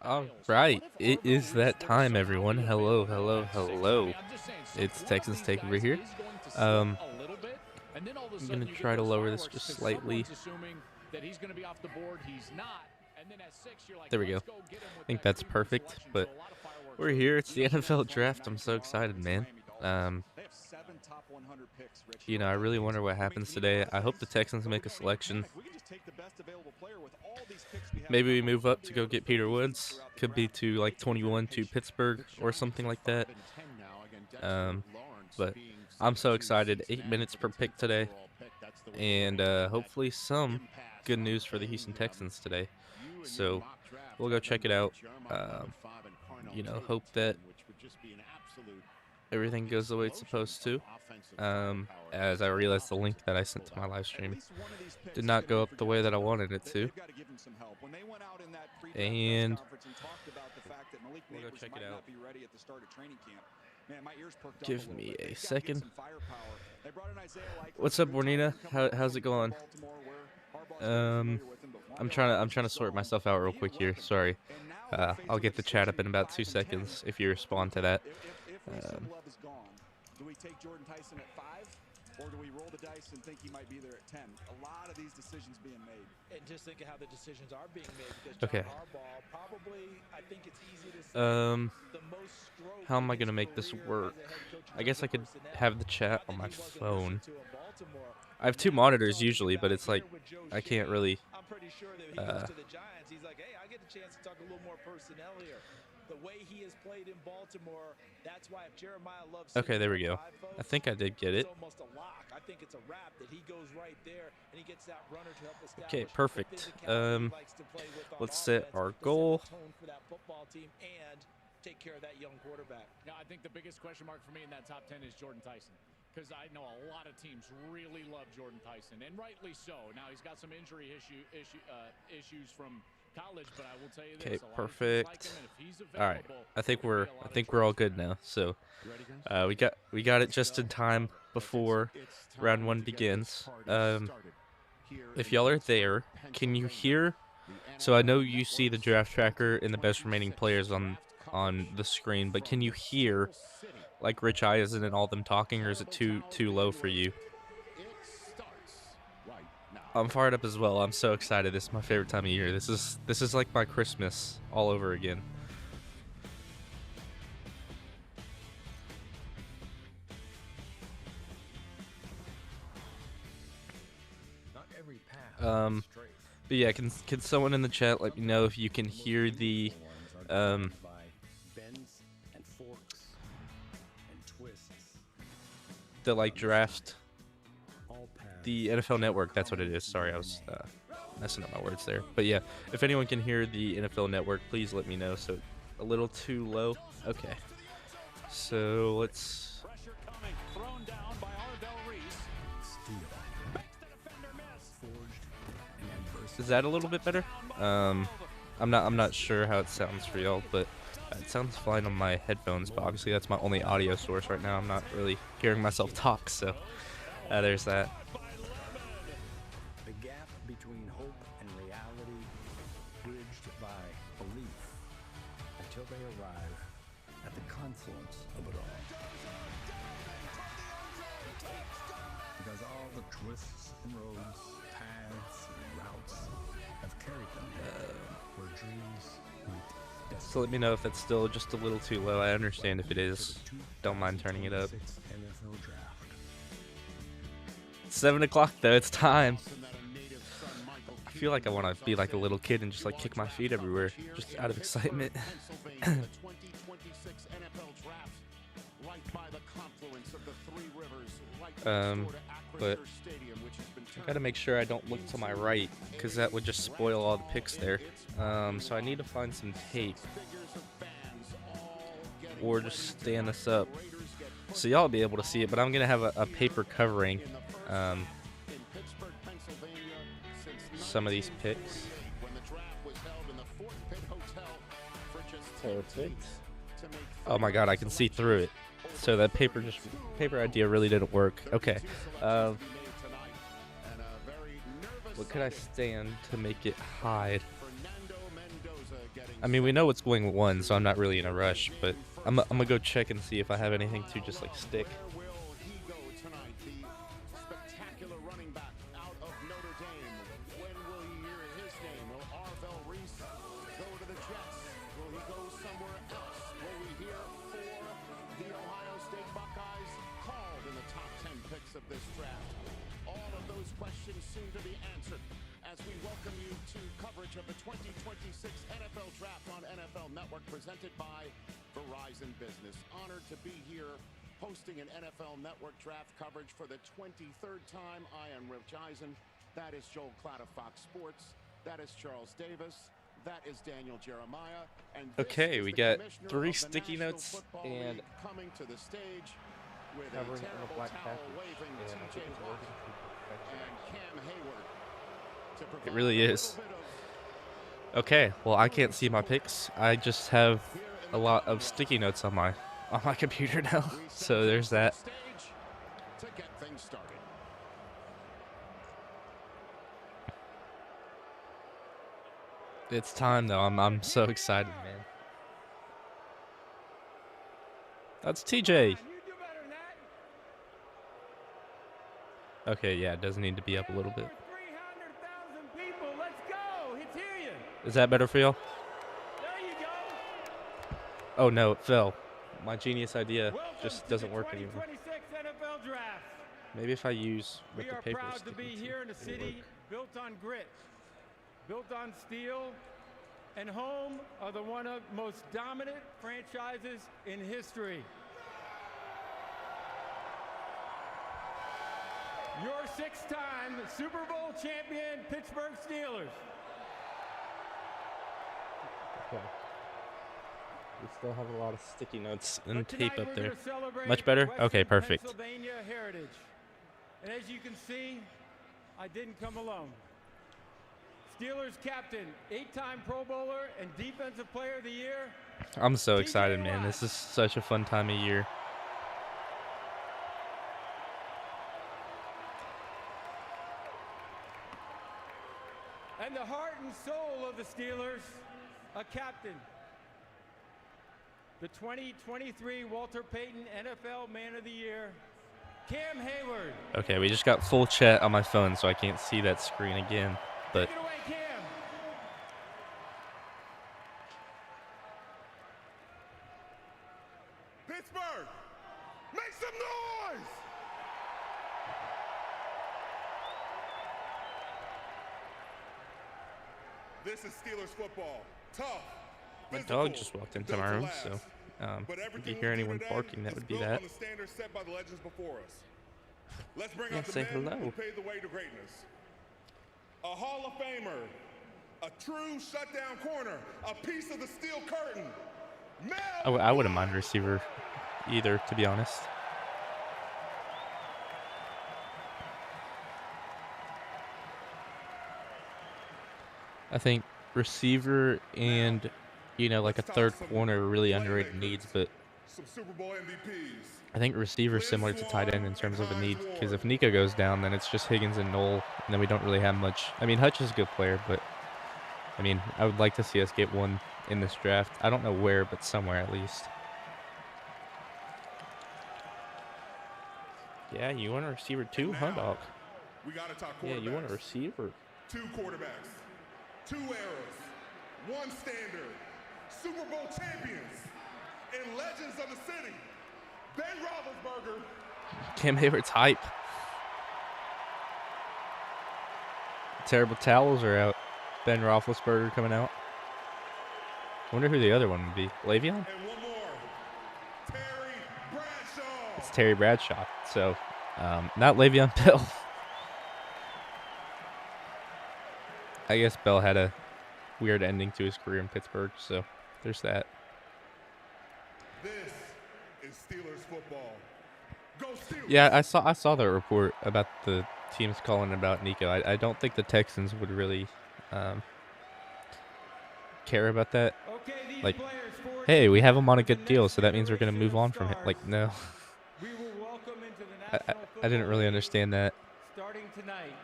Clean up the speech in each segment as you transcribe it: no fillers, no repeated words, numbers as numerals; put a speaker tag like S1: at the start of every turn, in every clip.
S1: All right, it is that time, everyone. Hello, hello, hello. It's Texans Take over here. Um, I'm gonna try to lower this just slightly. There we go. I think that's perfect. But we're here. It's the NFL draft. I'm so excited, man. Um, I really wonder what happens today. I hope the Texans make a selection. Maybe we move up to go get Peter Woods. Could be to like 21 to Pittsburgh or something like that. But I'm so excited. 8 minutes per pick today. And hopefully some good news for the Houston Texans today. So we'll go check it out. Hope that everything goes the way it's supposed to. As I realized the link that I sent to my live stream did not go up the way that I wanted it to. And we'll go check it out. Give me a second. What's up, Bornita? How's it going? I'm trying to sort myself out real quick here. Sorry. I'll get the chat up in about 2 seconds if you respond to that. Do we take Jordan Tyson at 5, or do we roll the dice and think he might be there at 10? A lot of these decisions being made. And just think of how the decisions are being made. Okay. Probably, I think it's easy to say how am I going to make this work? I guess I could have the chat on my phone. I have 2 monitors usually, but it's like I can't really. I'm pretty sure that he goes to the Giants. He's like, hey, I get a chance to talk a little more personnel here. The way he has played in Baltimore, that's why if Jeremiah loves. Okay, there we go. I think I did get it. Almost a lock. I think it's a wrap that he goes right there and he gets that runner to help establish. Okay, perfect. Let's set our goal. For that football team and take care of that young quarterback.
S2: Yeah, I think the biggest question mark for me in that top 10 is Jordan Tyson. Because I know a lot of teams really love Jordan Tyson, and rightly so. Now he's got some injury issues from college, but I will tell you this.
S1: Okay, perfect. All right, I think we're all good now. So, we got it just in time before round 1 begins. If y'all are there, can you hear? So I know you see the draft tracker and the best remaining players on the screen, but can you hear like Rich Eisen and all them talking, or is it too low for you? I'm fired up as well. I'm so excited. This is my favorite time of year. This is like my Christmas all over again. But yeah, can someone in the chat let me know if you can hear the like draft, the NFL Network, that's what it is. Sorry, I was messing up my words there. But yeah, if anyone can hear the NFL Network, please let me know. So a little too low. Okay, so let's. Is that a little bit better? I'm not sure how it sounds for y'all, but it sounds fine on my headphones, but obviously that's my only audio source right now. I'm not really hearing myself talk, so there's that.
S3: The gap between hope and reality bridged by belief until they arrive at the confluence of it all. Because all the twists and roads, paths and routes have carried them where dreams meet.
S1: So let me know if that's still just a little too low. I understand if it is. Don't mind turning it up. 7 o'clock though, it's time. I feel like I want to be like a little kid and just like kick my feet everywhere, just out of excitement. But I gotta make sure I don't look to my right, because that would just spoil all the picks there. So I need to find some tape, or just stand this up so y'all be able to see it, but I'm gonna have a paper covering some of these picks. Perfect. Oh my god, I can see through it. So that paper idea really didn't work. Okay. What could I stand to make it hide?
S4: I mean, we know what's going 1, so I'm not really in a rush, but I'm gonna go check and see if I have anything to just like stick.
S5: Where will he go tonight? The spectacular running back out of Notre Dame. When will you hear his name? Will Arvell Reese go to the Jets? Will he go somewhere else? Will we hear for the Ohio State Buckeyes called in the top 10 picks of this draft? All of those questions soon to be answered as we welcome you to coverage of the 2026 NFL Draft on NFL Network, presented by Verizon Business. Honored to be here hosting an NFL Network draft coverage for the 23rd time. I am Rich Eisen. That is Joel Klatt of Fox Sports. That is Charles Davis. That is Daniel Jeremiah. And
S4: okay, we got 3 sticky notes and
S5: coming to the stage with a
S4: covering it in a
S5: terrible
S4: black
S5: towel
S4: package.
S5: waving
S4: And I
S5: TJ
S4: think it's
S5: Watt
S4: working.
S5: and Cam Hayward.
S4: It really is. Okay, well, I can't see my picks. I just have a lot of sticky notes on my computer now. So there's that.
S5: To get things started.
S4: It's time though. I'm so excited, man. That's TJ. Okay, yeah, it does need to be up a little bit. Is that better for y'all? Oh no, it fell. My genius idea just doesn't work anymore. Maybe if I use what the paper is
S6: to be here in a city built on grit, built on steel, and home of the one of most dominant franchises in history. Your 6-time Super Bowl champion Pittsburgh Steelers.
S4: Okay. We still have a lot of sticky notes and tape up there. Much better? Okay, perfect.
S6: Pennsylvania heritage. And as you can see, I didn't come alone. Steelers captain, 8-time Pro Bowler and Defensive Player of the Year.
S4: I'm so excited, man. This is such a fun time of year.
S6: And the heart and soul of the Steelers, a captain. The 2023 Walter Payton NFL Man of the Year, Cam Hayward.
S4: Okay, we just got full chat on my phone, so I can't see that screen again. But
S6: Take it away, Cam.
S5: Pittsburgh, make some noise!
S7: This is Steelers football. Tough.
S4: my dog just walked into my room, so if you hear anyone barking, that would be that. Yeah, say hello.
S7: Paved the way to greatness. A Hall of Famer, a true shutdown corner, a piece of the steel curtain.
S4: I wouldn't mind receiver either, to be honest. I think receiver and, you know, like a third corner are really underrated needs, but
S7: Some Super Bowl MVPs.
S4: I think receiver is similar to tight end in terms of a need, because if Nico goes down, then it's just Higgins and Knoll, and then we don't really have much. I mean, Hutch is a good player, but I mean, I would like to see us get one in this draft. I don't know where, but somewhere at least. Yeah, you want a receiver too, huh, dog?
S7: We got to talk
S4: Yeah, you want a
S7: quarterbacks.
S4: receiver.
S7: 2 quarterbacks, 2 eras, 1 standard, Super Bowl champions, and legends of the city. Ben Roethlisberger.
S4: Cam Hayward's hype. Terrible towels are out. Ben Roethlisberger coming out. I wonder who the other one would be. Le'Veon?
S7: And one more, Terry Bradshaw.
S4: It's Terry Bradshaw. So, not Le'Veon Bell. I guess Bell had a weird ending to his career in Pittsburgh, so there's that.
S7: This is Steelers football. Go Steelers.
S4: Yeah, I saw the report about the teams calling about Nico. I don't think the Texans would really care about that.
S6: Okay, these
S4: Like,
S6: players forward
S4: hey, we have him on a
S6: to the
S4: good deal,
S6: next
S4: so that means we're going to move on from him.
S6: stars.
S4: Like, no.
S6: We will welcome into the
S4: I
S6: National
S4: didn't
S6: Football
S4: really
S6: League,
S4: understand that.
S6: starting tonight.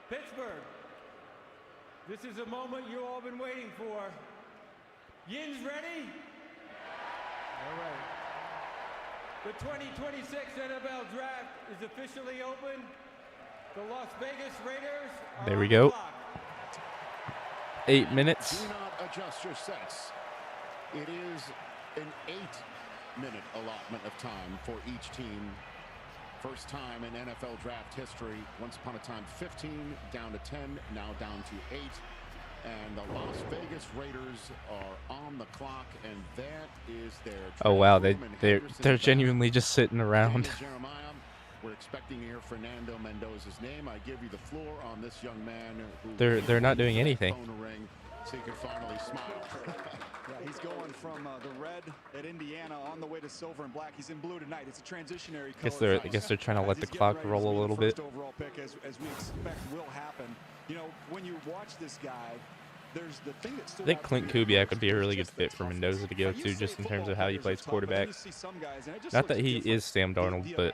S6: Pittsburgh, This is a moment you all been waiting for. Yin's ready? All right. The 2026 NFL Draft is officially open. The Las Vegas Raiders are
S4: there we
S6: on the
S4: go.
S6: clock.
S4: 8 minutes.
S5: Do not adjust your sets. It is an 8-minute allotment of time for each team. First time in NFL draft history. Once upon a time 15, down to 10, now down to 8. And the Las Vegas Raiders are on the clock, and that is their.
S4: Oh wow, they're genuinely just sitting around.
S5: Jeremiah, we're expecting to hear Fernando Mendoza's name. I give you the floor on this young man.
S4: They're not doing anything.
S5: So you can finally smile.
S1: Yeah, he's going from the red at Indiana on the way to silver and black. He's in blue tonight. It's a transitionary color.
S4: I guess they're trying to let the clock roll a little bit.
S1: First overall pick, as we expect will happen. You know, when you watch this guy, there's the thing that
S4: I think Clint Kubiak would be a really good fit for Mendoza to go to, just in terms of how he plays quarterback. Not that he is Sam Darnold, but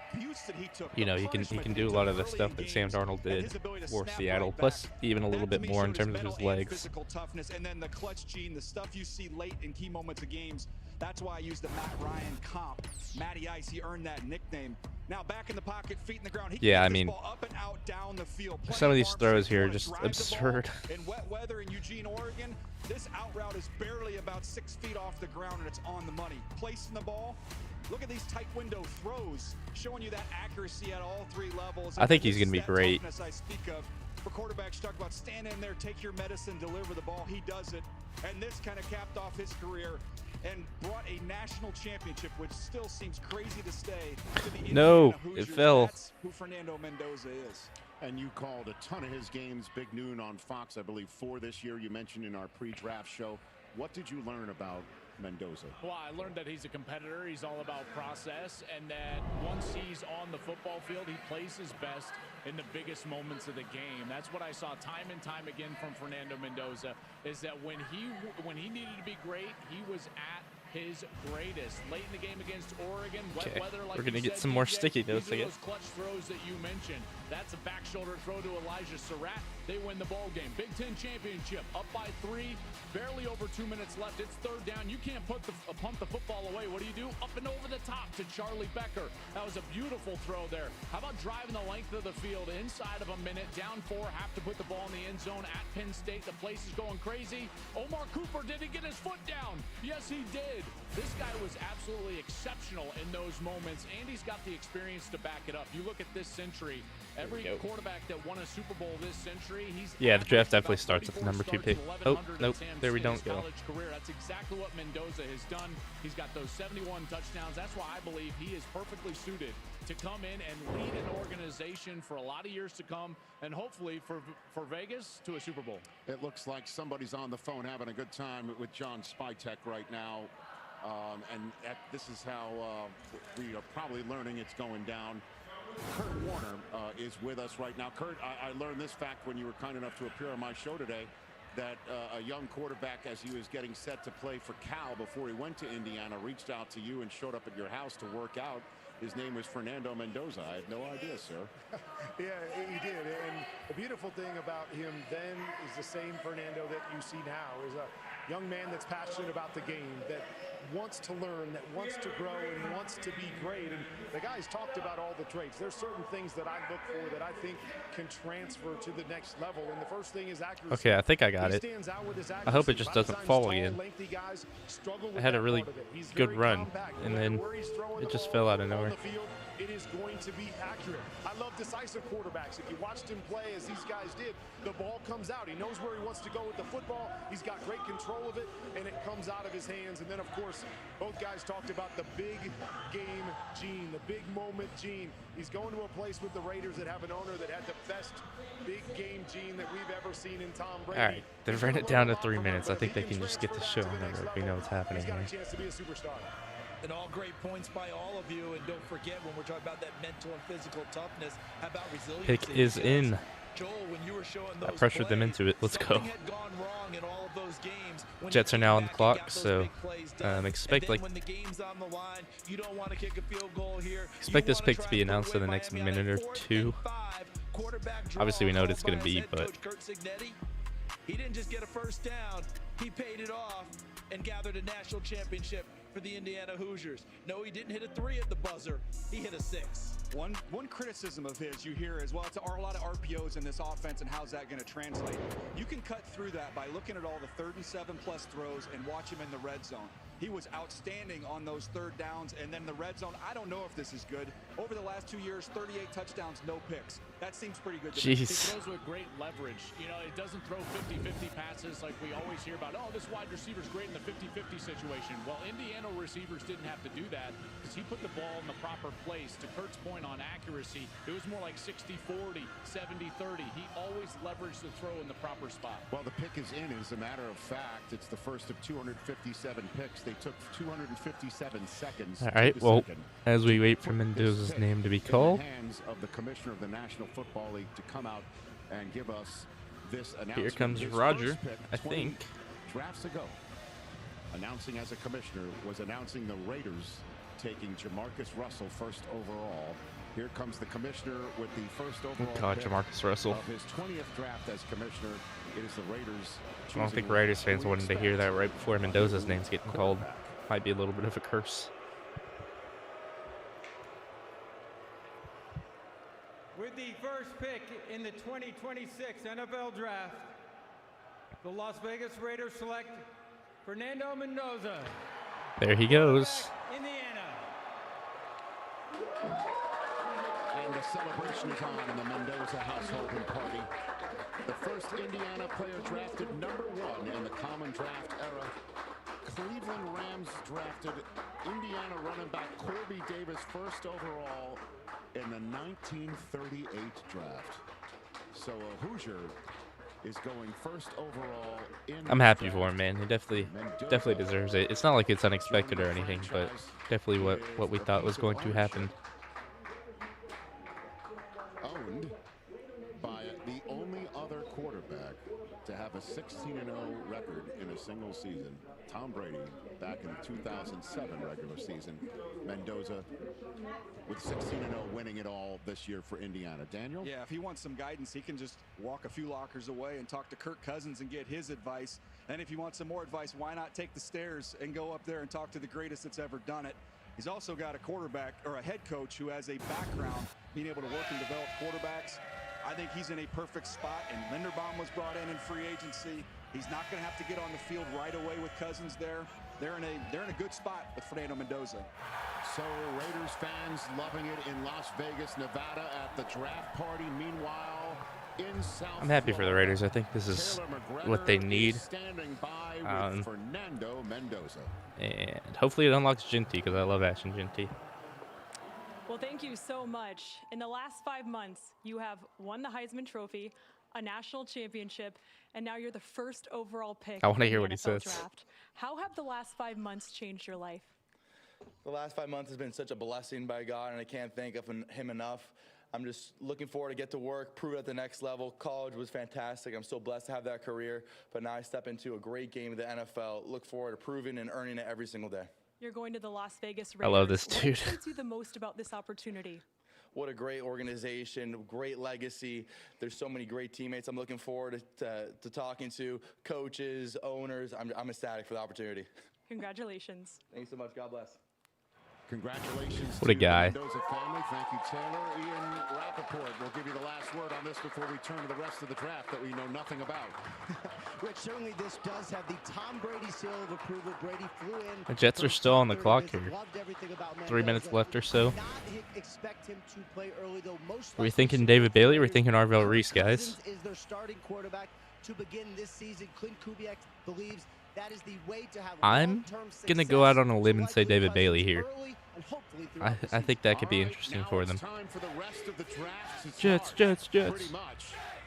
S4: you know, he can do a lot of the stuff that Sam Darnold did for Seattle, plus even a little bit more in terms of his legs.
S1: Physical toughness, and then the clutch gene, the stuff you see late in key moments of games. That's why I use the Matt Ryan comp. Matty Ice, he earned that nickname. Now back in the pocket, feet in the ground.
S4: Yeah, I mean,
S1: up and out down the field.
S4: Some of these throws here are just absurd.
S1: In wet weather in Eugene, Oregon, this out route is barely about 6 feet off the ground, and it's on the money. Placing the ball. Look at these tight window throws, showing you that accuracy at all 3 levels.
S4: I think he's going to be great.
S1: I speak of. For quarterbacks, talk about stand in there, take your medicine, deliver the ball. He does it, and this kind of capped off his career and brought a national championship, which still seems crazy to stay. To the
S4: No,
S1: Hoosiers.
S4: it fell.
S1: That's who Fernando Mendoza is.
S5: And you called a ton of his games, Big Noon on Fox, I believe 4 this year. You mentioned in our pre-draft show. What did you learn about Mendoza?
S2: Well, I learned that he's a competitor. He's all about process, and that once he's on the football field, he plays his best in the biggest moments of the game. That's what I saw time and time again from Fernando Mendoza, is that when he needed to be great, he was at his greatest. Late in the game against Oregon, wet weather, like
S4: we're gonna get
S2: said,
S4: some more
S2: DJ,
S4: sticky notes,
S2: these are
S4: I guess.
S2: those clutch throws that you mentioned. That's a back shoulder throw to Elijah Surratt. They win the ball game. Big Ten championship, up by 3, barely over 2 minutes left. It's 3rd down. You can't pump the football away. What do? Up and over the top to Charlie Becker. That was a beautiful throw there. How about driving the length of the field inside of a minute, down 4, have to put the ball in the end zone at Penn State. The place is going crazy. Omar Cooper, did he get his foot down? Yes, he did. This guy was absolutely exceptional in those moments, and he's got the experience to back it up. You look at this century, every quarterback that won a Super Bowl this century,
S4: yeah, the draft definitely starts at the number 2 pick. Oh, nope, there we don't go.
S2: Career. That's exactly what Mendoza has done. He's got those 71 touchdowns. That's why I believe he is perfectly suited to come in and lead an organization for a lot of years to come, and hopefully for Vegas to a Super Bowl.
S5: It looks like somebody's on the phone having a good time with John Spytek right now. This is how we are probably learning it's going down. Kurt Warner is with us right now. Kurt, I learned this fact when you were kind enough to appear on my show today, that a young quarterback, as he was getting set to play for Cal before he went to Indiana, reached out to you and showed up at your house to work out. His name was Fernando Mendoza. I had no idea, sir.
S8: Yeah, he did. And the beautiful thing about him then is the same Fernando that you see now, is a young man that's passionate about the game, that wants to learn, that wants to grow, and wants to be great. And the guys talked about all the traits. There's certain things that I look for that I think can transfer to the next level. And the first thing is accuracy.
S4: Okay, I think I got it. I hope it just doesn't fall again. I had a really good run, and then it just fell out of nowhere.
S8: It is going to be accurate. I love decisive quarterbacks. If you watched him play as these guys did, the ball comes out. He knows where he wants to go with the football. He's got great control of it, and it comes out of his hands. And then, of course, both guys talked about the big game gene, the big moment gene. He's going to a place with the Raiders that have an owner that had the best big game gene that we've ever seen in Tom Brady.
S4: All right, they've ran it down to 3 minutes. I think they can just get the show on there if we know what's happening here.
S8: He's got a chance to be a superstar.
S9: And all great points by all of you. And don't forget, when we're talking about that mental and physical toughness, how about resilience?
S4: Pick is in.
S9: Joel, when you were showing those
S4: I pressured them into it. Let's go.
S9: had gone wrong in all of those games. When
S4: Jets are now on the clock, so
S9: expect like when the game's on the line, you don't want to kick a field goal here.
S4: Expect this pick to be announced in the next minute or 2. Obviously, we know what it's going to be, but
S9: He didn't just get a first down, he paid it off and gathered a national championship for the Indiana Hoosiers. No, he didn't hit a 3 at the buzzer, he hit a 6.
S1: One criticism of his you hear is, well, it's a lot of RPOs in this offense, and how's that going to translate? You can cut through that by looking at all the 3rd and 7+ throws and watch him in the red zone. He was outstanding on those 3rd downs, and then the red zone, I don't know if this is good. Over the last 2 years, 38 touchdowns, no picks. That seems pretty good to me.
S2: He throws with great leverage. You know, it doesn't throw 50-50 passes like we always hear about, oh, this wide receiver's great in the 50-50 situation. Well, Indiana receivers didn't have to do that because he put the ball in the proper place. To Kurt's point on accuracy, it was more like 60-40, 70-30. He always leveraged the throw in the proper spot.
S5: Well, the pick is in. As a matter of fact, it's the first of 257 picks. They took 257 seconds.
S4: All right, well, as we wait for Mendoza's name to be called,
S5: in the hands of the commissioner of the National Football League to come out and give us this announcement.
S4: Here comes Roger, I think.
S5: Drafts ago, announcing as a commissioner, was announcing the Raiders taking Jamarcus Russell first overall. Here comes the commissioner with the first overall
S4: God, Jamarcus Russell.
S5: of his 20th draft as commissioner. It is the Raiders.
S4: I don't think Raiders fans wanted to hear that right before Mendoza's name's getting called. Might be a little bit of a curse.
S6: With the first pick in the 2026 NFL Draft, the Las Vegas Raiders select Fernando Mendoza.
S4: There he goes.
S6: Indiana.
S5: And the celebration is on in the Mendoza household and party. The first Indiana player drafted #1 in the common draft era. Cleveland Rams drafted Indiana running back Corby Davis first overall in the 1938 draft. So a Hoosier is going first overall in
S4: I'm happy for him, man. He definitely deserves it. It's not like it's unexpected or anything, but definitely what we thought was going to happen.
S5: Owned by the only other quarterback to have a 16-0 record in a single season, Tom Brady, back in the 2007 regular season. Mendoza with 16-0 winning it all this year for Indiana. Daniel?
S1: Yeah, if he wants some guidance, he can just walk a few lockers away and talk to Kirk Cousins and get his advice. And if you want some more advice, why not take the stairs and go up there and talk to the greatest that's ever done it? He's also got a quarterback or a head coach who has a background being able to work and develop quarterbacks. I think he's in a perfect spot, and Linderbaum was brought in free agency. He's not going to have to get on the field right away with Cousins there. They're in a good spot with Fernando Mendoza.
S5: So Raiders fans loving it in Las Vegas, Nevada at the draft party. Meanwhile, in South
S4: I'm happy for the Raiders. I think this is what they need.
S5: Standing by with Fernando Mendoza.
S4: And hopefully it unlocks Ginty, because I love Ashton Ginty.
S10: Well, thank you so much. In the last 5 months, you have won the Heisman Trophy, a national championship, and now you're the first overall pick.
S4: I want to hear
S10: in the
S4: what he
S10: NFL
S4: says.
S10: Draft. How have the last 5 months changed your life?
S11: The last 5 months has been such a blessing by God, and I can't thank him enough. I'm just looking forward to get to work, prove at the next level. College was fantastic. I'm so blessed to have that career, but now I step into a great game of the NFL. Look forward to proving and earning it every single day.
S10: You're going to the Las Vegas
S4: I
S10: Raiders.
S4: love this dude.
S10: What excites you the most about this opportunity?
S11: What a great organization, great legacy. There's so many great teammates I'm looking forward to talking to, coaches, owners. I'm ecstatic for the opportunity.
S10: Congratulations.
S11: Thanks so much. God bless.
S5: Congratulations
S4: What a
S5: to
S4: guy.
S5: the Mendoza family. Thank you, Taylor. Ian Rappaport will give you the last word on this before we turn to the rest of the draft that we know nothing about.
S12: Rich, certainly this does have the Tom Brady seal of approval. Brady flew in.
S4: The Jets are still on the clock here. 3 minutes left or so.
S12: Expect him to play early, though.
S4: Are we thinking David Bailey? Or are we thinking Arvell Reese, guys?
S12: Is their starting quarterback to begin this season. Clint Kubiak believes that is the way to have
S4: I'm going to go out on a limb and say David Bailey here. I think that could be interesting for them. Jets.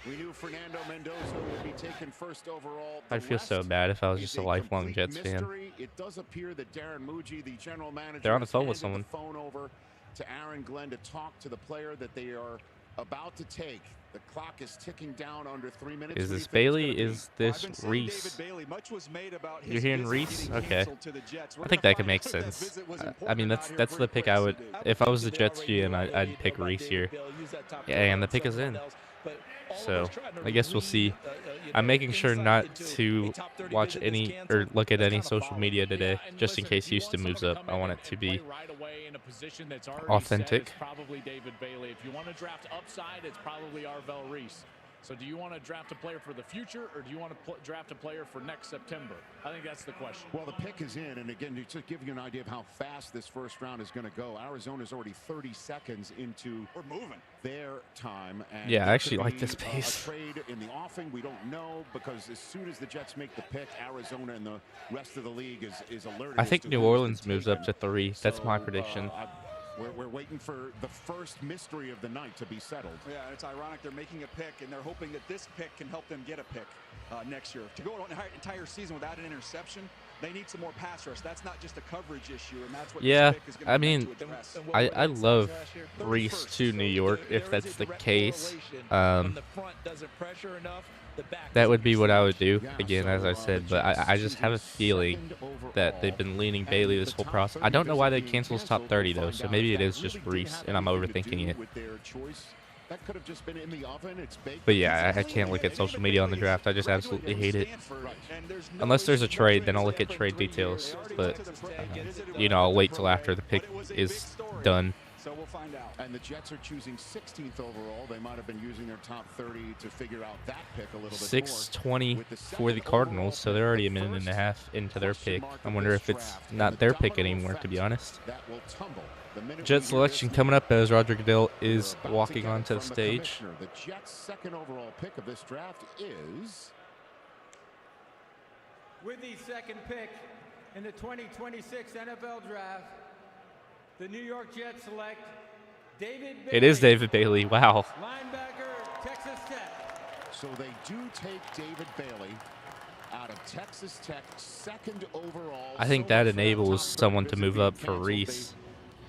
S5: We knew Fernando Mendoza would be taken first overall.
S4: I'd feel so bad if I was just a lifelong Jets fan.
S5: It does appear that Darren Muji, the general manager,
S4: They're on the phone with someone.
S5: The phone over to Aaron Glenn to talk to the player that they are about to take. The clock is ticking down under 3 minutes.
S4: Is this Bailey? Is this Reese? You're hearing Reese? Okay. I think that could make sense. I mean, that's the pick I would. If I was the Jets GM, I'd pick Reese here. Yeah, and the pick is in. So I guess we'll see. I'm making sure not to watch any or look at any social media today, just in case Houston moves up. I want it to be authentic.
S2: Probably David Bailey. If you want to draft upside, it's probably Arvell Reese. So do you want to draft a player for the future, or do you want to draft a player for next September? I think that's the question.
S5: Well, the pick is in, and again, to give you an idea of how fast this first round is going to go, Arizona's already 30 seconds into their time. And
S4: yeah, I actually like this pace.
S5: A trade in the offing, we don't know, because as soon as the Jets make the pick, Arizona and the rest of the league is alerted.
S4: I think New Orleans moves up to 3. That's my prediction.
S5: We're waiting for the first mystery of the night to be settled.
S1: Yeah, it's ironic. They're making a pick, and they're hoping that this pick can help them get a pick next year. To go an entire season without an interception, they need some more pass rush. That's not just a coverage issue, and that's what this pick is going to address.
S4: I love Reese to New York if that's the case. That would be what I would do, again, as I said, but I just have a feeling that they've been leaning Bailey this whole process. I don't know why they canceled his top 30, though, so maybe it is just Reese, and I'm overthinking it. But yeah, I can't look at social media on the draft. I just absolutely hate it. Unless there's a trade, then I'll look at trade details, but, you know, I'll wait till after the pick is done.
S1: So we'll find out.
S5: And the Jets are choosing 16th overall. They might have been using their top 30 to figure out that pick a little bit
S4: 6:20 for the Cardinals, so they're already a minute and a half into their pick. I wonder if it's not their pick anymore, to be honest. Jet selection coming up as Roger Goodell is walking onto the stage.
S5: The Jets' second overall pick of this draft is...
S6: With the second pick in the 2026 NFL Draft, the New York Jets select David Bailey.
S4: It is David Bailey. Wow.
S6: Linebacker, Texas Tech.
S5: So they do take David Bailey out of Texas Tech, second overall.
S4: I think that enables someone to move up for Reese.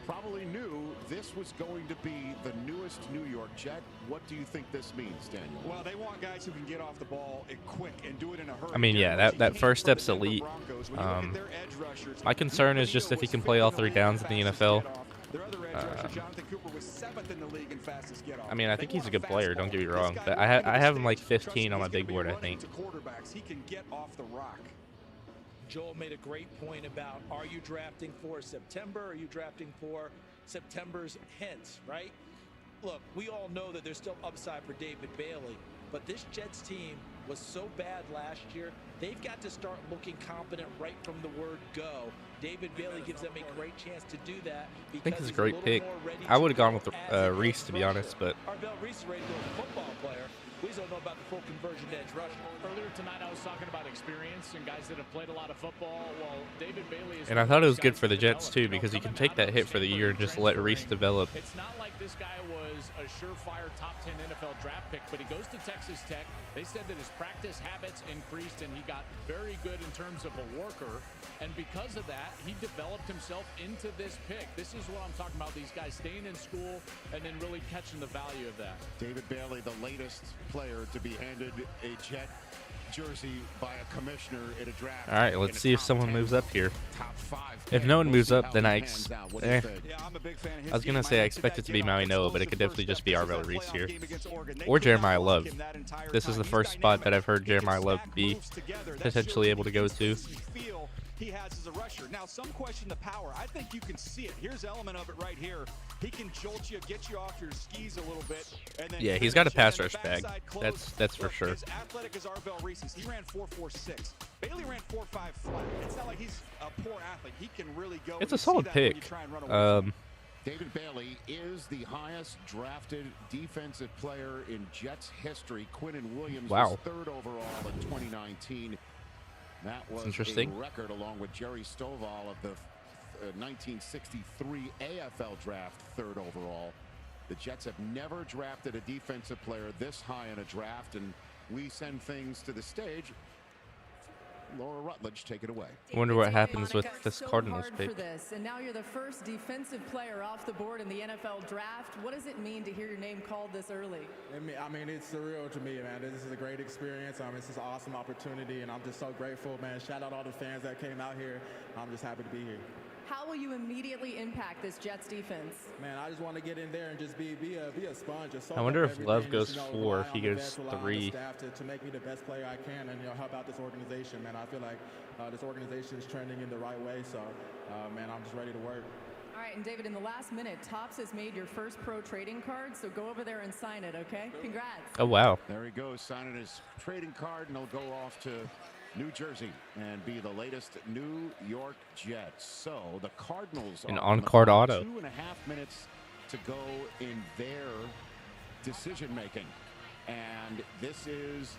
S5: Probably knew this was going to be the newest New York Jet. What do you think this means, Daniel?
S1: Well, they want guys who can get off the ball quick and do it in a hurry.
S4: I mean, yeah, that first step's elite. My concern is just if he can play all 3 downs in the NFL. I mean, I think he's a good player, don't get me wrong, but I have him like 15 on my big board, I think.
S1: He can get off the rock.
S9: Joel made a great point about, are you drafting for September, or are you drafting for September's hints, right? Look, we all know that there's still upside for David Bailey, but this Jets team was so bad last year, they've got to start looking competent right from the word go. David Bailey gives them a great chance to do that.
S4: I think it's a great pick. I would have gone with Reese, to be honest, but...
S9: Arvell Reese is ready to go as a football player. We don't know about the full conversion to edge rusher.
S2: Earlier tonight, I was talking about experience and guys that have played a lot of football. Well, David Bailey is.
S4: And I thought it was good for the Jets too, because you can take that hit for the year and just let Reese develop.
S2: It's not like this guy was a surefire top 10 NFL draft pick, but he goes to Texas Tech. They said that his practice habits increased and he got very good in terms of a worker. And because of that, he developed himself into this pick. This is what I'm talking about, these guys staying in school and then really catching the value of that.
S5: David Bailey, the latest player to be handed a Jet jersey by a commissioner in a draft.
S4: All right, let's see if someone moves up here. If no one moves up, then I was going to say I expect it to be Maui Noah, but it could definitely just be Arvell Reese here. Or Jeremiah Love. This is the first spot that I've heard Jeremiah Love be potentially able to go to.
S1: He has as a rusher. Now, some question the power. I think you can see it. Here's an element of it right here. He can jolt you, get you off your skis a little bit. And then
S4: yeah, he's got a pass rush bag. That's for sure.
S1: As athletic as Arvell Reese, he ran 4.46. Bailey ran 4.5 flat. It's not like he's a poor athlete. He can really go.
S4: It's a solid pick.
S5: David Bailey is the highest drafted defensive player in Jets history. Quinnen Williams was third overall in 2019. That was
S4: interesting.
S5: A record along with Jerry Stovall of the 1963 AFL draft, third overall. The Jets have never drafted a defensive player this high in a draft, and we send things to the stage. Laura Rutledge, take it away.
S4: I wonder what happens with this Cardinals pick.
S13: And now you're the first defensive player off the board in the NFL draft. What does it mean to hear your name called this early?
S14: I mean, it's surreal to me, man. This is a great experience. It's just an awesome opportunity, and I'm just so grateful, man. Shout out all the fans that came out here. I'm just happy to be here.
S13: How will you immediately impact this Jets defense?
S14: Man, I just want to get in there and just be a sponge. Just
S4: I wonder if Love goes 4, if he goes 3.
S14: To make me the best player I can and help out this organization, man. I feel like this organization is trending in the right way. So, man, I'm just ready to work.
S13: All right, and David, in the last minute, Topps has made your first pro trading card, so go over there and sign it, okay? Congrats.
S4: Oh, wow.
S5: There he goes, signing his trading card, and he'll go off to New Jersey and be the latest New York Jets. So the Cardinals
S4: An
S5: are
S4: on-card auto.
S5: 2.5 minutes to go in their decision making. And this is,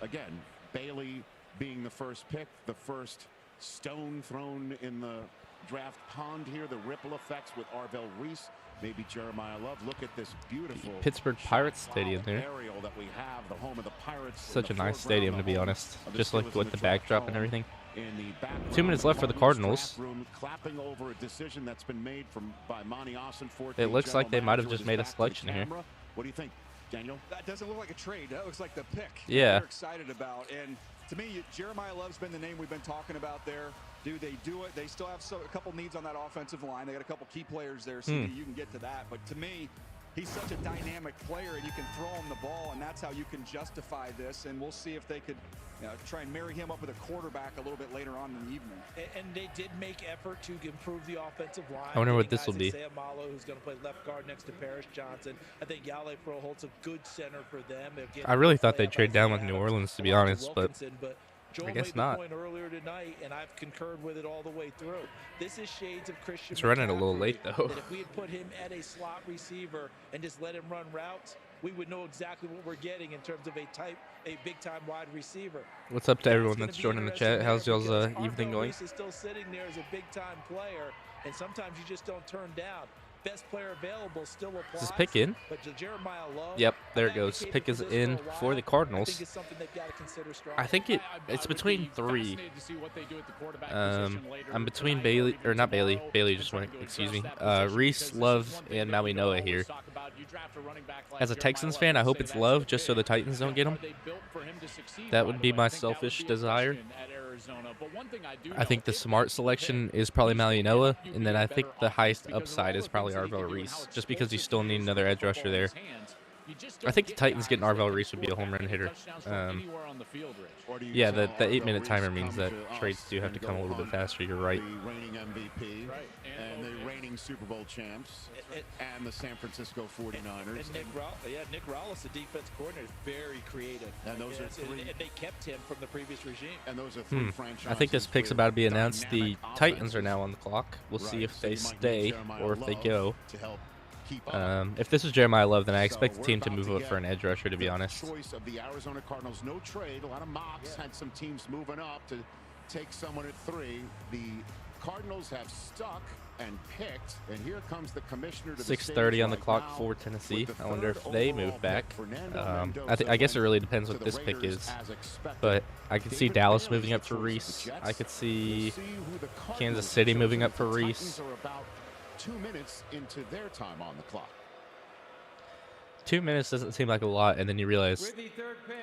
S5: again, Bailey being the first pick, the first stone thrown in the draft pond here, the ripple effects with Arvell Reese, maybe Jeremiah Love. Look at this beautiful
S4: Pittsburgh Pirates stadium there.
S5: aerial that we have, the home of the Pirates.
S4: Such a nice stadium, to be honest. Just like with the backdrop and everything. 2 minutes left for the Cardinals.
S5: Clapping over a decision that's been made by Monty Austin.
S4: It looks like they might have just made a selection here.
S5: What do you think, Daniel?
S1: That doesn't look like a trade. That looks like the pick.
S4: Yeah.
S1: They're excited about. And to me, Jeremiah Love's been the name we've been talking about there. Do they do it? They still have a couple needs on that offensive line. They got a couple key players there, so you can get to that. But to me, he's such a dynamic player, and you can throw him the ball, and that's how you can justify this. And we'll see if they could try and marry him up with a quarterback a little bit later on in the evening.
S9: And they did make effort to improve the offensive line.
S4: I wonder what this will be.
S9: Sam Malo, who's going to play left guard next to Paris Johnson. I think Yale Froholt's a good center for them.
S4: I really thought they'd trade down with New Orleans, to be honest, but
S9: Joel
S4: I guess
S9: made
S4: not.
S9: The point earlier tonight, and I've concurred with it all the way through. This is shades of Christian.
S4: It's running a little
S9: McCaffrey,
S4: late, though.
S9: that if we had put him at a slot receiver and just let him run routes, we would know exactly what we're getting in terms of a big-time wide receiver.
S4: What's up to everyone that's joining the chat? How's y'all's evening going?
S9: Reese is still sitting there as a big-time player, and sometimes you just don't turn down. Best player available still applies.
S4: Is this pick in?
S9: But Jeremiah Love,
S4: Yep, there it goes. Pick is in for the Cardinals. I think it's between 3. I'm between Bailey, or not Bailey. Bailey just went, excuse me. Reese, Love, and Maui Noah here. As a Texans fan, I hope it's Love, just so the Titans don't get him. That would be my selfish desire. I think the smart selection is probably Maui Noah, and then I think the highest upside is probably Arvell Reese, just because you still need another edge rusher there. I think the Titans getting Arvell Reese would be a home run hitter. Yeah, the 8-minute timer means that trades do have to come a little bit faster. You're right.
S5: The reigning MVP and the reigning Super Bowl champs and the San Francisco 49ers.
S9: And Nick Rallis, the defense coordinator, is very creative.
S5: And those are 3.
S9: And they kept him from the previous regime.
S5: And those are 3 franchises.
S4: I think this pick's about to be announced. The Titans are now on the clock. We'll see if they stay or if they go. If this is Jeremiah Love, then I expect the team to move up for an edge rusher, to be honest.
S5: Choice of the Arizona Cardinals, no trade. A lot of mocks had some teams moving up to take someone at 3. The Cardinals have stuck and picked, and here comes the commissioner to
S4: 6:30 on the clock for Tennessee. I wonder if they move back. I guess it really depends what this pick is, but I could see Dallas moving up for Reese. I could see Kansas City moving up for Reese.
S5: 2 minutes into their time on the clock.
S4: 2 minutes doesn't seem like a lot, and then you realize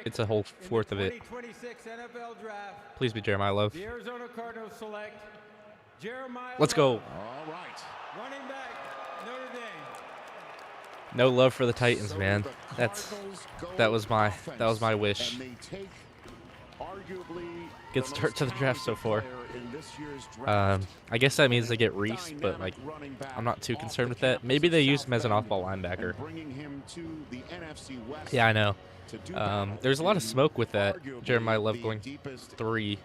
S4: it's a whole fourth of it. Please be Jeremiah Love.
S6: The Arizona Cardinals select Jeremiah
S4: Let's go.
S5: All right.
S6: Running back, Notre Dame.
S4: No love for the Titans, man. That was my wish. Good start to the draft so far. I guess that means they get Reese, but like I'm not too concerned with that. Maybe they use him as an off-ball linebacker. Yeah, I know. There's a lot of smoke with that Jeremiah Love going 3,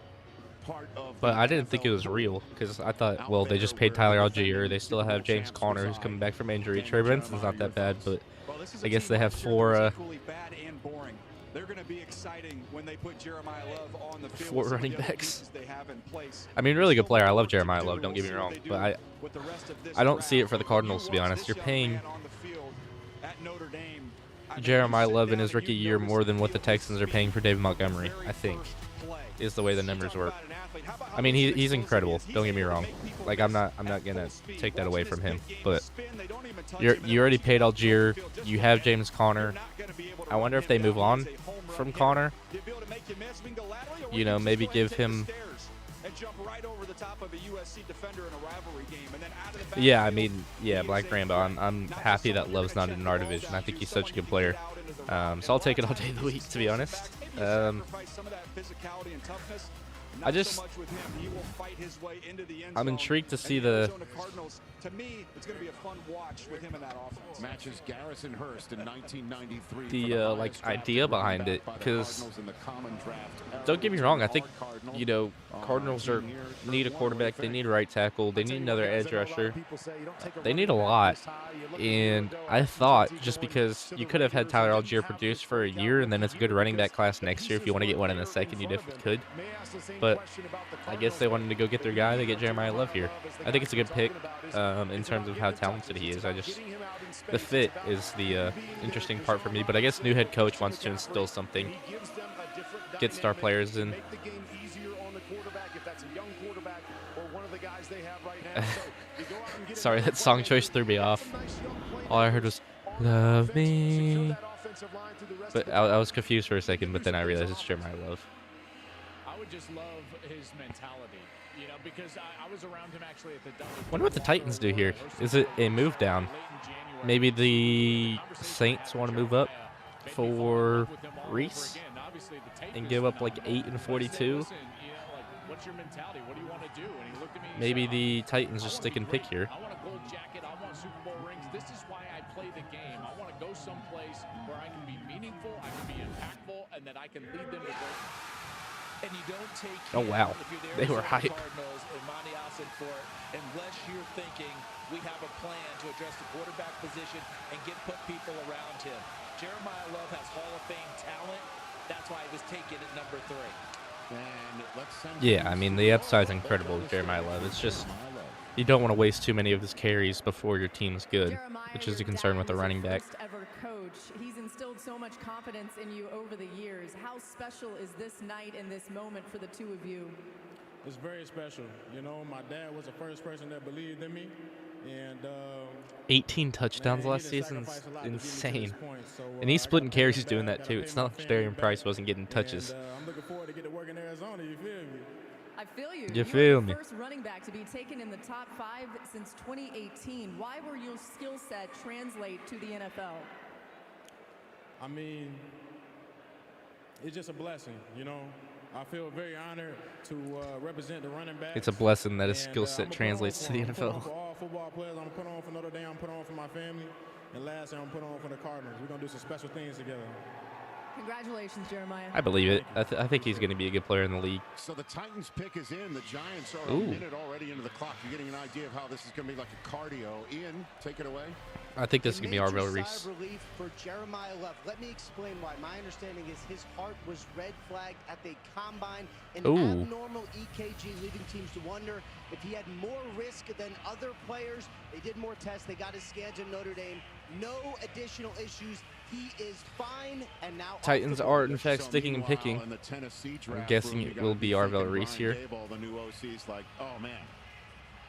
S4: but I didn't think it was real because I thought, well, they just paid Tyler Algier. They still have James Conner, who's coming back from injury. Trey Benson's not that bad, but I guess they have 4.
S1: They're going to be exciting when they put Jeremiah Love on the field.
S4: 4 running backs.
S1: They have in place.
S4: I mean, really good player. I love Jeremiah Love. Don't get me wrong, but I don't see it for the Cardinals, to be honest. You're paying Jeremiah Love in his rookie year more than what the Texans are paying for David Montgomery, I think, is the way the numbers work. I mean, he's incredible. Don't get me wrong. Like I'm not gonna take that away from him. But you already paid Algier. You have James Conner. I wonder if they move on from Conner. You know, maybe give him
S1: and jump right over the top of a USC defender in a rivalry game, and then out of the backfield.
S4: Yeah, I mean, yeah, Black Rambo. I'm happy that Love's not in our division. I think he's such a good player. So I'll take it all day of the week, to be honest. I'm intrigued to see the.
S1: To me, it's going to be a fun watch with him in that offense.
S5: Matches Garrison Hurst in 1993.
S4: The like idea behind it, because don't get me wrong, I think Cardinals need a quarterback, they need a right tackle, they need another edge rusher, they need a lot. And I thought just because you could have had Tyler Algier produce for a year, and then it's a good running back class next year. If you want to get one in the second, you definitely could. But I guess they wanted to go get their guy. They get Jeremiah Love here. I think it's a good pick in terms of how talented he is. The fit is the interesting part for me. But I guess new head coach wants to instill something, get star players in. Sorry, that song choice threw me off. All I heard was "Love Me," but I was confused for a second. But then I realized it's Jeremiah Love.
S2: I would just love his mentality, because I was around him actually at the.
S4: Wonder what the Titans do here. Is it a move down? Maybe the Saints want to move up for Reese and give up like 8 and 42.
S2: What's your mentality? What do you want to do? And he looked at me.
S4: Maybe the Titans just stick and pick here.
S2: I want a gold jacket. I want Super Bowl rings. This is why I play the game. I want to go someplace where I can be meaningful, I can be impactful, and that I can lead them to greatness.
S9: And you don't take
S4: oh wow, they were hype.
S9: Unless you're thinking we have a plan to address the quarterback position and put people around him. Jeremiah Love has Hall of Fame talent. That's why he was taken at number 3.
S4: Yeah, I mean, the upside's incredible with Jeremiah Love. It's just you don't want to waste too many of his carries before your team's good, which is a concern with the running back.
S13: First ever coach. He's instilled so much confidence in you over the years. How special is this night and this moment for the two of you?
S14: It's very special. My dad was the first person that believed in me. And
S4: 18 touchdowns last season is insane. And he's splitting carries doing that too. It's not like Darian Price wasn't getting touches.
S14: I'm looking forward to get to work in Arizona. You feel me?
S13: I feel you.
S4: You feel me?
S13: You're the first running back to be taken in the top 5 since 2018. Why will your skill set translate to the NFL?
S14: I mean, it's just a blessing, I feel very honored to represent the running back.
S4: It's a blessing that his skill set translates to the NFL.
S14: For all football players, I'm going to put on for Notre Dame, I'm put on for my family, and lastly, I'm going to put on for the Cardinals. We're going to do some special things together.
S13: Congratulations, Jeremiah.
S4: I believe it. I think he's going to be a good player in the league.
S5: So the Titans pick is in. The Giants are a minute already into the clock. You're getting an idea of how this is going to be like a cardio. Ian, take it away.
S4: I think this is going to be Arvell Reese.
S12: Relief for Jeremiah Love. Let me explain why. My understanding is his heart was red flagged at the combine. An abnormal EKG, leading teams to wonder if he had more risk than other players. They did more tests. They got his scans in Notre Dame. No additional issues. He is fine, and now
S4: Titans are in fact sticking and picking. I'm guessing it will be Arvell Reese here.
S5: The new OC's like, oh man.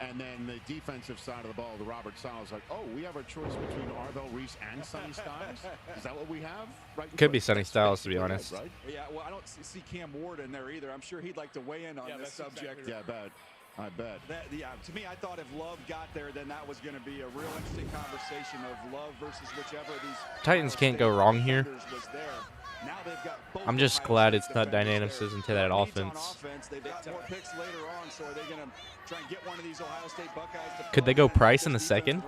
S5: And then the defensive side of the ball, the Robert Saleh's like, oh, we have a choice between Arvell Reese and Sonny Styles? Is that what we have? Right.
S4: Could be Sonny Styles, to be honest.
S5: Right?
S1: Yeah, well, I don't see Cam Ward in there either. I'm sure he'd like to weigh in on this subject.
S5: Exactly right. I bet.
S1: To me, I thought if Love got there, then that was going to be a real interesting conversation of Love versus whichever of these
S4: Titans can't go wrong here.
S1: Now they've got
S4: I'm just glad it's not dynamics into that offense.
S1: They've got more picks later on, so are they going to try and get one of these Ohio State Buckeyes to
S4: Could they go Price in the second?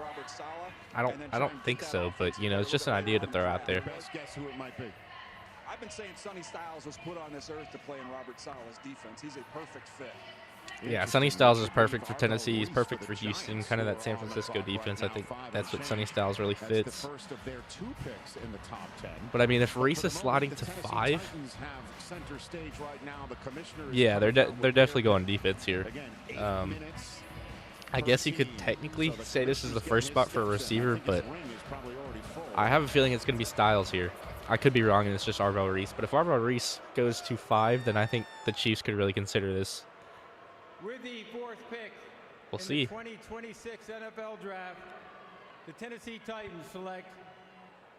S4: I don't think so, but it's just an idea to throw out there.
S5: Best guess who it might be.
S1: I've been saying Sonny Styles was put on this earth to play in Robert Saleh's defense. He's a perfect fit.
S4: Yeah, Sonny Styles is perfect for Tennessee. He's perfect for Houston, kind of that San Francisco defense. I think that's what Sonny Styles really fits. But I mean, if Reese is sliding to 5, yeah, they're definitely going defense here. I guess you could technically say this is the first spot for a receiver, but I have a feeling it's going to be Styles here. I could be wrong, and it's just Arvell Reese. But if Arvell Reese goes to 5, then I think the Chiefs could really consider this.
S6: With the 4th pick
S4: we'll
S6: in
S4: see.
S6: the 2026 NFL Draft, the Tennessee Titans select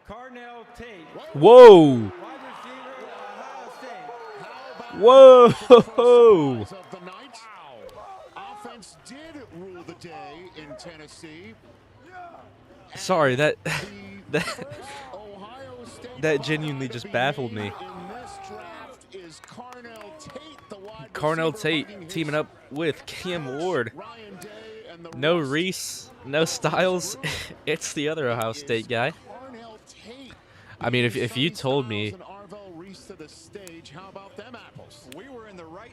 S6: Carnell Tate.
S4: Whoa!
S6: Wide receiver, Ohio State.
S4: Whoa!
S5: Giants did rule the day in Tennessee.
S4: Sorry, that
S5: Ohio State
S4: that genuinely just baffled me.
S5: in this draft is Carnell Tate, the wide
S4: Carnell
S5: receiver,
S4: Tate teaming up with Cam Ward.
S5: Ryan Day and the
S4: No
S5: rest.
S4: Reese, no Styles. It's the other Ohio State guy.
S5: Carnell Tate.
S4: I mean, if you told me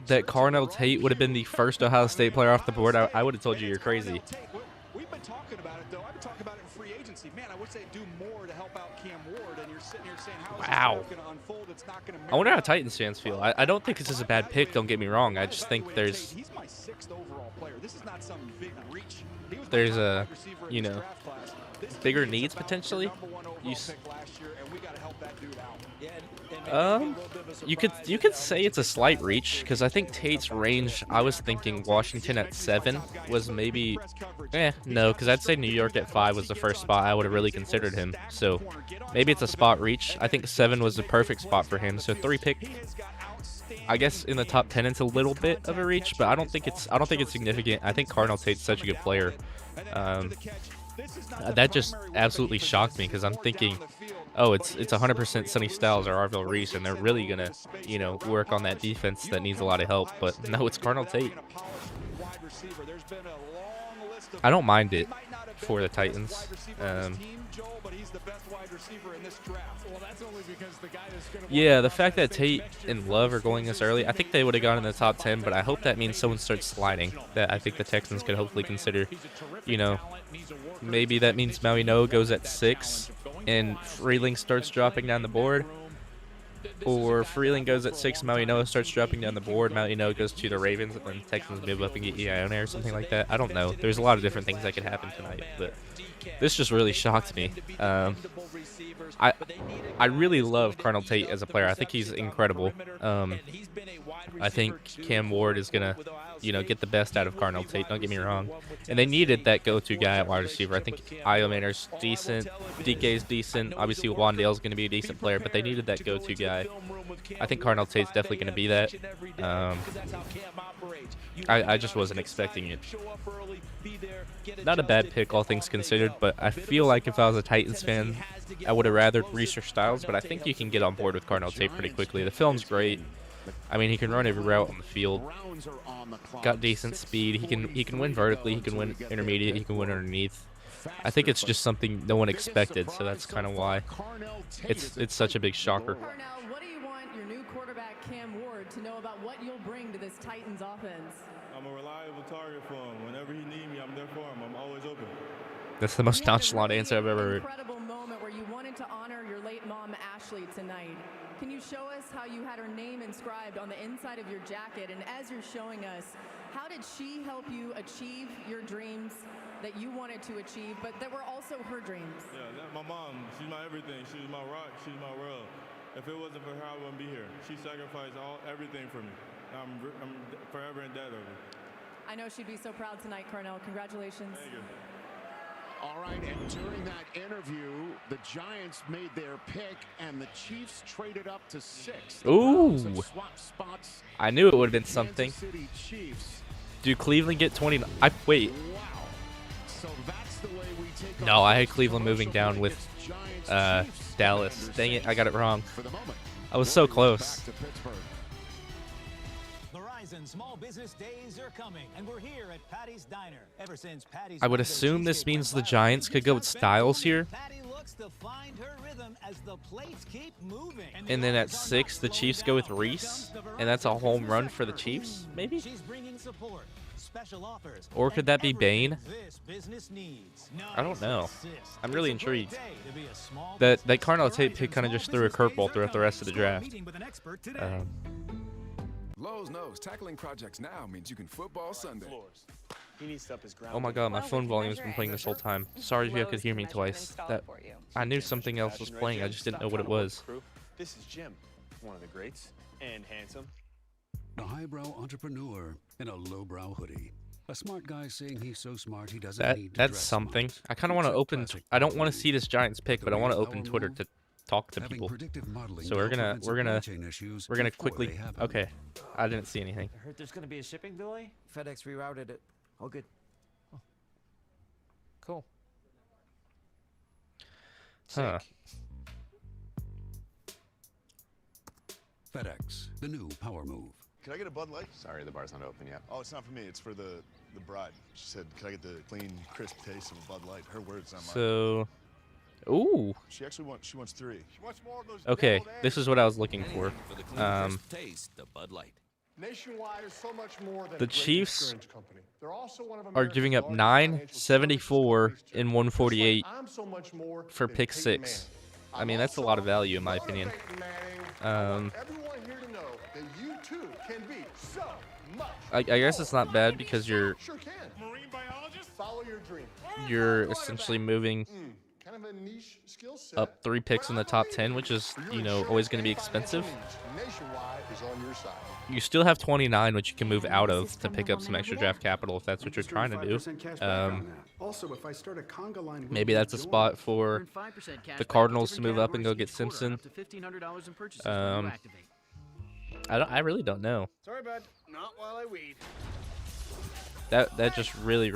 S4: that Carnell Tate would have been the first Ohio State player off the board, I would have told you you're crazy.
S1: We've been talking about it, though. I've been talking about it in free agency. Man, I wish they'd do more to help out Cam Ward, and you're sitting here saying, how is this going to unfold? It's not going to.
S4: I wonder how Titans fans feel. I don't think this is a bad pick, don't get me wrong. I just think there's
S1: He's my 6th overall player. This is not some big reach.
S4: there's a, you know, bigger needs potentially. You could say it's a slight reach because I think Tate's range. I was thinking Washington at 7 was maybe, no, because I'd say New York at 5 was the first spot I would have really considered him. So maybe it's a spot reach. I think 7 was the perfect spot for him. So 3 pick. I guess in the top 10 it's a little bit of a reach, but I don't think it's significant. I think Carnell Tate's such a good player. That just absolutely shocked me because I'm thinking, oh, it's 100% Sonny Styles or Arvell Reese, and they're really gonna, you know, work on that defense that needs a lot of help. But no, it's Carnell Tate. I don't mind it for the Titans. Yeah, the fact that Tate and Love are going this early, I think they would have gone in the top 10, but I hope that means someone starts sliding. That I think the Texans could hopefully consider, you know, maybe that means Maui Noah goes at 6 and Freeling starts dropping down the board. Or Freeling goes at 6, Maui Noah starts dropping down the board, Maui Noah goes to the Ravens, and then Texans move up and get Ione or something like that. I don't know. There's a lot of different things that could happen tonight, but this just really shocked me. I really love Carnell Tate as a player. I think he's incredible. I think Cam Ward is going to, you know, get the best out of Carnell Tate, don't get me wrong. And they needed that go-to guy at wide receiver. I think Io Manor's decent, DK's decent. Obviously, Wandale's going to be a decent player, but they needed that go-to guy. I think Carnell Tate's definitely going to be that. I just wasn't expecting it. Not a bad pick, all things considered, but I feel like if I was a Titans fan, I would have rather Reese or Styles, but I think you can get on board with Carnell Tate pretty quickly. The film's great. I mean, he can run every route on the field. Got decent speed. He can win vertically. He can win intermediate. He can win underneath. I think it's just something no one expected, so that's kind of why it's such a big shocker.
S13: Carnell, what do you want your new quarterback Cam Ward to know about what you'll bring to this Titans offense?
S14: I'm a reliable target for him. Whenever he needs me, I'm there for him. I'm always open.
S4: That's the most nonchalant answer I've ever heard.
S13: Incredible moment where you wanted to honor your late mom Ashley tonight. Can you show us how you had her name inscribed on the inside of your jacket? And as you're showing us, how did she help you achieve your dreams that you wanted to achieve, but that were also her dreams?
S14: Yeah, my mom, she's my everything. She's my rock. She's my world. If it wasn't for her, I wouldn't be here. She sacrificed everything for me. I'm forever in debt of her.
S13: I know she'd be so proud tonight, Carnell. Congratulations.
S14: Thank you.
S5: All right, and during that interview, the Giants made their pick, and the Chiefs traded up to 6.
S4: Ooh. I knew it would have been something. Do Cleveland get 20? Wait.
S5: So that's the way we take
S4: no, I had Cleveland moving down with Dallas. Dang it, I got it wrong. I was so close.
S15: Small business days are coming, and we're here at Patty's Diner. Ever since Patty's
S4: I would assume this means the Giants could go with Styles here.
S15: Patty looks to find her rhythm as the plates keep moving.
S4: And then at 6, the Chiefs go with Reese, and that's a home run for the Chiefs, maybe?
S15: She's bringing support, special offers,
S4: or could that be Bane?
S15: this business needs.
S4: I don't know. I'm really intrigued. That Carnell Tate pick kind of just threw a curveball throughout the rest of the draft.
S16: Lowe's knows tackling projects now means you can football Sunday.
S4: Oh my god, my phone volume's been playing this whole time. Sorry if you could hear me twice. I knew something else was playing, I just didn't know what it was.
S17: This is Jim, one of the greats, and handsome.
S18: A highbrow entrepreneur in a lowbrow hoodie. A smart guy saying he's so smart he doesn't need to
S4: that's
S18: dress
S4: something.
S18: smart.
S4: I kind of want to open. I don't want to see this Giants pick, but I want to open Twitter to talk to people. So we're gonna quickly. Okay, I didn't see anything.
S19: I heard there's gonna be a shipping delay. FedEx rerouted it. All good.
S20: Cool.
S4: Huh.
S18: FedEx, the new power move.
S21: Can I get a Bud Light? Sorry, the bar's not open yet. Oh, it's not for me. It's for the bride. She said, can I get the clean, crisp taste of a Bud Light? Her words, not mine.
S4: So, ooh.
S21: She wants 3. She wants more of those.
S4: Okay, this is what I was looking for.
S22: The clean, crisp taste of Bud Light.
S8: Nationwide is so much more than
S4: The
S8: a great
S4: Chiefs
S8: insurance company. They're also one of
S4: are
S8: America's
S4: giving up
S8: largest
S4: 9,
S8: financial
S4: 74, and 148
S8: Just like I'm so much more
S4: for
S8: than
S4: pick
S8: Peyton
S4: 6.
S8: Manning.
S4: I mean, that's a lot of value in my opinion.
S8: Everyone here to know that you too can be so much.
S4: I guess it's not bad because you're
S8: Sure can. Marine biologist. Follow your dream.
S4: you're essentially moving
S8: Kind of a niche skill set.
S4: up 3 picks in the top 10, which is, you know, always going to be expensive.
S8: Nationwide is on your side.
S4: You still have 29, which you can move out of to pick up some extra draft capital if that's what you're trying to do.
S23: Also, if I start a conga line,
S4: Maybe that's a spot for the Cardinals to move up and go get Simpson. I really don't know.
S8: Sorry, bud. Not while I weed.
S4: That just really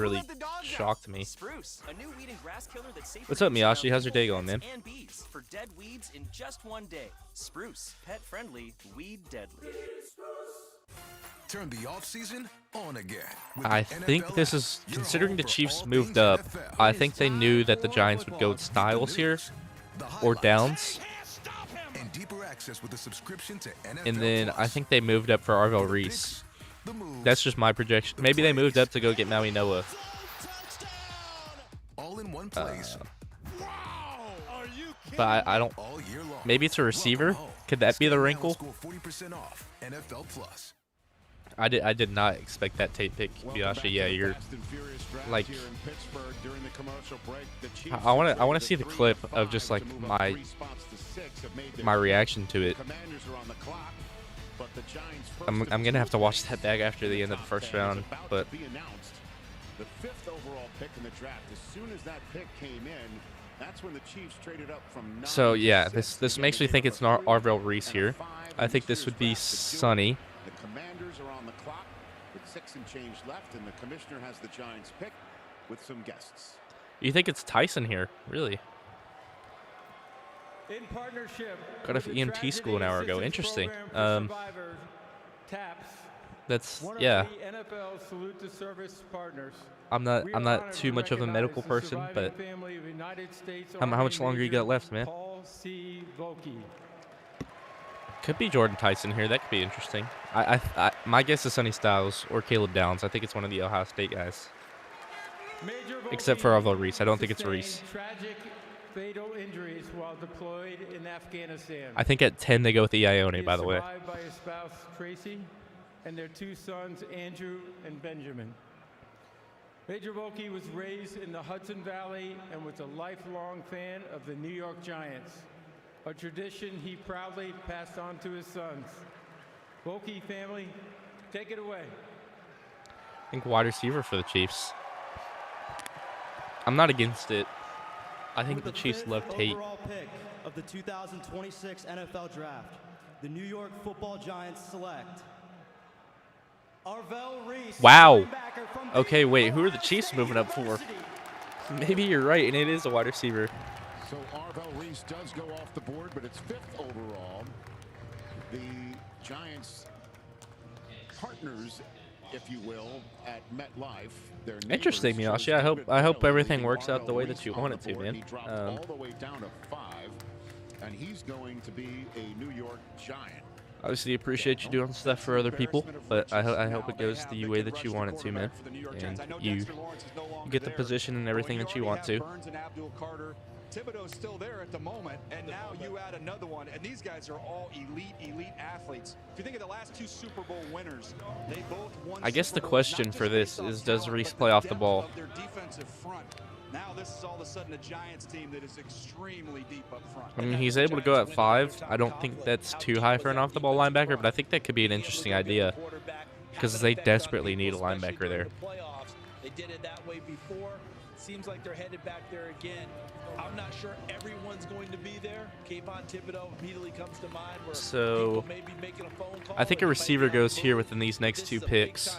S4: shocked me.
S24: Spruce, a new weed and grass killer that safely
S4: What's up, Miyashi? How's your day going, man?
S24: and bees for dead weeds in just 1 day. Spruce, pet friendly, weed deadly.
S16: Turn the off season on again.
S4: I think this is, considering the Chiefs moved up, I think they knew that the Giants would go with Styles here or Downs.
S16: And deeper access with a subscription to NFL
S4: And then I think they moved up for Arvell Reese. That's just my projection. Maybe they moved up to go get Maui Noah.
S16: All in one place.
S4: But I don't. Maybe it's a receiver. Could that be the wrinkle?
S16: 40% off NFL Plus.
S4: I did not expect that tape pick, Biasha. Yeah, you're like. I want to see the clip of just like my reaction to it. I'm gonna have to watch that back after the end of the first round, but
S5: the 5th overall pick in the draft. As soon as that pick came in, that's when the Chiefs traded up from 9
S4: so yeah,
S5: to 6
S4: this
S5: to
S4: makes
S5: get
S4: me
S5: a
S4: think
S5: number
S4: it's not
S5: 3
S4: Arvell Reese
S5: and a
S4: here.
S5: 5
S4: I think this would be Sonny.
S5: The Commanders are on the clock with 6 and change left, and the commissioner has the Giants pick with some guests.
S4: You think it's Tyson here? Really?
S6: In partnership
S4: Got off EMT school an hour ago. Interesting. That's yeah.
S6: NFL Salute to Service partners.
S4: I'm not too much of a medical person, but how much longer you got left, man?
S6: Paul C. Volke.
S4: Could be Jordan Tyson here. That could be interesting. My guess is Sonny Styles or Caleb Downs. I think it's one of the Ohio State guys. Except for Arvell Reese. I don't think it's Reese.
S6: Tragic fatal injuries while deployed in Afghanistan.
S4: I think at 10 they go with Ione, by the way.
S6: Survived by his spouse Tracy and their 2 sons Andrew and Benjamin. Major Volke was raised in the Hudson Valley and was a lifelong fan of the New York Giants, a tradition he proudly passed on to his sons. Volke family, take it away.
S4: I think wide receiver for the Chiefs. I'm not against it. I think the Chiefs love Tate.
S25: Overall pick of the 2026 NFL Draft, the New York Football Giants select Arvell Reese.
S4: Wow. Okay, wait. Who are the Chiefs moving up for? Maybe you're right, and it is a wide receiver.
S5: So Arvell Reese does go off the board, but it's 5th overall. The Giants partners, if you will, at MetLife.
S4: Interesting, Miyashi. I hope everything works out the way that you want it to, man.
S5: All the way down to 5, and he's going to be a New York Giant.
S4: Obviously, appreciate you doing stuff for other people, but I hope it goes the way that you want it to, man. And you get the position and everything that you want to.
S1: Thibodeau's still there at the moment, and now you add another one, and these guys are all elite athletes. If you think of the last 2 Super Bowl winners, they both won.
S4: I guess the question for this is, does Reese play off the ball?
S1: Their defensive front. Now this is all of a sudden a Giants team that is extremely deep up front.
S4: I mean, he's able to go at 5. I don't think that's too high for an off-the-ball linebacker, but I think that could be an interesting idea because they desperately need a linebacker there.
S9: They did it that way before. Seems like they're headed back there again. I'm not sure everyone's going to be there. Kayvon Thibodeau immediately comes to mind. Where
S4: So
S9: may be making a phone call,
S4: I think a receiver goes here within these next 2 picks.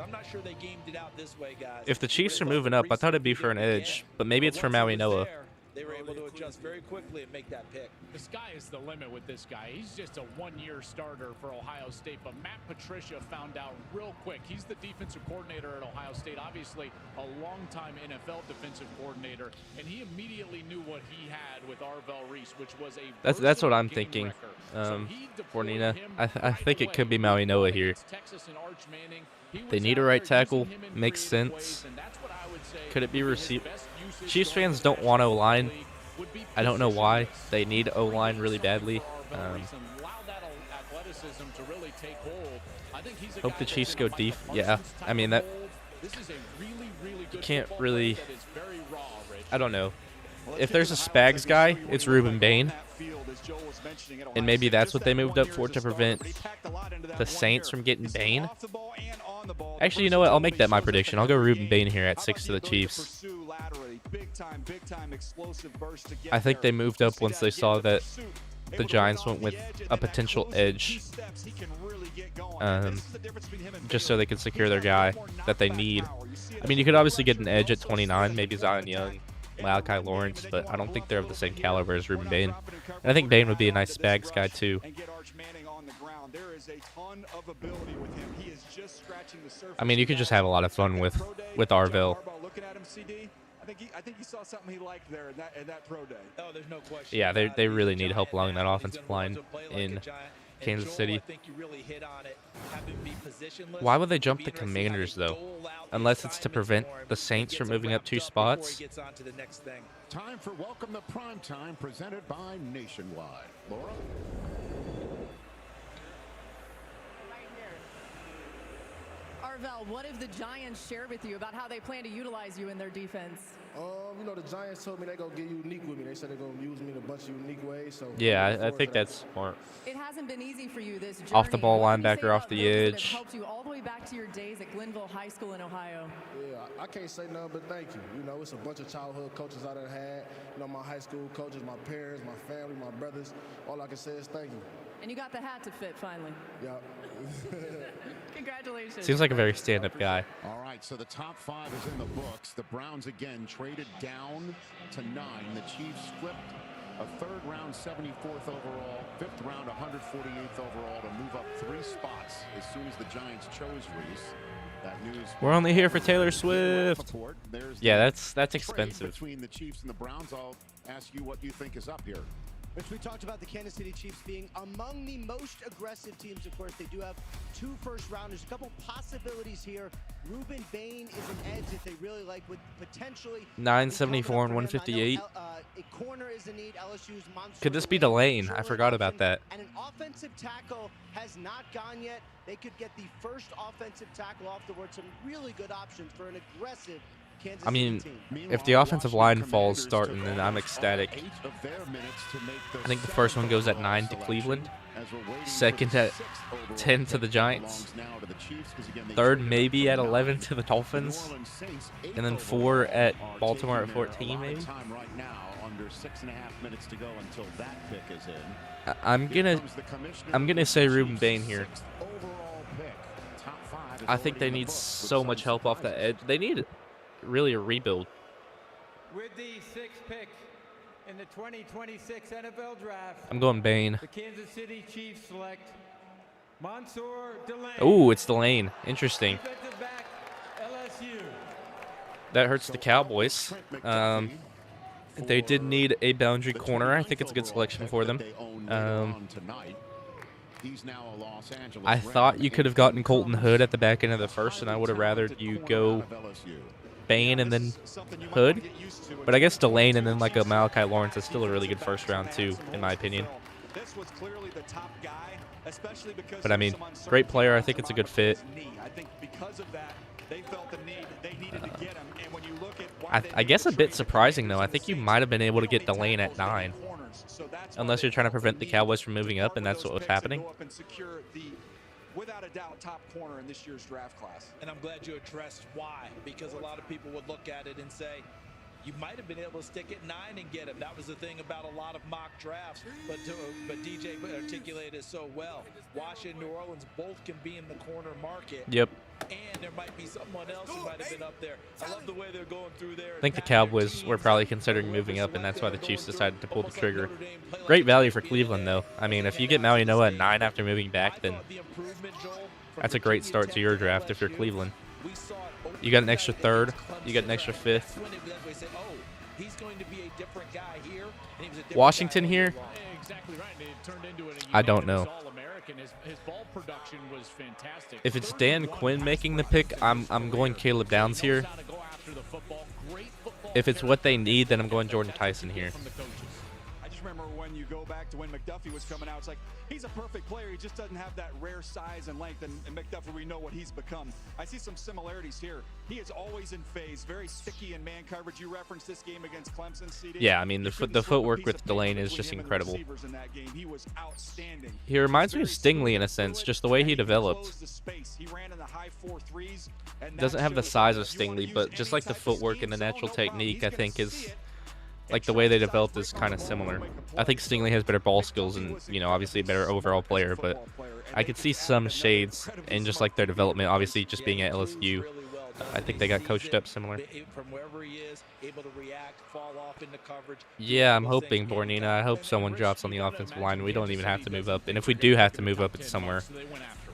S9: I'm not sure they gamed it out this way, guys.
S4: If the Chiefs are moving up, I thought it'd be for an edge, but maybe it's for Maui Noah.
S9: They were able to adjust very quickly and make that pick.
S2: The sky is the limit with this guy. He's just a one-year starter for Ohio State, but Matt Patricia found out real quick. He's the defensive coordinator at Ohio State, obviously a longtime NFL defensive coordinator, and he immediately knew what he had with Arvell Reese, which was a
S4: That's what I'm thinking. For Nina, I think it could be Maui Noah here. They need a right tackle. Makes sense. Could it be receiver? Chiefs fans don't want O-line. I don't know why. They need O-line really badly. Hope the Chiefs go deep. Yeah, I mean that. You can't really. I don't know. If there's a Spags guy, it's Ruben Bain. And maybe that's what they moved up for, to prevent the Saints from getting Bain. Actually, you know what? I'll make that my prediction. I'll go Ruben Bain here at 6 to the Chiefs. I think they moved up once they saw that the Giants went with a potential edge, just so they could secure their guy that they need. I mean, you could obviously get an edge at 29, maybe Zion Young, Malachi Lawrence, but I don't think they're of the same caliber as Ruben Bain. And I think Bain would be a nice Spags guy too. I mean, you could just have a lot of fun with Arvell.
S8: I think he saw something he liked there in that pro day.
S9: Oh, there's no question.
S4: Yeah, they really need help along that offensive line in Kansas City. Why would they jump the Commanders, though? Unless it's to prevent the Saints from moving up 2 spots.
S5: Time for Welcome to Prime Time, presented by Nationwide. Laura?
S13: Arvell, what have the Giants shared with you about how they plan to utilize you in their defense?
S3: You know, the Giants told me they're going to get unique with me. They said they're going to use me in a bunch of unique ways. So
S4: yeah, I think that's smart.
S13: It hasn't been easy for you this journey.
S4: Off the ball linebacker, off the edge.
S13: Helped you all the way back to your days at Glenville High School in Ohio.
S3: Yeah, I can't say nothing but thank you. You know, it's a bunch of childhood coaches I done had. You know, my high school coaches, my parents, my family, my brothers. All I can say is thank you.
S13: And you got the hat to fit finally.
S3: Yeah.
S13: Congratulations.
S4: Seems like a very stand-up guy.
S5: All right, so the top 5 is in the books. The Browns again traded down to 9. The Chiefs flipped a 3rd round 74th overall, 5th round 148th overall to move up 3 spots as soon as the Giants chose Reese. That news.
S4: We're only here for Taylor Swift. Yeah, that's expensive.
S5: Between the Chiefs and the Browns, I'll ask you what you think is up here.
S12: Which we talked about the Kansas City Chiefs being among the most aggressive teams. Of course, they do have 2 first-rounders. A couple possibilities here. Ruben Bain is an edge that they really like with potentially
S4: 974 and 158.
S12: A corner is a need. LSU's Mansour.
S4: Could this be Delane? I forgot about that.
S12: And an offensive tackle has not gone yet. They could get the first offensive tackle off the board. Some really good options for an aggressive Kansas
S4: I mean,
S12: City team.
S4: if the offensive line falls starting, then I'm ecstatic. I think the first one goes at 9 to Cleveland, second at 10 to the Giants, third maybe at 11 to the Dolphins, and then 4 at Baltimore at 14 maybe. I'm gonna say Ruben Bain here. I think they need so much help off the edge. They need really a rebuild.
S6: With the 6th pick in the 2026 NFL Draft,
S4: I'm going Bain.
S6: The Kansas City Chiefs select Mansour Delane.
S4: Oh, it's Delane. Interesting.
S6: Defensive back, LSU.
S4: That hurts the Cowboys. They did need a boundary corner. I think it's a good selection for them. I thought you could have gotten Colton Hood at the back end of the first, and I would have rather you go Bain and then Hood. But I guess Delane and then like a Malachi Lawrence is still a really good first round too, in my opinion. But I mean, great player. I think it's a good fit. I guess a bit surprising though. I think you might have been able to get Delane at 9. Unless you're trying to prevent the Cowboys from moving up, and that's what was happening.
S1: without a doubt, top corner in this year's draft class.
S9: And I'm glad you addressed why, because a lot of people would look at it and say, you might have been able to stick at 9 and get him. That was the thing about a lot of mock drafts, but DJ articulated it so well. Washington, New Orleans both can be in the corner market.
S4: Yep.
S9: And there might be someone else who might have been up there. I love the way they're going through there.
S4: I think the Cowboys were probably considering moving up, and that's why the Chiefs decided to pull the trigger. Great value for Cleveland, though. I mean, if you get Maui Noah at 9 after moving back, then that's a great start to your draft if you're Cleveland. You got an extra 3rd. You got an extra 5th. Washington here? I don't know. If it's Dan Quinn making the pick, I'm going Caleb Downs here. If it's what they need, then I'm going Jordan Tyson here.
S1: I just remember when you go back to when McDuffie was coming out, it's like, he's a perfect player. He just doesn't have that rare size and length. And McDuffie, we know what he's become. I see some similarities here. He is always in phase, very sticky in man coverage. You referenced this game against Clemson, CD.
S4: Yeah, I mean, the footwork with Delane is just incredible.
S1: He was outstanding.
S4: He reminds me of Stingley in a sense, just the way he developed. Doesn't have the size of Stingley, but just like the footwork and the natural technique, I think is... like the way they developed is kind of similar. I think Stingley has better ball skills and, you know, obviously a better overall player, but I could see some shades in just like their development, obviously just being at LSU. I think they got coached up similar. Yeah, I'm hoping, Bornina. I hope someone drops on the offensive line. We don't even have to move up. And if we do have to move up, it's somewhere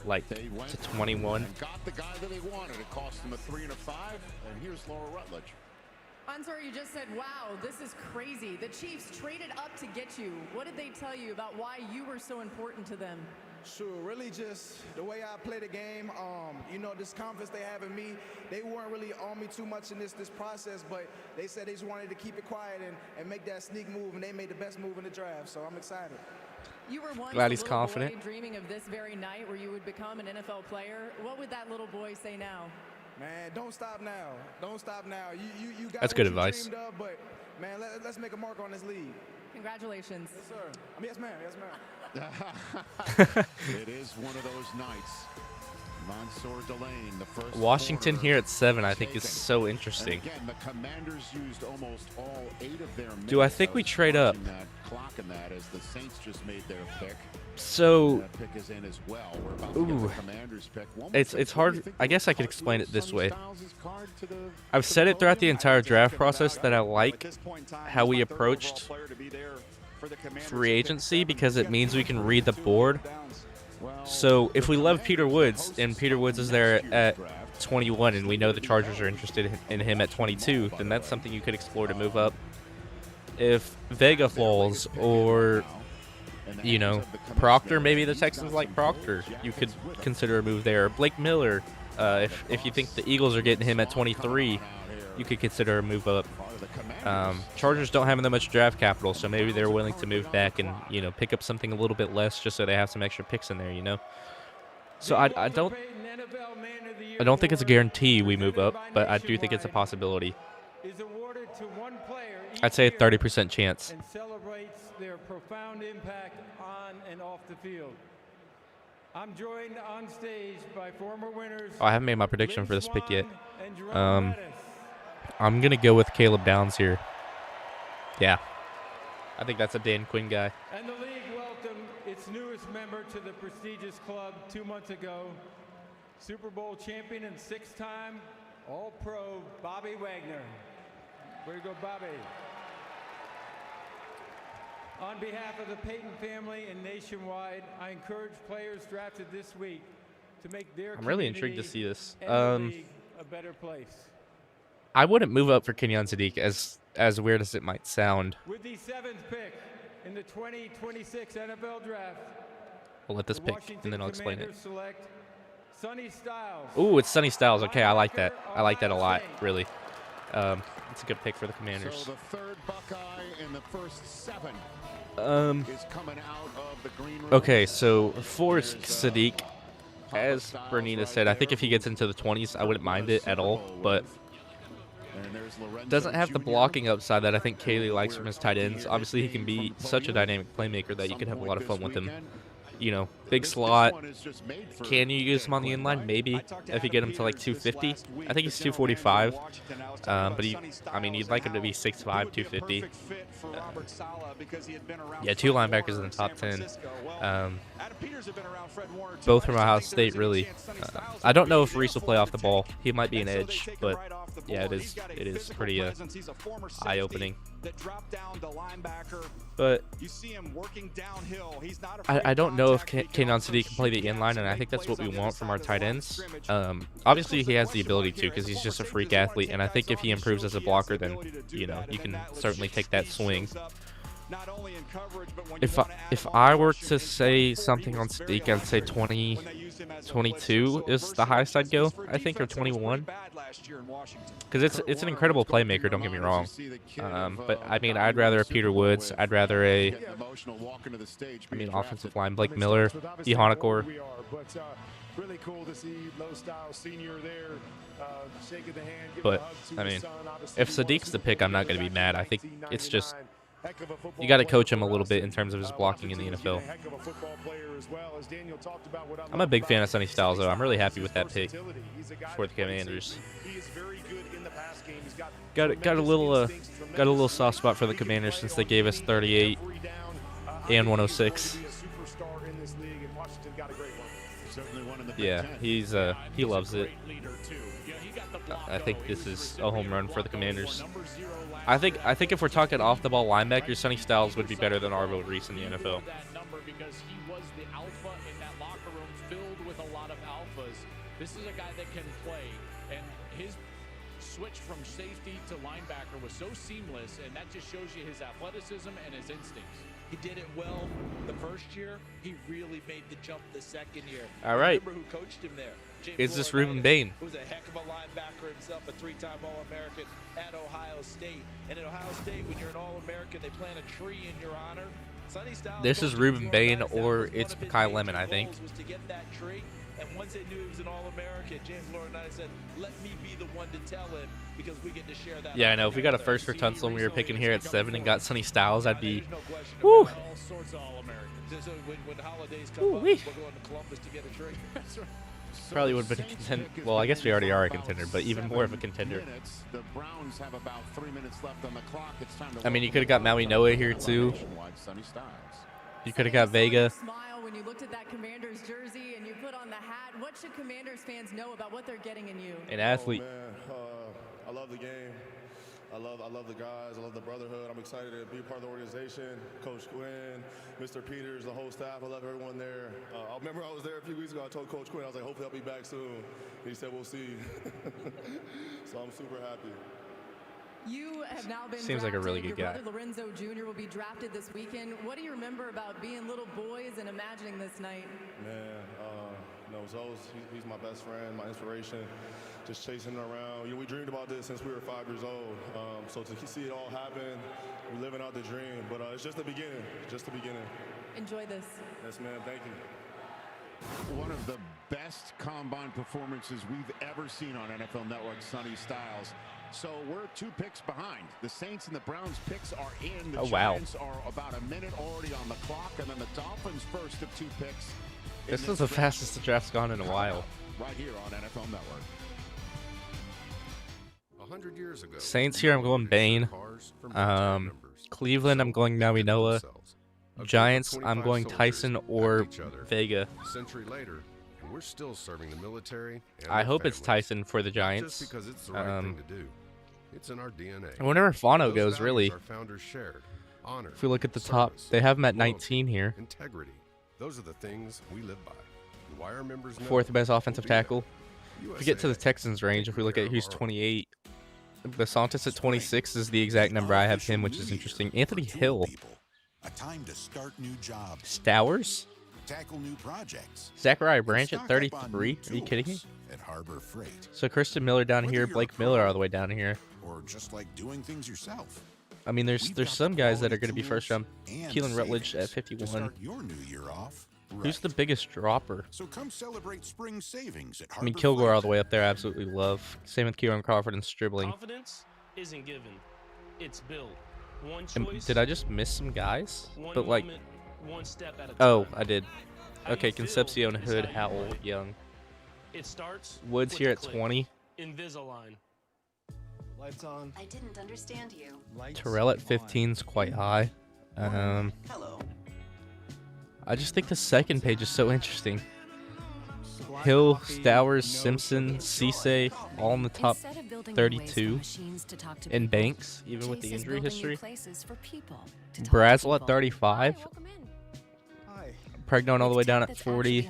S4: like to 21.
S5: Got the guy that they wanted. It cost them a 3 and a 5, and here's Laura Rutledge.
S13: Answer, you just said, wow, this is crazy. The Chiefs traded up to get you. What did they tell you about why you were so important to them?
S23: Sure, really just the way I play the game. You know, this confidence they have in me, they weren't really on me too much in this process, but they said they just wanted to keep it quiet and make that sneak move, and they made the best move in the draft, so I'm excited.
S13: You were once
S4: Glad he's
S13: a little
S4: confident.
S13: boy dreaming of this very night where you would become an NFL player. What would that little boy say now?
S23: Man, don't stop now. Don't stop now. You got
S4: That's good advice.
S23: Of, but man, let's make a mark on this league.
S13: Congratulations.
S23: Yes, sir. I mean, yes, ma'am. Yes,
S5: ma'am. It is one of those nights. Mansour Delane, the first
S4: Washington here at 7, I think, is so interesting.
S5: Again, the Commanders used almost all 8 of their minutes.
S4: Do I think we trade up?
S5: That clock in that as the Saints just made their pick.
S4: So,
S5: that pick is in as well. We're about to get the Commanders pick.
S4: it's hard. I guess I could explain it this way. I've said it throughout the entire draft process that I like how we approached free agency because it means we can read the board. So if we love Peter Woods and Peter Woods is there at 21 and we know the Chargers are interested in him at 22, then that's something you could explore to move up. If Vega falls or, you know, Proctor, maybe the Texans like Proctor, you could consider a move there. Blake Miller, if you think the Eagles are getting him at 23, you could consider a move up. Chargers don't have that much draft capital, so maybe they're willing to move back and, you know, pick up something a little bit less just so they have some extra picks in there, you know. So I don't think it's a guarantee we move up, but I do think it's a possibility. I'd say a 30% chance.
S6: And celebrates their profound impact on and off the field. I'm joined on stage by former winners.
S4: Oh, I haven't made my prediction for this pick yet. I'm going to go with Caleb Downs here. Yeah. I think that's a Dan Quinn guy.
S6: And the league welcomed its newest member to the prestigious club 2 months ago. Super Bowl champion and 6-time All-Pro Bobby Wagner. Way to go, Bobby. On behalf of the Payton family and nationwide, I encourage players drafted this week to make their
S4: I'm really intrigued to see this.
S6: A better place.
S4: I wouldn't move up for Kenyon Sadiq, as weird as it might sound.
S6: With the 7th pick in the 2026 NFL Draft,
S4: I'll let this pick, and then I'll explain it.
S6: Select Sonny Styles.
S4: Ooh, it's Sonny Styles. Okay, I like that. I like that a lot, really. It's a good pick for the Commanders.
S5: So the third Buckeye in the first 7 is coming out of the green room.
S4: Okay, so for Sadiq, as Bernina said, I think if he gets into the 20s, I wouldn't mind it at all, but doesn't have the blocking upside that I think Kaylee likes from his tight ends. Obviously, he can be such a dynamic playmaker that you can have a lot of fun with him. you know, big slot. Can you use him on the inline? Maybe, if you get him to like 250. I think he's 245. But I mean, you'd like him to be 6'5", 250. Yeah, 2 linebackers in the top 10. Both from Ohio State, really. I don't know if Reese will play off the ball. He might be an edge, but yeah, it is pretty eye-opening. But I don't know if Kaynon Sadiq can play the inline, and I think that's what we want from our tight ends. Obviously, he has the ability to because he's just a freak athlete, and I think if he improves as a blocker, then, you know, you can certainly take that swing. If I were to say something on Sadiq, I'd say 22 is the highest I'd go, I think, or 21. Because it's an incredible playmaker, don't get me wrong. But, I mean, I'd rather a Peter Woods. I'd rather a, offensive line, Blake Miller, Ihonekor.
S8: Really cool to see Low Style Senior there, shaking the hand.
S4: But, I mean, if Sadiq's the pick, I'm not going to be mad. I think it's just, you got to coach him a little bit in terms of his blocking in the NFL. I'm a big fan of Sonny Styles, though. I'm really happy with that pick for the Commanders. Got a little soft spot for the Commanders since they gave us 38 and 106. Yeah, he loves it. I think this is a home run for the Commanders. I think if we're talking off the ball linebackers, Sonny Styles would be better than Arvo Reese in the NFL.
S2: Because he was the alpha in that locker room, filled with a lot of alphas. This is a guy that can play, and his switch from safety to linebacker was so seamless, and that just shows you his athleticism and his instincts. He did it well the first year. He really made the jump the second year.
S4: All right.
S2: Remember who coached him there?
S4: Is this Ruben Bain?
S9: Who's a heck of a linebacker himself, a 3-time All-American at Ohio State. And at Ohio State, when you're an All-American, they plant a tree in your honor.
S4: This is Ruben Bain, or it's Kai Lemon, I think.
S9: Was to get that tree, and once they knew he was an All-American, James Laurinaitis said, "Let me be the one to tell him, because we get to share that."
S4: Yeah, I know. If we got a first for Tunsil and we were picking here at 7 and got Sonny Styles, I'd be, woo.
S9: All sorts of All-Americans. So when holidays come up, we're going to Columbus to get a tree.
S4: Probably would have been a contender. Well, I guess we already are a contender, but even more of a contender.
S5: The Browns have about 3 minutes left on the clock. It's time to
S4: I mean, you could have got Maui Noah here too. You could have got Vega.
S13: Smile when you looked at that Commanders jersey and you put on the hat. What should Commanders fans know about what they're getting in you?
S4: An athlete.
S3: Oh, man. I love the game. I love the guys. I love the brotherhood. I'm excited to be a part of the organization. Coach Quinn, Mr. Peters, the whole staff. I love everyone there. I remember I was there a few weeks ago. I told Coach Quinn, I was like, hopefully I'll be back soon. He said, we'll see. So I'm super happy.
S13: You have now been
S4: Seems like a really good guy.
S13: Your brother Lorenzo Jr. will be drafted this weekend. What do you remember about being little boys and imagining this night?
S3: Man, Zoe's, he's my best friend, my inspiration. Just chasing him around. You know, we dreamed about this since we were 5 years old. So to see it all happen, we're living out the dream. But it's just the beginning, just the beginning.
S13: Enjoy this.
S3: Yes, ma'am. Thank you.
S5: One of the best combine performances we've ever seen on NFL Network, Sonny Styles. So we're 2 picks behind. The Saints and the Browns picks are in. The Giants are about a minute already on the clock, and then the Dolphins first of 2 picks.
S4: This is the fastest the draft's gone in a while.
S5: Right here on NFL Network.
S18: 100 years ago,
S4: Saints here, I'm going Bain. Cleveland, I'm going Maui Noah. Giants, I'm going Tyson or Vega.
S18: A century later, and we're still serving the military.
S4: I hope it's Tyson for the Giants.
S18: Just because it's the right thing to do. It's in our DNA.
S4: I wonder where Fano goes, really.
S18: Our founders shared. Honor,
S4: if we look at the top, they have him at 19 here.
S18: Integrity. Those are the things we live by. Why our members know
S4: 4th best offensive tackle. If we get to the Texans range, if we look at who's 28, Basantis at 26 is the exact number I have him, which is interesting. Anthony Hill.
S7: A time to start new jobs.
S4: Stowers.
S7: Tackle new projects.
S4: Zachariah Branch at 33. Are you kidding me?
S7: At Harbor Freight.
S4: So Christian Miller down here, Blake Miller all the way down here.
S7: Or just like doing things yourself.
S4: I mean, there's some guys that are going to be first round. Keelan Rutledge at 51.
S7: Start your new year off.
S4: Who's the biggest dropper?
S7: So come celebrate spring savings at
S4: I mean, Kilgore all the way up there, absolutely love. Same with Kieran Crawford and Stribling.
S10: Confidence isn't given. It's built. One choice.
S4: Did I just miss some guys?
S10: One
S4: but like,
S10: moment, one step at a time.
S4: oh, I did. Okay, Concepcion, Hood, Howell, Young.
S10: It starts.
S4: Woods here at 20.
S10: Invisalign.
S21: Lights on.
S11: I didn't understand you.
S4: Terrell at 15 is quite high.
S11: Hello.
S4: I just think the second page is so interesting. Hill, Stowers, Simpson, Cisse, all in the top 32. And Banks, even with the injury history. Brazel at 35. Pregnon all the way down at 40.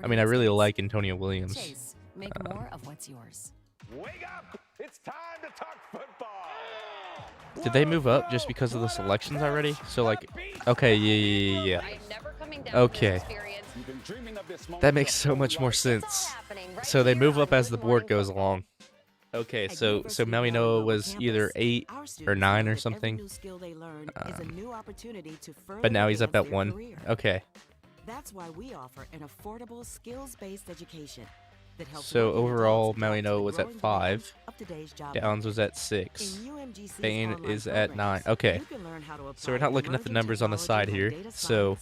S4: I mean, I really like Antonio Williams.
S11: Make more of what's yours.
S5: Wake up! It's time to talk football.
S4: Did they move up just because of the selections already? So, like, okay, yeah. Okay. That makes so much more sense. So they move up as the board goes along. Okay, so Maui Noah was either 8 or 9 or something. But now he's up at 1. Okay.
S14: That's why we offer an affordable skills-based education.
S4: So overall, Maui Noah was at 5. Downs was at 6. Bain is at 9. Okay. So we're not looking at the numbers on the side here. So,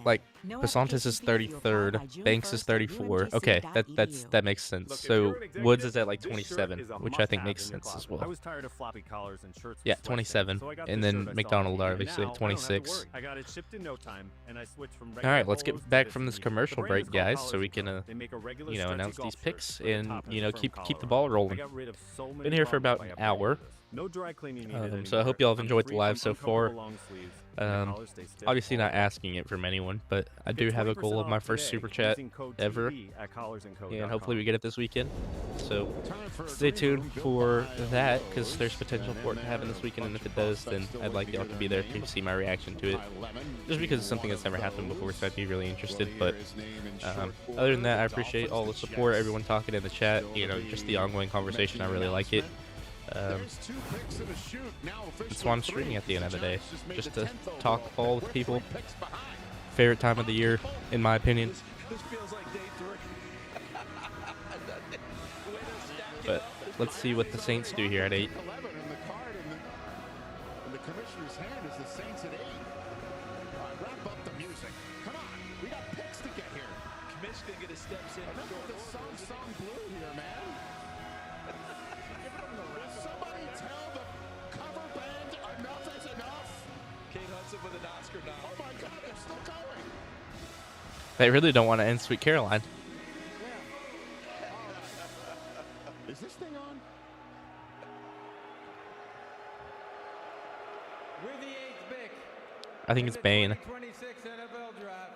S4: like, Pasantes is 33rd. Banks is 34. Okay, that makes sense. So Woods is at like 27, which I think makes sense as well.
S15: I was tired of floppy collars and shirts.
S4: Yeah, 27, and then McDonald obviously at 26.
S15: I got it shipped in no time, and I switched from.
S4: All right, let's get back from this commercial break, guys, so we can announce these picks and keep the ball rolling. Been here for about an hour.
S15: No dry cleaning needed.
S4: So I hope y'all have enjoyed the live so far. Obviously not asking it from anyone, but I do have a goal of my first super chat ever, and hopefully we get it this weekend. So stay tuned for that, because there's potential for it to happen this weekend, and if it does, then I'd like y'all to be there to see my reaction to it, just because it's something that's never happened before, so I'd be really interested. But other than that, I appreciate all the support, everyone talking in the chat, just the ongoing conversation. I really like it. That's why I'm streaming at the end of the day, just to talk ball with people. Favorite time of the year, in my opinion. But let's see what the Saints do here at 8.
S8: The commissioner's hand is the Saints at 8. Wrap up the music. Come on, we got picks to get here.
S9: Commissioner gonna steps in.
S8: Enough with the song blue here, man. Somebody tell the cover band enough is enough.
S9: Kate Hudson with an Oscar nom.
S8: Oh my God, they're still going.
S4: They really don't want to end Sweet Caroline.
S8: Is this thing on?
S6: With the 8th pick.
S4: I think it's Bane.
S6: 26 NFL draft.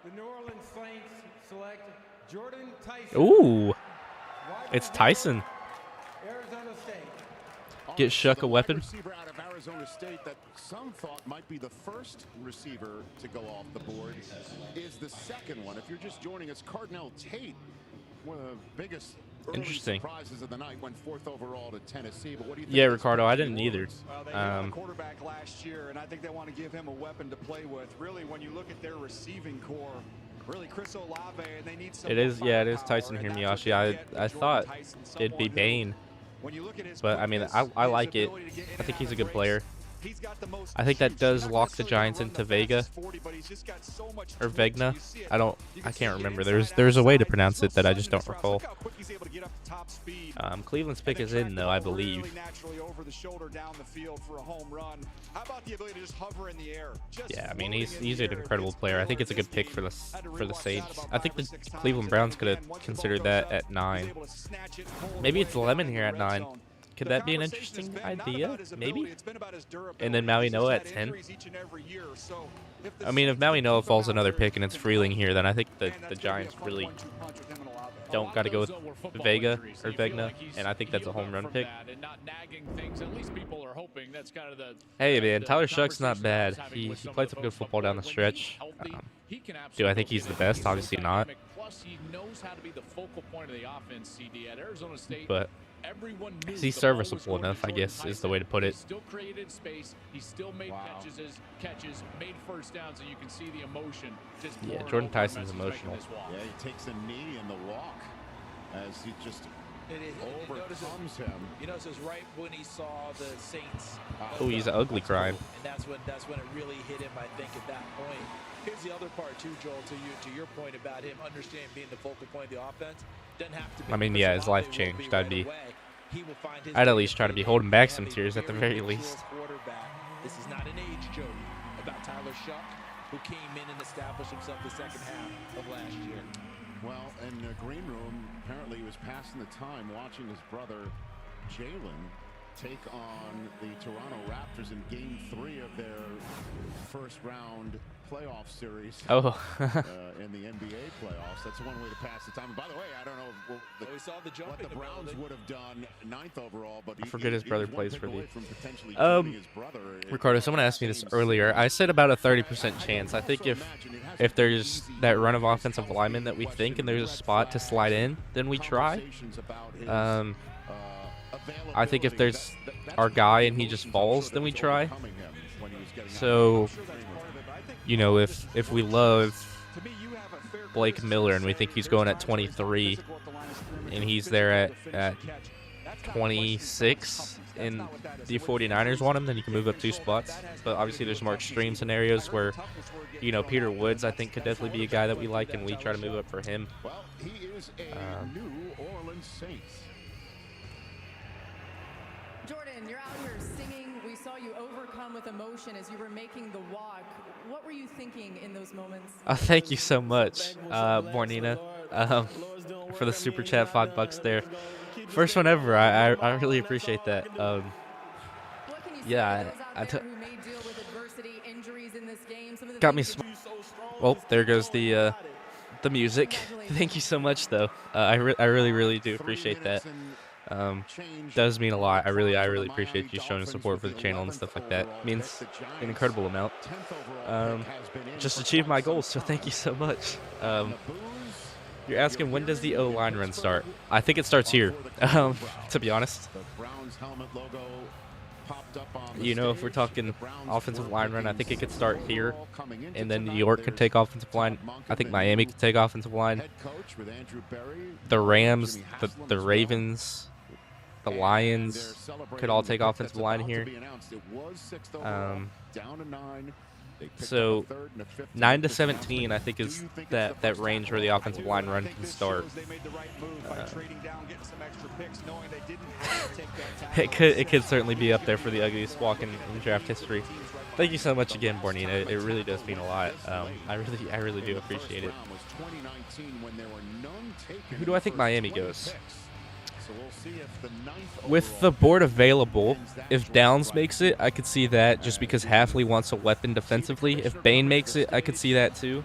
S6: The New Orleans Saints select Jordan Tyson.
S4: Ooh, it's Tyson.
S6: Arizona State.
S4: Get Shuck a weapon.
S8: Receiver out of Arizona State that some thought might be the first receiver to go off the board is the second one. If you're just joining us, Cardinal Tate, one of the biggest early surprises of the night, went 4th overall to Tennessee. But what do you think?
S4: Yeah, Ricardo, I didn't either.
S1: Well, they had a quarterback last year, and I think they want to give him a weapon to play with. Really, when you look at their receiving core, really Chris Olave, and they need some.
S4: It is Tyson here, Miyashi. I thought it'd be Bane. But, I mean, I like it. I think he's a good player. I think that does lock the Giants into Vega. Or Vegna. I can't remember. There's a way to pronounce it that I just don't recall. Cleveland's pick is in, though, I believe. Yeah, I mean, he's an incredible player. I think it's a good pick for the Saints. I think the Cleveland Browns could have considered that at 9. Maybe it's Lemon here at 9. Could that be an interesting idea? Maybe? And then Maui Noah at 10? I mean, if Maui Noah falls another pick and it's Freeling here, then I think the Giants really don't got to go with Vega or Vegna, and I think that's a home run pick. Hey, man, Tyler Shuck's not bad. He played some good football down the stretch. Do I think he's the best? Obviously not. But he's serviceable enough, I guess, is the way to put it.
S2: He still created space. He still made catches, made first downs, and you can see the emotion.
S4: Yeah, Jordan Tyson's emotional.
S8: Yeah, he takes a knee in the walk as he just
S5: overcomes him.
S9: You notice it was right when he saw the Saints.
S4: Oh, he's ugly crying.
S9: And that's when it really hit him, I think, at that point. Here's the other part too, Joel, to your point about him understanding being the focal point of the offense. Doesn't have to be.
S4: I mean, yeah, his life changed. I'd at least try to be holding back some tears at the very least.
S9: This is not an age joke about Tyler Shuck, who came in and established himself the second half of last year.
S5: Well, in the green room, apparently he was passing the time watching his brother Jalen take on the Toronto Raptors in Game 3 of their first round playoff series. In the NBA playoffs. That's one way to pass the time. And by the way, I don't know what the Browns would have done 9th overall, but
S4: I forget his brother plays for the. Ricardo, someone asked me this earlier. I said about a 30% chance. I think if there's that run of offensive linemen that we think and there's a spot to slide in, then we try. I think if there's our guy and he just falls, then we try. So, you know, if we love Blake Miller and we think he's going at 23 and he's there at 26 and the 49ers want him, then you can move up 2 spots. But obviously there's more extreme scenarios where, you know, Peter Woods, I think, could definitely be a guy that we like, and we try to move up for him.
S5: Well, he is a New Orleans Saints.
S13: Jordan, you're out here singing. We saw you overcome with emotion as you were making the walk. What were you thinking in those moments?
S4: Thank you so much, Bornina, for the super chat, $5 there. First one ever. I really appreciate that. Yeah, got me. Well, there goes the music. Thank you so much, though. I really do appreciate that. Does mean a lot. I really appreciate you showing support for the channel and stuff like that. It means an incredible amount. Just achieved my goals, so thank you so much. You're asking, when does the O-line run start? I think it starts here, to be honest. You know, if we're talking offensive line run, I think it could start here, and then New York could take offensive line. I think Miami could take offensive line. The Rams, the Ravens, the Lions could all take offensive line here. So 9 to 17, I think, is that range where the offensive line run can start. It could certainly be up there for the ugliest walk in draft history. Thank you so much again, Bornina. It really does mean a lot. I really do appreciate it. Who do I think Miami goes? With the board available, if Downs makes it, I could see that, just because Hafley wants a weapon defensively. If Bain makes it, I could see that too.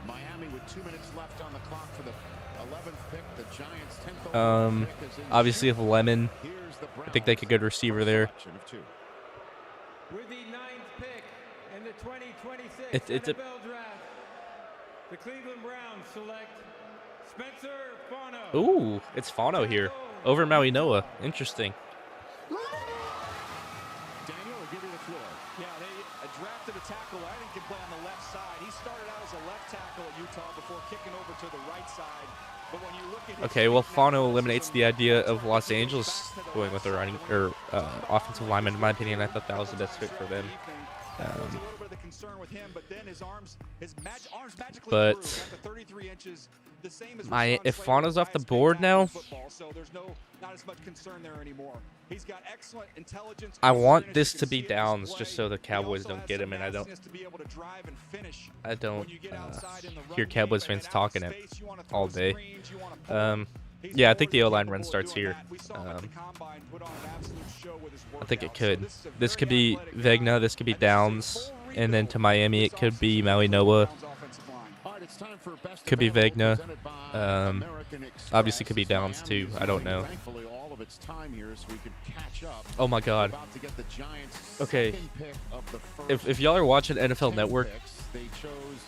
S4: Obviously, if Lemon, I think they could go to receiver there.
S6: With the 9th pick in the 2026 NFL Draft, the Cleveland Browns select Spencer Fano.
S4: Ooh, it's Fano here. Over Maui Noah. Interesting.
S8: Daniel, I'll give you the floor.
S1: Yeah, they drafted a tackle. I think can play on the left side. He started out as a left tackle at Utah before kicking over to the right side. But when you look at
S4: okay, well, Fano eliminates the idea of Los Angeles going with a running or offensive lineman. In my opinion, I thought that was the best fit for them. But if Fano's off the board now, I want this to be Downs just so the Cowboys don't get him, and I don't hear Cowboys fans talking it all day. Yeah, I think the O-line run starts here. I think it could. This could be Vegna, this could be Downs, and then to Miami it could be Maui Noah. Could be Vegna. Obviously could be Downs too. I don't know. Oh my god. Okay. If y'all are watching NFL Network,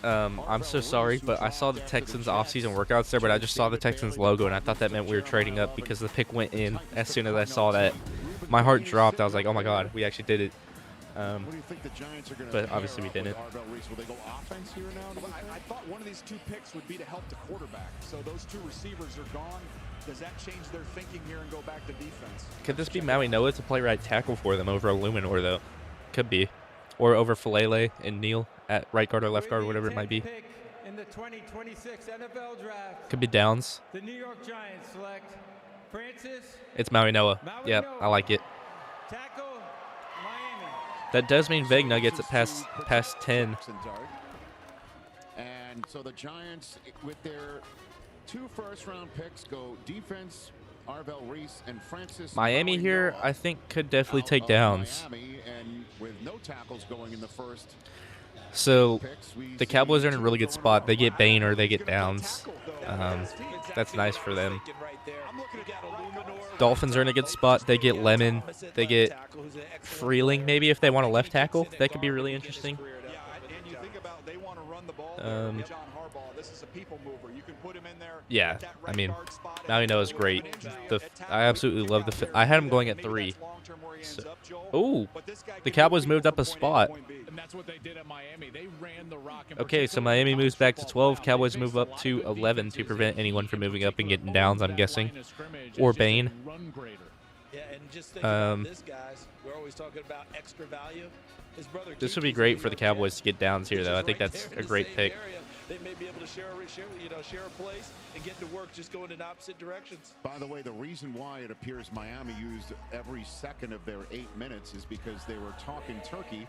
S4: I'm so sorry, but I saw the Texans offseason workouts there, but I just saw the Texans logo, and I thought that meant we were trading up because the pick went in as soon as I saw that. My heart dropped. I was like, oh my god, we actually did it.
S5: What do you think the Giants are going to
S4: But obviously we didn't.
S8: Will they go offense here now? I thought one of these two picks would be to help the quarterback. So those two receivers are gone. Does that change their thinking here and go back to defense?
S4: Could this be Maui Noah to play right tackle for them over Illuminor, though? Could be. Or over Falele and Neal at right guard or left guard, whatever it might be.
S6: In the 2026 NFL Draft,
S4: Could be Downs.
S6: the New York Giants select Francis.
S4: It's Maui Noah. Yep, I like it.
S6: Tackle, Miami.
S4: That does mean Vegna gets it past 10.
S5: And so the Giants, with their 2 first-round picks, go defense, Arvell Reese and Francis.
S4: Miami here, I think, could definitely take Downs.
S5: Miami, and with no tackles going in the first.
S4: So the Cowboys are in a really good spot. They get Bain or they get Downs. That's nice for them. Dolphins are in a good spot. They get Lemon. They get Freeling, maybe, if they want a left tackle. That could be really interesting. Yeah, I mean, Maui Noah is great. I absolutely love the fit. I had him going at 3. So, ooh, the Cowboys moved up a spot. Okay, so Miami moves back to 12. Cowboys move up to 11 to prevent anyone from moving up and getting Downs, I'm guessing. Or Bain.
S9: Yeah, and just think about this, guys. We're always talking about extra value. His brother
S4: This would be great for the Cowboys to get Downs here, though. I think that's a great pick.
S9: They may be able to share a place and get to work just going in opposite directions.
S5: By the way, the reason why it appears Miami used every second of their 8 minutes is because they were talking turkey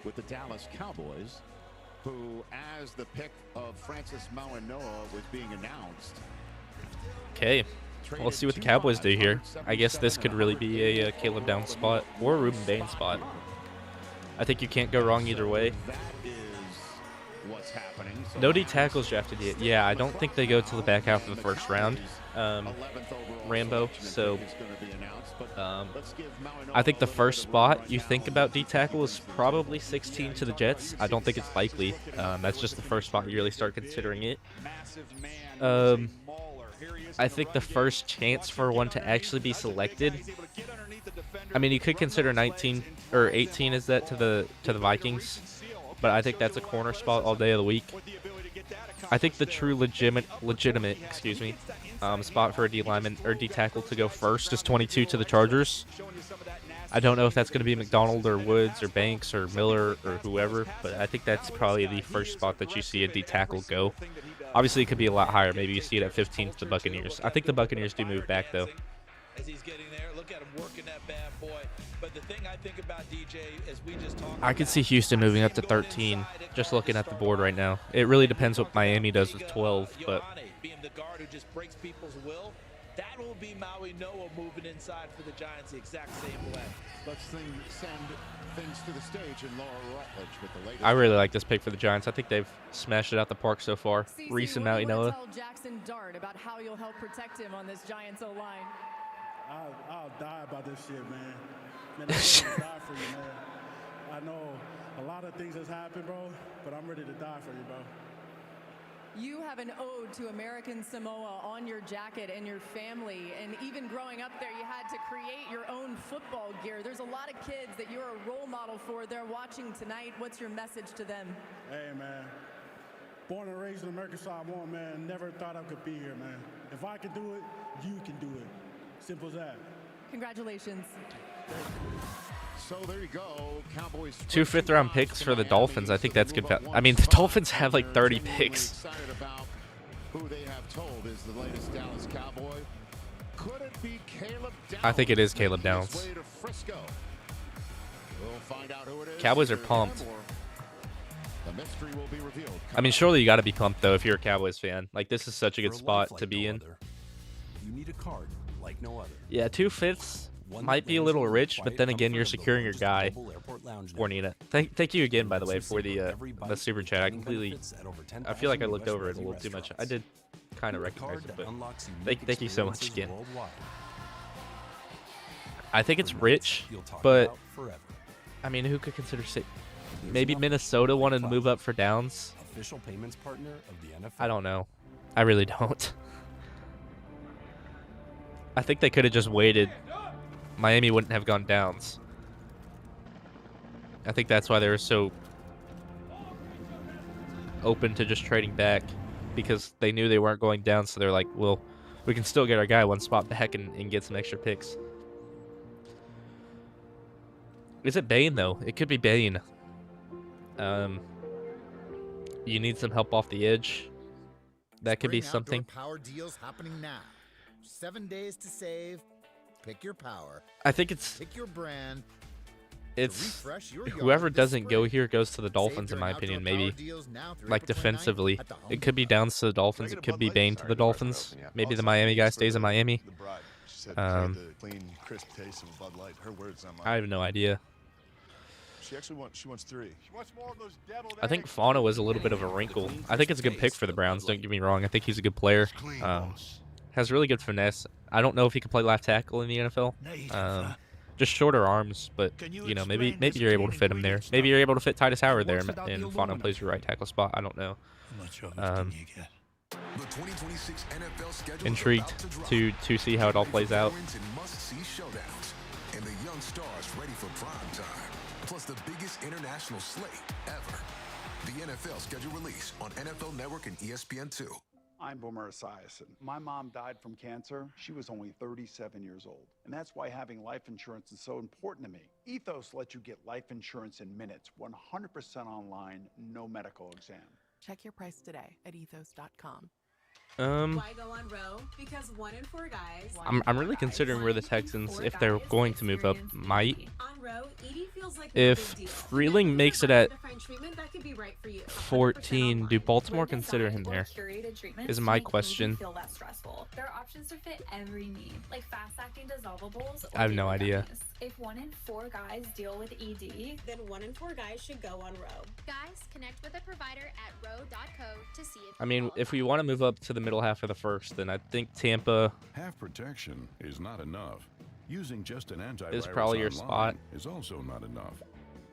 S5: with the Dallas Cowboys, who, as the pick of Francis Mauigoa was being announced.
S4: Okay, well, let's see what the Cowboys do here. I guess this could really be a Caleb Downs spot or a Ruben Bain spot. I think you can't go wrong either way.
S5: What's happening.
S4: No D tackles drafted yet. Yeah, I don't think they go to the back half of the first round. Rambo. So I think the first spot you think about D tackle is probably 16 to the Jets. I don't think it's likely. That's just the first spot you really start considering it. I think the first chance for one to actually be selected. I mean, you could consider 19 or 18 as that to the Vikings. But I think that's a corner spot all day of the week. I think the true legitimate, spot for a D lineman or D tackle to go first is 22 to the Chargers. I don't know if that's going to be McDonald or Woods or Banks or Miller or whoever, but I think that's probably the first spot that you see a D tackle go. Obviously, it could be a lot higher. Maybe you see it at 15 to the Buccaneers. I think the Buccaneers do move back, though.
S9: As he's getting there, look at him working that bad boy. But the thing I think about DJ, as we just talked,
S4: I could see Houston moving up to 13, just looking at the board right now. It really depends what Miami does with 12, but
S9: being the guard who just breaks people's will, that will be Maui Noah moving inside for the Giants the exact same way.
S5: Let's send things to the stage and Laura Rutledge with the latest.
S4: I really like this pick for the Giants. I think they've smashed it out the park so far. Reese and Maui Noah.
S13: Tell Jackson Dart about how you'll help protect him on this Giants O-line.
S17: I'll die about this shit, man. Man, I'm ready to die for you, man. I know a lot of things has happened, bro, but I'm ready to die for you, bro.
S13: You have an ode to American Samoa on your jacket and your family, and even growing up there, you had to create your own football gear. There's a lot of kids that you're a role model for. They're watching tonight. What's your message to them?
S17: Hey, man. Born and raised in American Samoa, man. Never thought I could be here, man. If I can do it, you can do it. Simple as that.
S13: Congratulations.
S5: So there you go. Cowboys.
S4: 2 fifth-round picks for the Dolphins. I think that's good. I mean, the Dolphins have like 30 picks.
S5: Excited about who they have told is the latest Dallas Cowboy. Could it be Caleb Downs?
S4: I think it is Caleb Downs.
S5: We'll find out who it is.
S4: Cowboys are pumped.
S5: The mystery will be revealed.
S4: I mean, surely you got to be pumped though if you're a Cowboys fan. Like, this is such a good spot to be in.
S18: You need a card like no other.
S4: Yeah, 2 fifths might be a little rich, but then again, you're securing your guy. Bornita. Thank you again, by the way, for the super chat. I feel like I looked over it a little too much. I did kind of recognize it, but thank you so much again. I think it's rich, but I mean, who could consider maybe Minnesota wanted to move up for Downs?
S18: Official payments partner of the NFL.
S4: I don't know. I really don't. I think they could have just waited. Miami wouldn't have gone Downs. I think that's why they were so open to just trading back, because they knew they weren't going down, so they're like, well, we can still get our guy one spot back and get some extra picks. Is it Bane, though? It could be Bane. You need some help off the edge. That could be something.
S16: Power deals happening now. 7 days to save. Pick your power.
S4: I think it's...
S16: Pick your brand.
S4: It's whoever doesn't go here goes to the Dolphins, in my opinion. Maybe like defensively, it could be Downs to the Dolphins. It could be Bane to the Dolphins. Maybe the Miami guy stays in Miami. I have no idea.
S21: She wants 3. She wants more of those deviled
S4: I think Fauno was a little bit of a wrinkle. I think it's a good pick for the Browns. Don't get me wrong. I think he's a good player. Has really good finesse. I don't know if he could play left tackle in the NFL. Just shorter arms, but you know, maybe you're able to fit him there. Maybe you're able to fit Titus Howard there, and Fauno plays your right tackle spot. I don't know. Intrigued to see how it all plays out.
S19: And the young stars ready for prime time, plus the biggest international slate ever. The NFL schedule release on NFL Network and ESPN2.
S20: I'm Boomer Esiason. My mom died from cancer. She was only 37 years old. And that's why having life insurance is so important to me. Ethos lets you get life insurance in minutes, 100% online, no medical exam.
S22: Check your price today at ethos.com.
S24: Why go on row? Because 1 in 4 guys.
S4: I'm really considering where the Texans, if they're going to move up, might.
S24: On row, Edie feels like
S4: If Freeling makes it at
S24: that could be right for you.
S4: 14, do Baltimore consider him there? Is my question.
S26: Feel less stressful. There are options to fit every need, like fast-acting dissolvables.
S4: I have no idea.
S26: If 1 in 4 guys deal with ED,
S24: then 1 in 4 guys should go on row.
S27: Guys, connect with a provider at row.co to see if
S4: I mean, if we want to move up to the middle half of the first, then I think Tampa
S7: Half protection is not enough. Using just an antivirus
S4: is probably your
S7: online
S4: spot.
S7: is also not enough.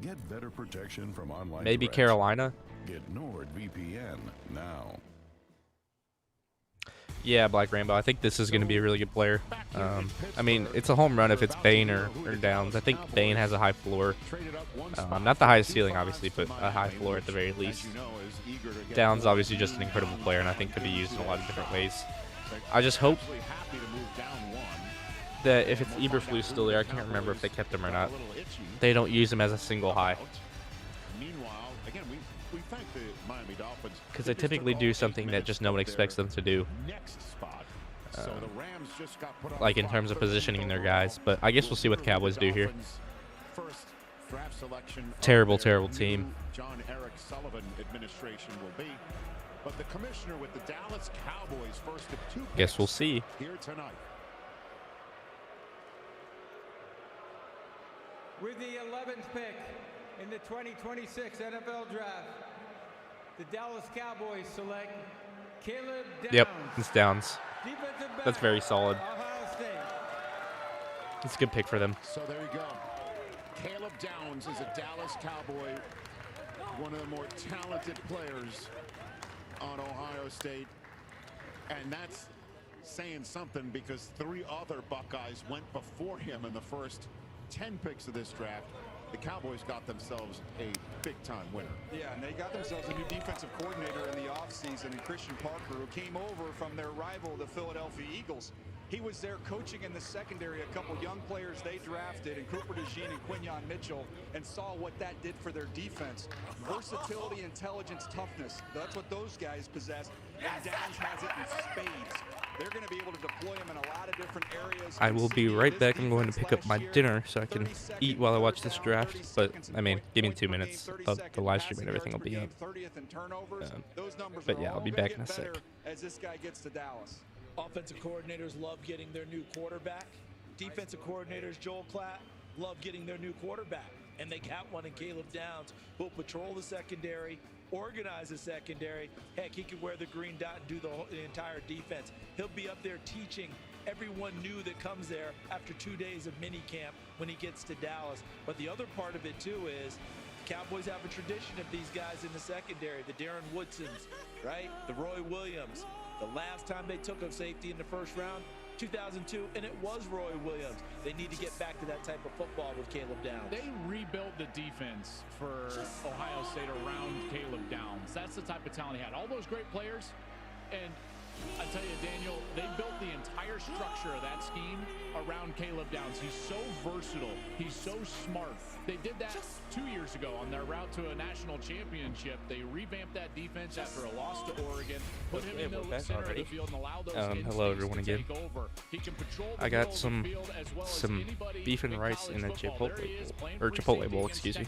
S7: Get better protection from online.
S4: Maybe
S7: threats.
S4: Carolina.
S7: Get NordVPN now.
S4: Yeah, Black Rainbow. I think this is going to be a really good player. I mean, it's a home run if it's Bane or Downs. I think Bane has a high floor. Not the highest ceiling, obviously, but a high floor at the very least. Downs, obviously, just an incredible player, and I think could be used in a lot of different ways. I just hope that if it's Eberflus still there, I can't remember if they kept him or not, they don't use him as a single high. Because they typically do something that just no one expects them to do. Like in terms of positioning their guys. But I guess we'll see what the Cowboys do here. Terrible, terrible team.
S8: John Eric Sullivan administration will be. But the commissioner with the Dallas Cowboys first of 2 picks
S4: Guess we'll see.
S8: Here tonight.
S6: With the 11th pick in the 2026 NFL Draft, the Dallas Cowboys select Caleb Downs.
S4: Yep, it's Downs. That's very solid. It's a good pick for them.
S8: So there you go. Caleb Downs is a Dallas Cowboy, one of the more talented players on Ohio State. And that's saying something because 3 other Buckeyes went before him in the first 10 picks of this draft. The Cowboys got themselves a big-time winner.
S1: Yeah, and they got themselves a new defensive coordinator in the offseason, and Christian Parker, who came over from their rival, the Philadelphia Eagles. He was there coaching in the secondary a couple young players they drafted, and Cooper DeJean and Quinyon Mitchell, and saw what that did for their defense. Versatility, intelligence, toughness. That's what those guys possess, and Downs has it in spades. They're going to be able to deploy him in a lot of different areas.
S4: I will be right back. I'm going to pick up my dinner so I can eat while I watch this draft. But, I mean, give me 2 minutes. The live stream and everything will be up. But, yeah, I'll be back in a sec.
S1: As this guy gets to Dallas.
S9: Offensive coordinators love getting their new quarterback. Defensive coordinators, Joel Klatt, love getting their new quarterback. And they got one in Caleb Downs, who'll patrol the secondary, organize the secondary. Heck, he could wear the green dot and do the entire defense. He'll be up there teaching everyone new that comes there after 2 days of mini camp when he gets to Dallas. But the other part of it, too, is the Cowboys have a tradition of these guys in the secondary, the Darren Woodsons, right? The Roy Williams. The last time they took a safety in the first round, 2002, and it was Roy Williams. They need to get back to that type of football with Caleb Downs.
S2: They rebuilt the defense for Ohio State around Caleb Downs. That's the type of talent he had. All those great players, and I tell you, Daniel, they built the entire structure of that scheme around Caleb Downs. He's so versatile. He's so smart. They did that 2 years ago on their route to a national championship. They revamped that defense after a loss to Oregon, put him in the center of the field and allow those
S4: hello everyone again.
S2: He can patrol the
S4: I got
S2: middle
S4: some
S2: of the field as well as
S4: beef and rice in a Chipotle bowl, excuse me.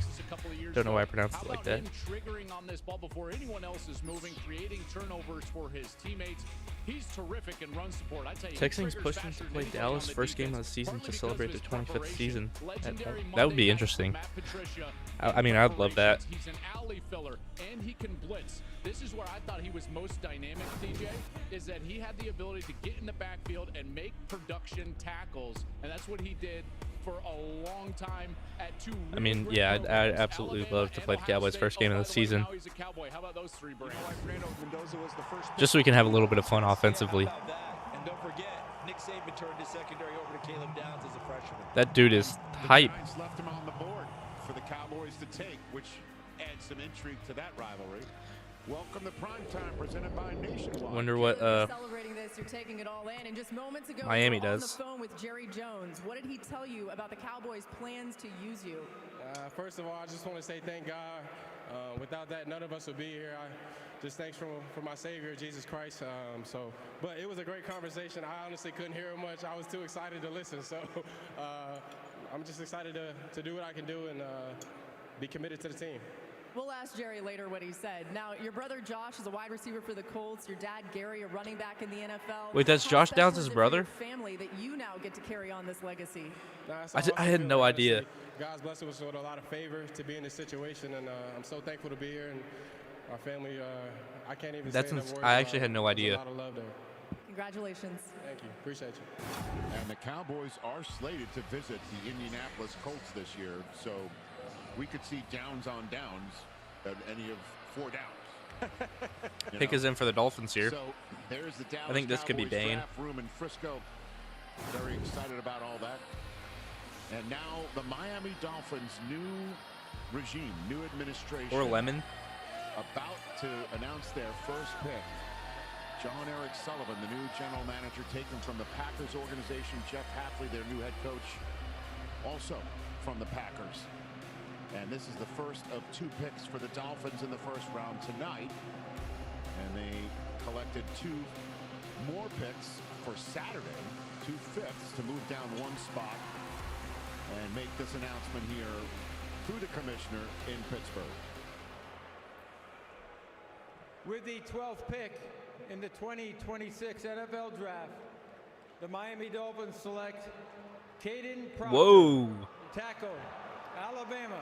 S4: Don't know why I pronounced it like that.
S2: Triggering on this ball before anyone else is moving, creating turnovers for his teammates. He's terrific in run support. I tell you,
S4: Texans pushing to play Dallas first game of the season to celebrate the 25th season. That would be interesting. I mean, I'd love that.
S2: He's an alley filler, and he can blitz. This is where I thought he was most dynamic, TJ, is that he had the ability to get in the backfield and make production tackles, and that's what he did for a long time at two.
S4: I mean, yeah, I'd absolutely love to play the Cowboys first game of the season. Just so we can have a little bit of fun offensively.
S9: And don't forget, Nick Saban turned his secondary over to Caleb Downs as a freshman.
S4: That dude is hype.
S5: Left him on the board for the Cowboys to take, which adds some intrigue to that rivalry. Welcome to Primetime, presented by Nationwide.
S4: Wonder what
S13: Celebrating this, you're taking it all in, and just moments ago,
S4: Miami
S13: you were on
S4: does.
S13: the phone with Jerry Jones. What did he tell you about the Cowboys' plans to use you?
S6: First of all, I just want to say thank God. Without that, none of us would be here. Just thanks for my Savior, Jesus Christ. But it was a great conversation. I honestly couldn't hear him much. I was too excited to listen. So I'm just excited to do what I can do and be committed to the team.
S13: We'll ask Jerry later what he said. Now, your brother Josh is a wide receiver for the Colts. Your dad Gary, a running back in the NFL.
S4: Wait, that's Josh Downs' his brother?
S13: Family that you now get to carry on this legacy.
S4: I had no idea.
S6: God's blessed us with a lot of favor to be in this situation, and I'm so thankful to be here. And our family, I can't even say enough words.
S4: I actually had no idea.
S6: A lot of love there.
S13: Congratulations.
S6: Thank you. Appreciate you.
S5: And the Cowboys are slated to visit the Indianapolis Colts this year, so we could see downs on downs at any of 4 downs.
S4: Pick is in for the Dolphins here.
S5: So there's the Dallas
S4: I think this could be
S5: Cowboys
S4: Bane.
S5: draft room in Frisco. Very excited about all that. And now the Miami Dolphins' new regime, new administration.
S4: Or Lemon.
S5: About to announce their first pick. John Eric Sullivan, the new general manager, taken from the Packers organization. Jeff Hafley, their new head coach, also from the Packers. And this is the first of 2 picks for the Dolphins in the first round tonight. And they collected 2 more picks for Saturday, 2 fifths, to move down 1 spot and make this announcement here through the commissioner in Pittsburgh.
S6: With the 12th pick in the 2026 NFL Draft, the Miami Dolphins select Caden Proctor,
S4: Whoa.
S6: tackle, Alabama.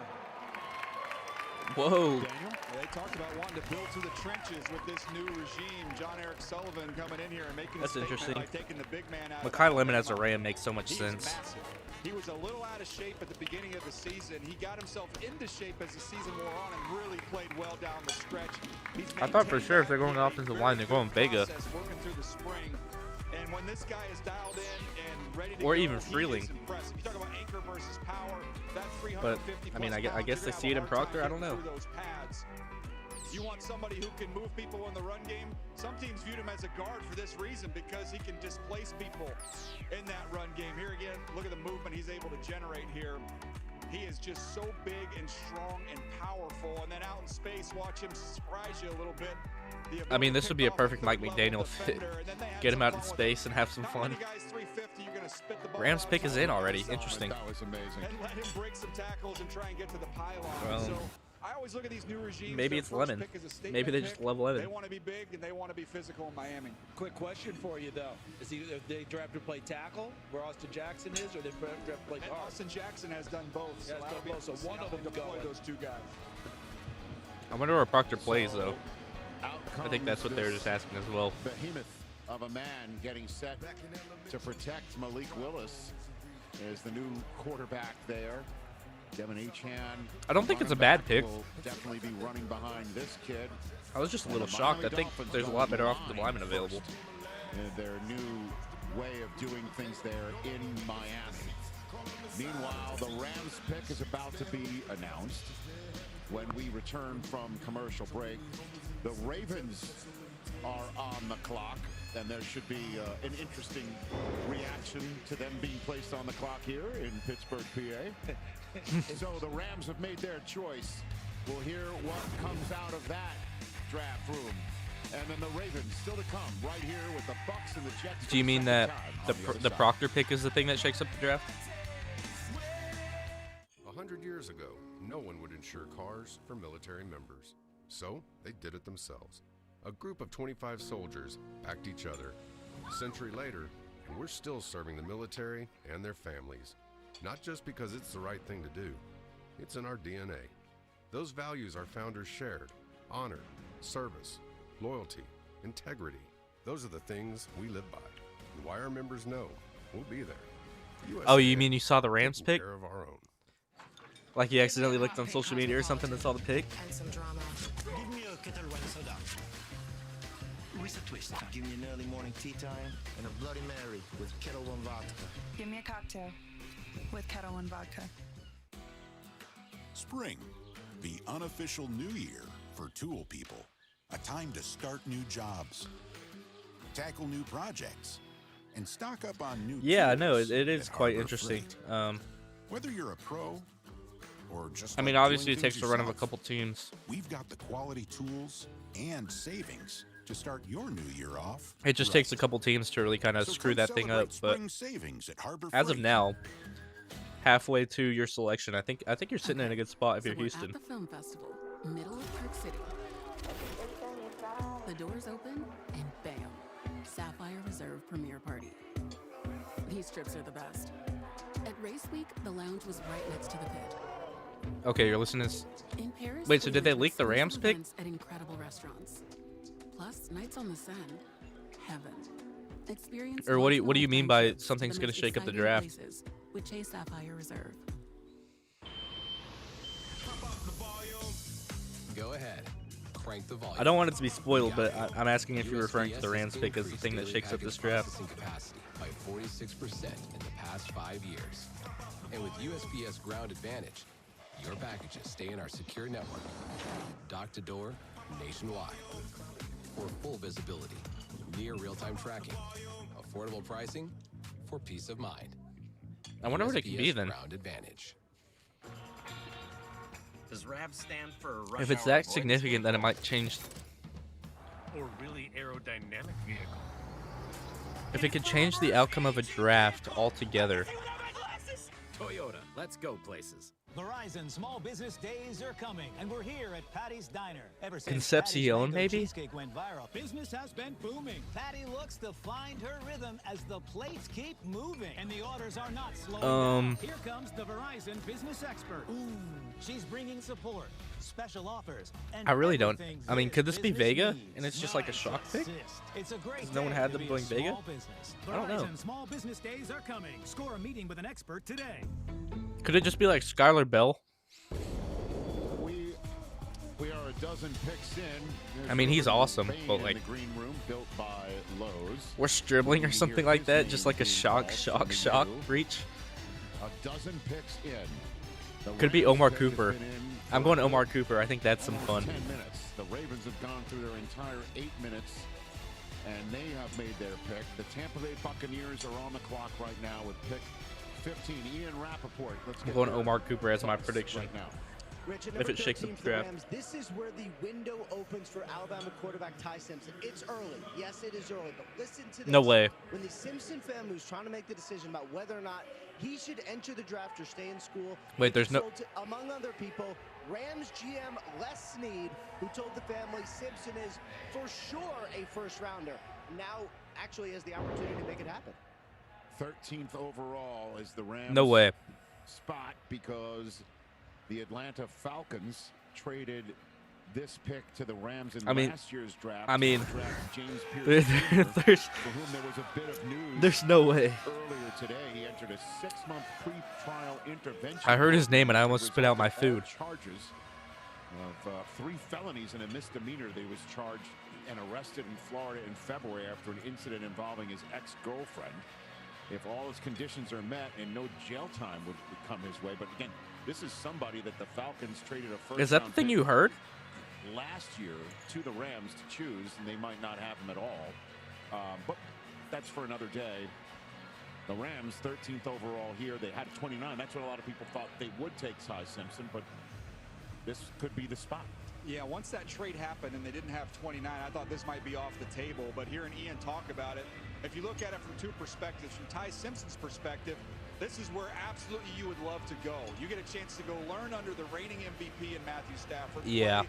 S4: Whoa.
S1: Daniel, they talked about wanting to build through the trenches with this new regime. John Eric Sullivan coming in here and making
S4: That's
S1: a statement
S4: interesting.
S1: by taking the big man out.
S4: Makai Lemon as a Ram makes so much sense.
S1: Massive. He was a little out of shape at the beginning of the season. He got himself into shape as the season wore on and really played well down the stretch.
S4: I thought for sure if they're going offensive line, they're going Vega.
S1: Working through the spring. And when this guy is dialed in and ready to
S4: Or
S1: go,
S4: even Freeling.
S1: he is impressive. You talk about anchor versus power. That
S4: But, I mean, I guess they see it in Proctor. I don't know.
S1: Those pads. You want somebody who can move people in the run game. Some teams viewed him as a guard for this reason, because he can displace people in that run game. Here again, look at the movement he's able to generate here. He is just so big and strong and powerful. And then out in space, watch him surprise you a little bit.
S4: I mean, this would be a perfect Mike McDaniel fit. Get him out in space and have some fun. Rams pick is in already. Interesting.
S5: That was amazing.
S1: And let him break some tackles and try and get to the pylon.
S4: Well,
S1: so I always look at these new regimes.
S4: maybe it's Lemon. Maybe they just love Lemon.
S1: They want to be big and they want to be physical in Miami.
S9: Quick question for you, though. Is he, if they draft to play tackle, where Austin Jackson is, or they draft to play guard?
S1: Austin Jackson has done both.
S9: So one of them
S1: deploy those 2 guys.
S4: I wonder where Proctor plays, though. I think that's what they were just asking as well.
S5: Behemoth of a man getting set to protect Malik Willis is the new quarterback there. Devin Achan.
S4: I don't think it's a bad pick.
S5: Will definitely be running behind this kid.
S4: I was just a little shocked. I think there's a lot better offensive linemen available.
S5: Their new way of doing things there in Miami. Meanwhile, the Rams pick is about to be announced when we return from commercial break. The Ravens are on the clock, and there should be an interesting reaction to them being placed on the clock here in Pittsburgh, PA. So the Rams have made their choice. We'll hear what comes out of that draft room. And then the Ravens still to come right here with the Bucs and the Jets.
S4: Do you mean that the Proctor pick is the thing that shakes up the draft?
S3: 100 years ago, no one would insure cars for military members. So they did it themselves. A group of 25 soldiers backed each other. A century later, and we're still serving the military and their families. Not just because it's the right thing to do. It's in our DNA. Those values our founders shared: honor, service, loyalty, integrity. Those are the things we live by, and why our members know we'll be there.
S4: Oh, you mean you saw the Rams pick?
S3: Care of our own.
S4: Like you accidentally looked on social media or something and saw the pick?
S10: And some drama. Give me a kettle one soda. With a twist. Give me an early morning tea time and a Bloody Mary with Kettle One vodka.
S11: Give me a cocktail with Kettle One vodka.
S7: Spring, the unofficial new year for tool people. A time to start new jobs, tackle new projects, and stock up on new
S4: Yeah,
S7: tools
S4: no, it is
S7: at
S4: quite
S7: Harbor
S4: interesting.
S7: Freight. Whether you're a pro or just
S4: I mean,
S7: like
S4: obviously
S7: doing
S4: it takes
S7: things
S4: the run of a
S7: yourself,
S4: couple teams.
S7: We've got the quality tools and savings to start your new year off.
S4: It just takes a couple teams to really kind of
S7: So
S4: screw
S7: come
S4: that thing up.
S7: celebrate
S4: But
S7: spring savings at Harbor
S4: as of
S7: Freight.
S4: now, halfway to your selection, I think you're sitting in a good spot if
S22: So
S4: you're
S22: we're
S4: Houston.
S22: at the film festival, middle of Park City. The doors open, and bam, Sapphire Reserve premiere party. These trips are the best. At Race Week, the lounge was right next to the pit.
S4: Okay, you're listening.
S22: In Paris,
S4: Wait, so
S22: we
S4: did they
S22: went to
S4: leak the
S22: exclusive
S4: Rams pick?
S22: events at incredible restaurants. Plus, nights on the Seine, heaven. Experience
S4: Or what do you
S22: optional
S4: mean
S22: time
S4: by
S22: trips to
S4: something's
S22: the
S4: gonna
S22: most
S4: shake up the
S22: exciting
S4: draft?
S22: places with Chase Sapphire Reserve.
S12: Go ahead. Crank the volume.
S4: I don't want it to be spoiled, but I'm asking if you're referring to the Rams pick as the thing that shakes up this draft.
S12: Capacity by 46% in the past 5 years. And with USPS Ground Advantage, your packages stay in our secure network, dock to door, nationwide. For full visibility, near real-time tracking, affordable pricing, for peace of mind.
S4: I wonder what it can be
S12: USPS
S4: then.
S12: Ground Advantage.
S14: Does RAV stand for
S4: If it's that significant, then it might change.
S14: or really aerodynamic vehicle?
S4: If it could change the outcome of a draft altogether.
S14: Toyota, let's go places.
S23: Verizon Small Business Days are coming, and we're here at Patty's Diner. Ever since
S4: Concepcion,
S23: Patty's mango
S4: maybe?
S23: cheesecake went viral, business has been booming. Patty looks to find her rhythm as the plates keep moving, and the orders are not slowing down. Here comes the Verizon business expert. Ooh, she's bringing support, special offers, and
S4: I really don't.
S23: everything
S4: I mean, could this be
S23: business
S4: Vega?
S23: needs.
S4: And it's just like a shock pick?
S23: It's a great
S4: Because no one
S23: day
S4: had
S23: to
S4: them
S23: be a
S4: going Vega?
S23: small business.
S4: I don't know.
S23: Verizon Small Business Days are coming. Score a meeting with an expert today.
S4: Could it just be like Skylar Bell?
S5: We are a dozen picks in. There's
S4: I mean, he's
S5: Ruben
S4: awesome,
S5: Bain
S4: but
S5: in
S4: like,
S5: the green room built by Lowe's.
S4: we're dribbling or
S5: You
S4: something
S5: hear
S4: like
S5: his
S4: that,
S5: name
S4: just like a
S5: being
S4: shock
S5: called from the
S4: reach.
S5: A dozen picks in. The
S4: Could be
S5: Rams
S4: Omar
S5: pick has
S4: Cooper.
S5: been in
S4: I'm going Omar Cooper. I think that's some fun.
S5: 10 minutes. The Ravens have gone through their entire 8 minutes, and they have made their pick. The Tampa Bay Buccaneers are on the clock right now with pick 15. Ian Rappaport. Let's
S4: I'm
S5: get
S4: going
S5: your
S4: Omar Cooper as my
S5: thoughts
S4: prediction.
S5: right now.
S25: Rich, at
S4: If
S25: number
S4: it shakes up
S25: 13
S4: the
S25: for the
S4: draft.
S25: Rams, this is where the window opens for Alabama quarterback Ty Simpson. It's early. Yes, it is early, but listen to this.
S4: No way.
S25: When the Simpson family was trying to make the decision about whether or not he should enter the draft or stay in school,
S4: Wait, there's no-
S25: told to, among other people, Rams GM Les Snead, who told the family Simpson is for sure a first rounder. Now actually has the opportunity to make it happen.
S5: 13th overall is the Rams
S4: No way.
S5: spot because the Atlanta Falcons traded this pick to the Rams in
S4: I mean-
S5: last year's draft.
S4: I mean,
S5: to draft James
S4: there-
S5: Pierce Jr.,
S4: there's-
S5: for whom there was a bit of news.
S4: There's no way.
S5: Earlier today, he entered a 6-month pre-trial intervention.
S4: I heard his name and I almost
S5: As a
S4: spit out my
S5: result of all
S4: food.
S5: Charges of 3 felonies and a misdemeanor. They was charged and arrested in Florida in February after an incident involving his ex-girlfriend. If all his conditions are met and no jail time would come his way. But again, this is somebody that the Falcons traded a first.
S4: Is that the thing you heard?
S5: Last year to the Rams to choose, and they might not have him at all. But that's for another day. The Rams, 13th overall here. They had 29. That's what a lot of people thought they would take Ty Simpson, but this could be the spot.
S1: Yeah, once that trade happened and they didn't have 29, I thought this might be off the table. But hearing Ian talk about it, if you look at it from two perspectives, from Ty Simpson's perspective, this is where absolutely you would love to go. You get a chance to go learn under the reigning MVP in Matthew Stafford.
S4: Yeah.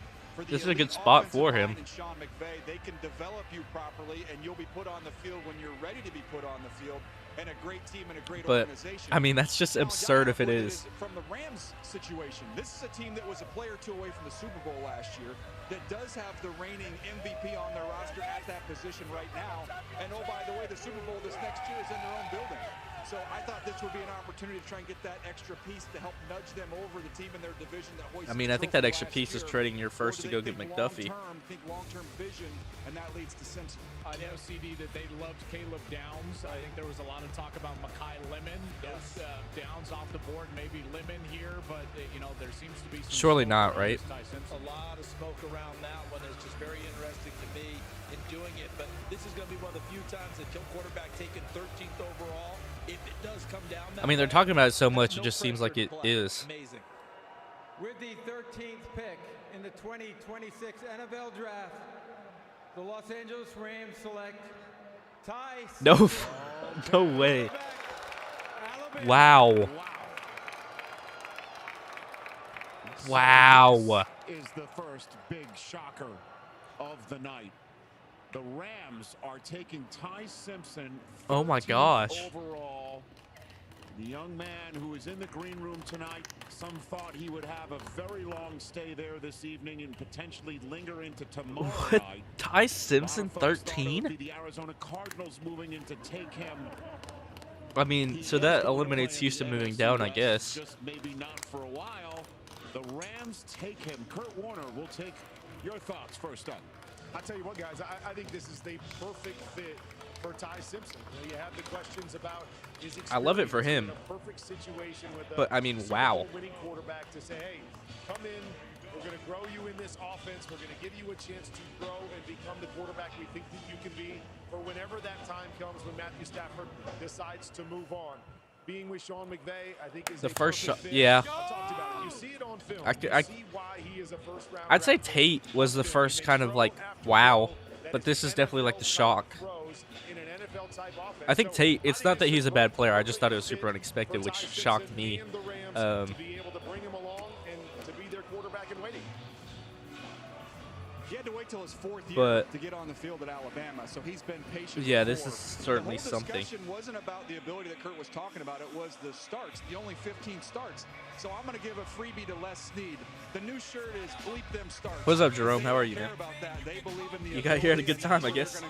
S4: This is a good spot for him.
S1: And Sean McVay, they can develop you properly, and you'll be put on the field when you're ready to be put on the field. And a great team and a great organization.
S4: I mean, that's just absurd if it is.
S1: From the Rams situation, this is a team that was a player or two away from the Super Bowl last year that does have the reigning MVP on their roster at that position right now. And oh, by the way, the Super Bowl this next year is in their own building. So I thought this would be an opportunity to try and get that extra piece to help nudge them over the team in their division.
S4: I mean, I think that extra piece is trading your first to go get McDuffie.
S1: Think long-term vision, and that leads to Simpson.
S2: I know, CD, that they loved Caleb Downs. I think there was a lot of talk about Mekhi Lemon. Yes. Downs off the board, maybe Lemon here, but you know there seems to be some
S4: surely not, right?
S9: A lot of smoke around that one. It's just very interesting to me in doing it. But this is going to be one of the few times that Joe quarterback taken 13th overall. If it does come down,
S4: I mean, they're talking about it so much, it just seems like it is.
S9: Amazing.
S6: With the 13th pick in the 2026 NFL Draft, the Los Angeles Rams select Ty
S4: No, no way. Wow. Wow.
S5: Is the first big shocker of the night. The Rams are taking Ty Simpson.
S4: Oh my gosh.
S5: Overall, the young man who is in the green room tonight, some thought he would have a very long stay there this evening and potentially linger into tomorrow night.
S4: Ty Simpson 13?
S5: The Arizona Cardinals moving in to take him.
S4: I mean, so that eliminates Houston moving down, I guess.
S5: Just maybe not for a while. The Rams take him. Kurt Warner will take your thoughts first up.
S8: I'll tell you what, guys, I think this is the perfect fit for Ty Simpson. You have the questions about his experience.
S4: I love it for him.
S8: A perfect situation with
S4: but I mean, wow.
S8: Winning quarterback to say, hey, come in. We're going to grow you in this offense. We're going to give you a chance to grow and become the quarterback we think that you can be for whenever that time comes when Matthew Stafford decides to move on. Being with Sean McVay, I think is
S4: the first shot.
S8: fit.
S4: Yeah.
S8: I talked about it. You see it on film.
S4: I
S8: see why he is a first round
S4: I'd say Tate was the first kind of like wow, but this is definitely like the shock. I think Tate, it's not that he's a bad player. I just thought it was super unexpected, which shocked me.
S1: He had to wait till his fourth year
S4: But
S1: to get on the field at Alabama, so he's been patient.
S4: Yeah, this is certainly
S1: the whole
S4: something.
S1: discussion wasn't about the ability that Kurt was talking about. It was the starts, the only 15 starts. So I'm going to give a freebie to Les Snead. The new shirt is bleep them starts.
S4: What's up, Jerome? How are you, man? You got here at a good time, I guess.
S9: And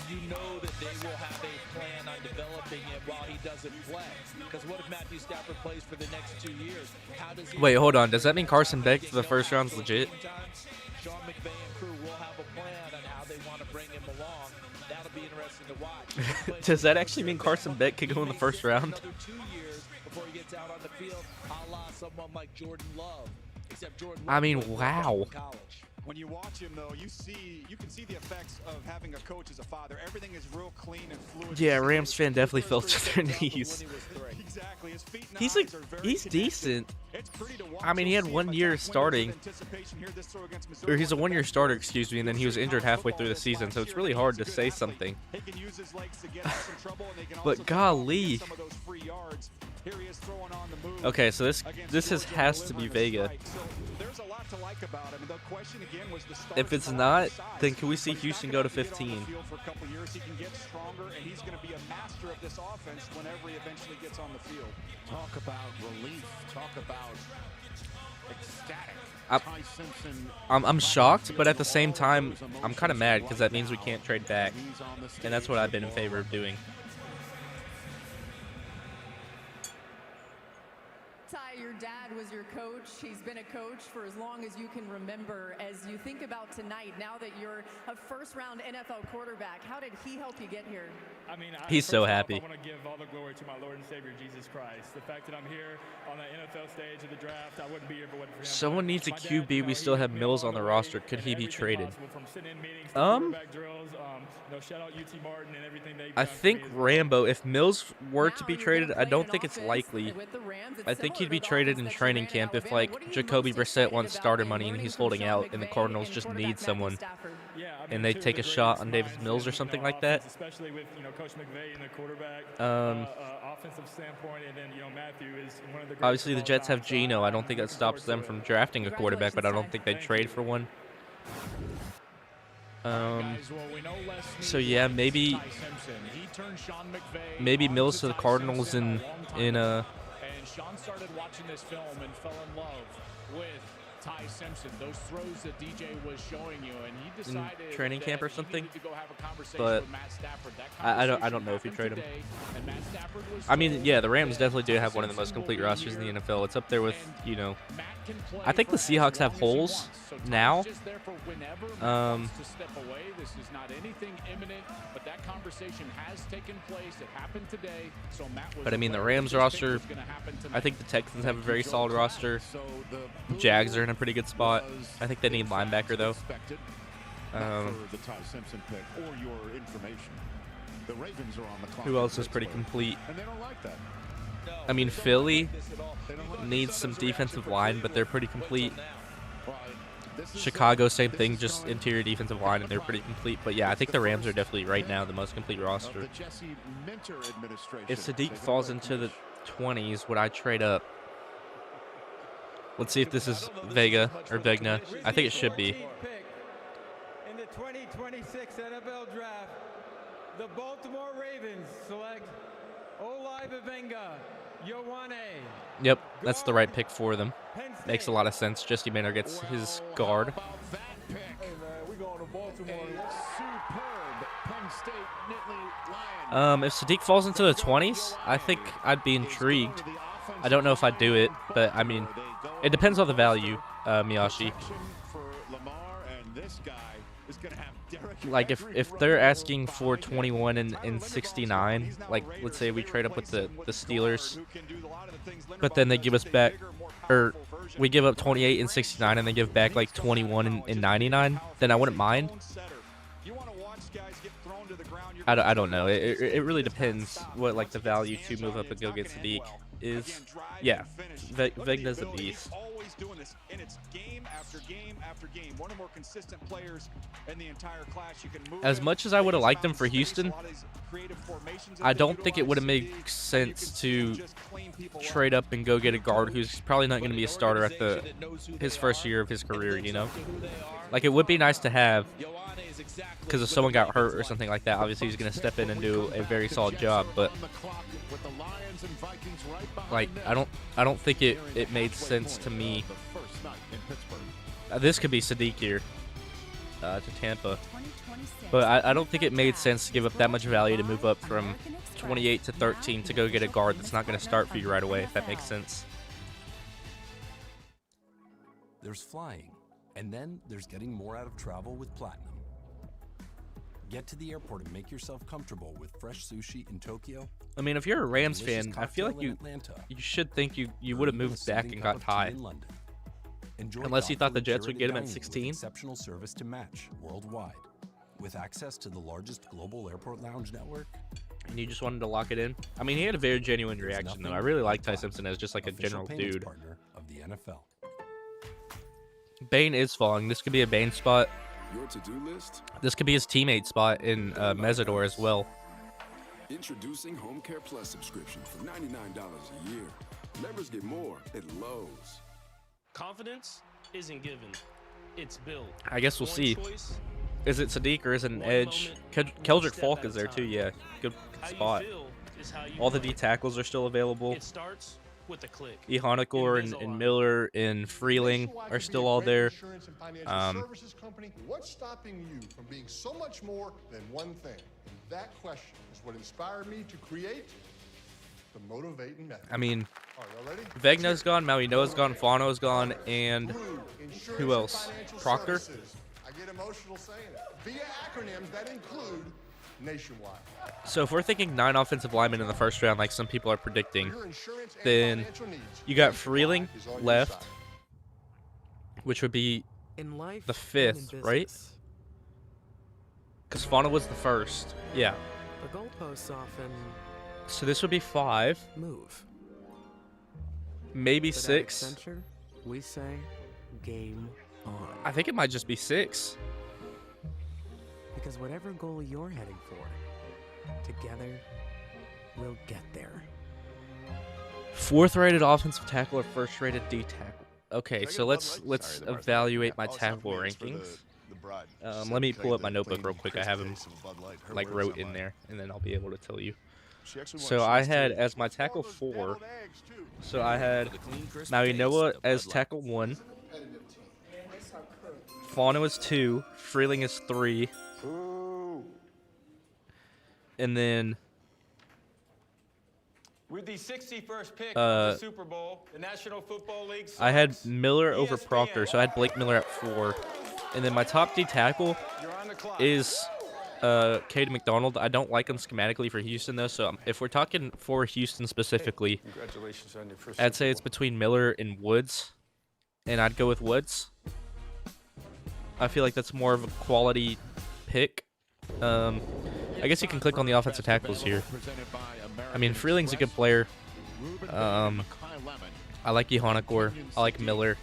S9: you know that they will have a plan on developing it while he doesn't play. Because what if Matthew Stafford plays for the next 2 years? How does he?
S4: Wait, hold on. Does that mean Carson Beck for the first round's legit?
S9: Sean McVay and crew will have a plan on how they want to bring him along. That'll be interesting to watch.
S4: Does that actually mean Carson Beck could go in the first round?
S9: Another 2 years before he gets out on the field, a la someone like Jordan Love. Except Jordan Love,
S4: I mean, wow.
S1: When you watch him, though, you can see the effects of having a coach as a father. Everything is real clean and fluid.
S4: Yeah, Rams fan definitely fell to their knees.
S1: Exactly. His feet and
S4: He's
S1: eyes are very
S4: he's decent.
S1: It's pretty to watch.
S4: I mean, he had 1 year starting, or he's a 1 year starter, excuse me, and then he was injured halfway through the season, so it's really hard to say something. But golly. Okay, so this has to be Vega.
S1: There's a lot to like about him. The question again was the start.
S4: If it's not, then can we see Houston go to 15?
S1: For a couple years, he can get stronger, and he's going to be a master of this offense whenever he eventually gets on the field.
S5: Talk about relief. Talk about ecstatic.
S4: I'm shocked, but at the same time, I'm kind of mad because that means we can't trade back, and that's what I've been in favor of doing.
S13: Ty your dad was your coach. He's been a coach for as long as you can remember. As you think about tonight, now that you're a first-round NFL quarterback, how did he help you get here?
S15: I mean,
S4: he's so happy.
S15: I want to give all the glory to my Lord and Savior, Jesus Christ. The fact that I'm here on the NFL stage of the draft, I wouldn't be here if it wasn't for him.
S4: Someone needs a QB. We still have Mills on the roster. Could he be traded?
S15: Shout out UT Martin and everything
S4: I think Rambo, if Mills were to be traded, I don't think it's likely. I think he'd be traded in training camp if, like, Jacoby Brissett wants starter money and he's holding out and the Cardinals just need someone. And they take a shot on Davis Mills or something like that.
S15: Especially with, Coach McVay in the quarterback offensive standpoint, and then, Matthew is one of the
S4: obviously, the Jets have Geno. I don't think that stops them from drafting a quarterback, but I don't think they'd trade for one. So yeah, maybe Mills to the Cardinals in
S2: And Sean started watching this film and fell in love with Ty Simpson. Those throws that DJ was showing you, and he decided
S4: in training camp or something.
S2: To go have a conversation
S4: but
S2: with Matt Stafford.
S4: I don't know if you trade him. I mean, yeah, the Rams definitely do have one of the most complete rosters in the NFL. It's up there with, I think the Seahawks have holes now.
S2: This is not anything imminent, but that conversation has taken place. It happened today. So Matt was
S4: but I mean, the Rams roster, I think the Texans have a very solid roster. Jags are in a pretty good spot. I think they need linebacker though.
S5: The Ty Simpson pick or your information. The Ravens are on the clock.
S4: Who else is pretty complete?
S5: And they don't like that.
S4: I mean, Philly needs some defensive line, but they're pretty complete. Chicago, same thing, just interior defensive line, and they're pretty complete. But yeah, I think the Rams are definitely right now the most complete roster. If Sadiq falls into the 20s, would I trade up? Let's see if this is Vega or Vegna. I think it should be.
S6: In the 2026 NFL Draft, the Baltimore Ravens select Olai Venga, Yowane.
S4: Yep, that's the right pick for them. Makes a lot of sense. Jesse Manor gets his guard.
S5: Hey man, we going to Baltimore. Superb Penn State Nittany Lion.
S4: If Sadiq falls into the 20s, I think I'd be intrigued. I don't know if I'd do it, but I mean, it depends on the value, Miyashi. Like if they're asking for 21 and 69, like let's say we trade up with the Steelers, but then they give us back, or we give up 28 and 69 and they give back like 21 and 99, then I wouldn't mind. I don't know. It really depends what like the value to move up and go get Sadiq is. Yeah, Vegna's a beast.
S1: Doing this, and it's game after game after game. One of the more consistent players in the entire class. You can move
S4: as much as I would have liked them for Houston, I don't think it would have made sense to trade up and go get a guard who's probably not going to be a starter at his first year of his career, Like, it would be nice to have, because if someone got hurt or something like that, obviously he's going to step in and do a very solid job, but like I don't think it made sense to me. This could be Sadiq here to Tampa, but I don't think it made sense to give up that much value to move up from 28 to 13 to go get a guard that's not going to start for you right away, if that makes sense.
S16: There's flying, and then there's getting more out of travel with Platinum. Get to the airport and make yourself comfortable with fresh sushi in Tokyo.
S4: I mean, if you're a Rams fan, I feel like you should think you would have moved back and got Ty. Unless you thought the Jets would get him at 16.
S16: Exceptional service to match worldwide, with access to the largest global airport lounge network.
S4: And you just wanted to lock it in. I mean, he had a very genuine reaction though. I really like Ty Simpson as just like a general dude.
S16: Partner of the NFL.
S4: Bane is falling. This could be a Bane spot.
S3: Your to-do list?
S4: This could be his teammate spot in Mesidor as well.
S3: Introducing Home Care Plus subscription for $99 a year. Members get more at Lowe's.
S17: Confidence isn't given, it's built.
S4: I guess we'll see. Is it Sadiq or is it an edge? Keldrick Falk is there too, yeah. Good spot. All the D tackles are still available.
S17: It starts with a click.
S4: Ehonikor and Miller and Freeling are still all there.
S18: What's stopping you from being so much more than one thing? And that question is what inspired me to create the Motivating Method.
S4: I mean, Vegna's gone, Maui Noah's gone, Fano's gone, and who else? Proctor?
S18: I get emotional saying it. Via acronyms that include Nationwide.
S4: So if we're thinking 9 offensive linemen in the first round, like some people are predicting, then you got Freeling left, which would be the 5th, right? Because Fano was the first. Yeah.
S10: The goalposts often
S4: So this would be 5.
S10: move.
S4: Maybe
S10: But at
S4: 6.
S10: Accenture, we say game on.
S4: I think it might just be 6.
S10: Because whatever goal you're heading for, together, we'll get there.
S4: 4th rated offensive tackle or 1st rated D tackle. Okay, so let's evaluate my tackle rankings. Let me pull up my notebook real quick. I have them like wrote in there, and then I'll be able to tell you. So I had as my tackle 4. So I had Maui Noah as tackle 1. Fano is 2. Freeling is 3. And then
S6: With the 61st pick of the Super Bowl, the National Football League
S4: I had Miller over Proctor, so I had Blake Miller at 4. And then my top D tackle is Cade McDonald. I don't like him schematically for Houston, though, so if we're talking for Houston specifically,
S19: Congratulations on your first
S4: I'd say it's between Miller and Woods, and I'd go with Woods. I feel like that's more of a quality pick. I guess you can click on the offensive tackles here. I mean, Freeling's a good player. I like Yohanakor. I like Miller.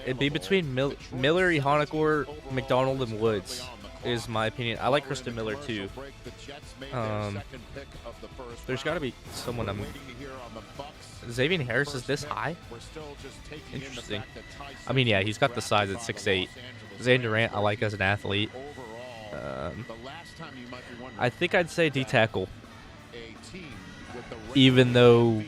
S4: It'd be between Miller, Yohanakor, McDonald, and Woods, is my opinion. I like Kristen Miller, too. There's got to be someone I'm... Xavier Harris is this high? Interesting. I mean, yeah, he's got the size at 6'8". Zane Durant, I like as an athlete. I think I'd say D tackle. Even though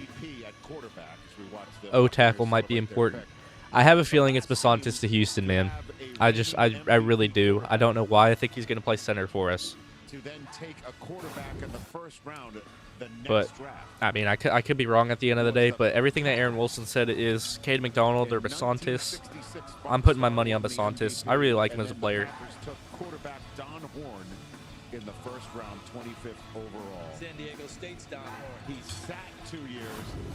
S4: O tackle might be important. I have a feeling it's Basantis to Houston, man. I really do. I don't know why. I think he's going to play center for us. But, I mean, I could be wrong at the end of the day, but everything that Aaron Wilson said is Cade McDonald or Basantis. I'm putting my money on Basantis. I really like him as a player.
S5: Quarterback Don Horn in the first round, 25th overall.
S9: San Diego State's Don Horn.
S5: He sat 2 years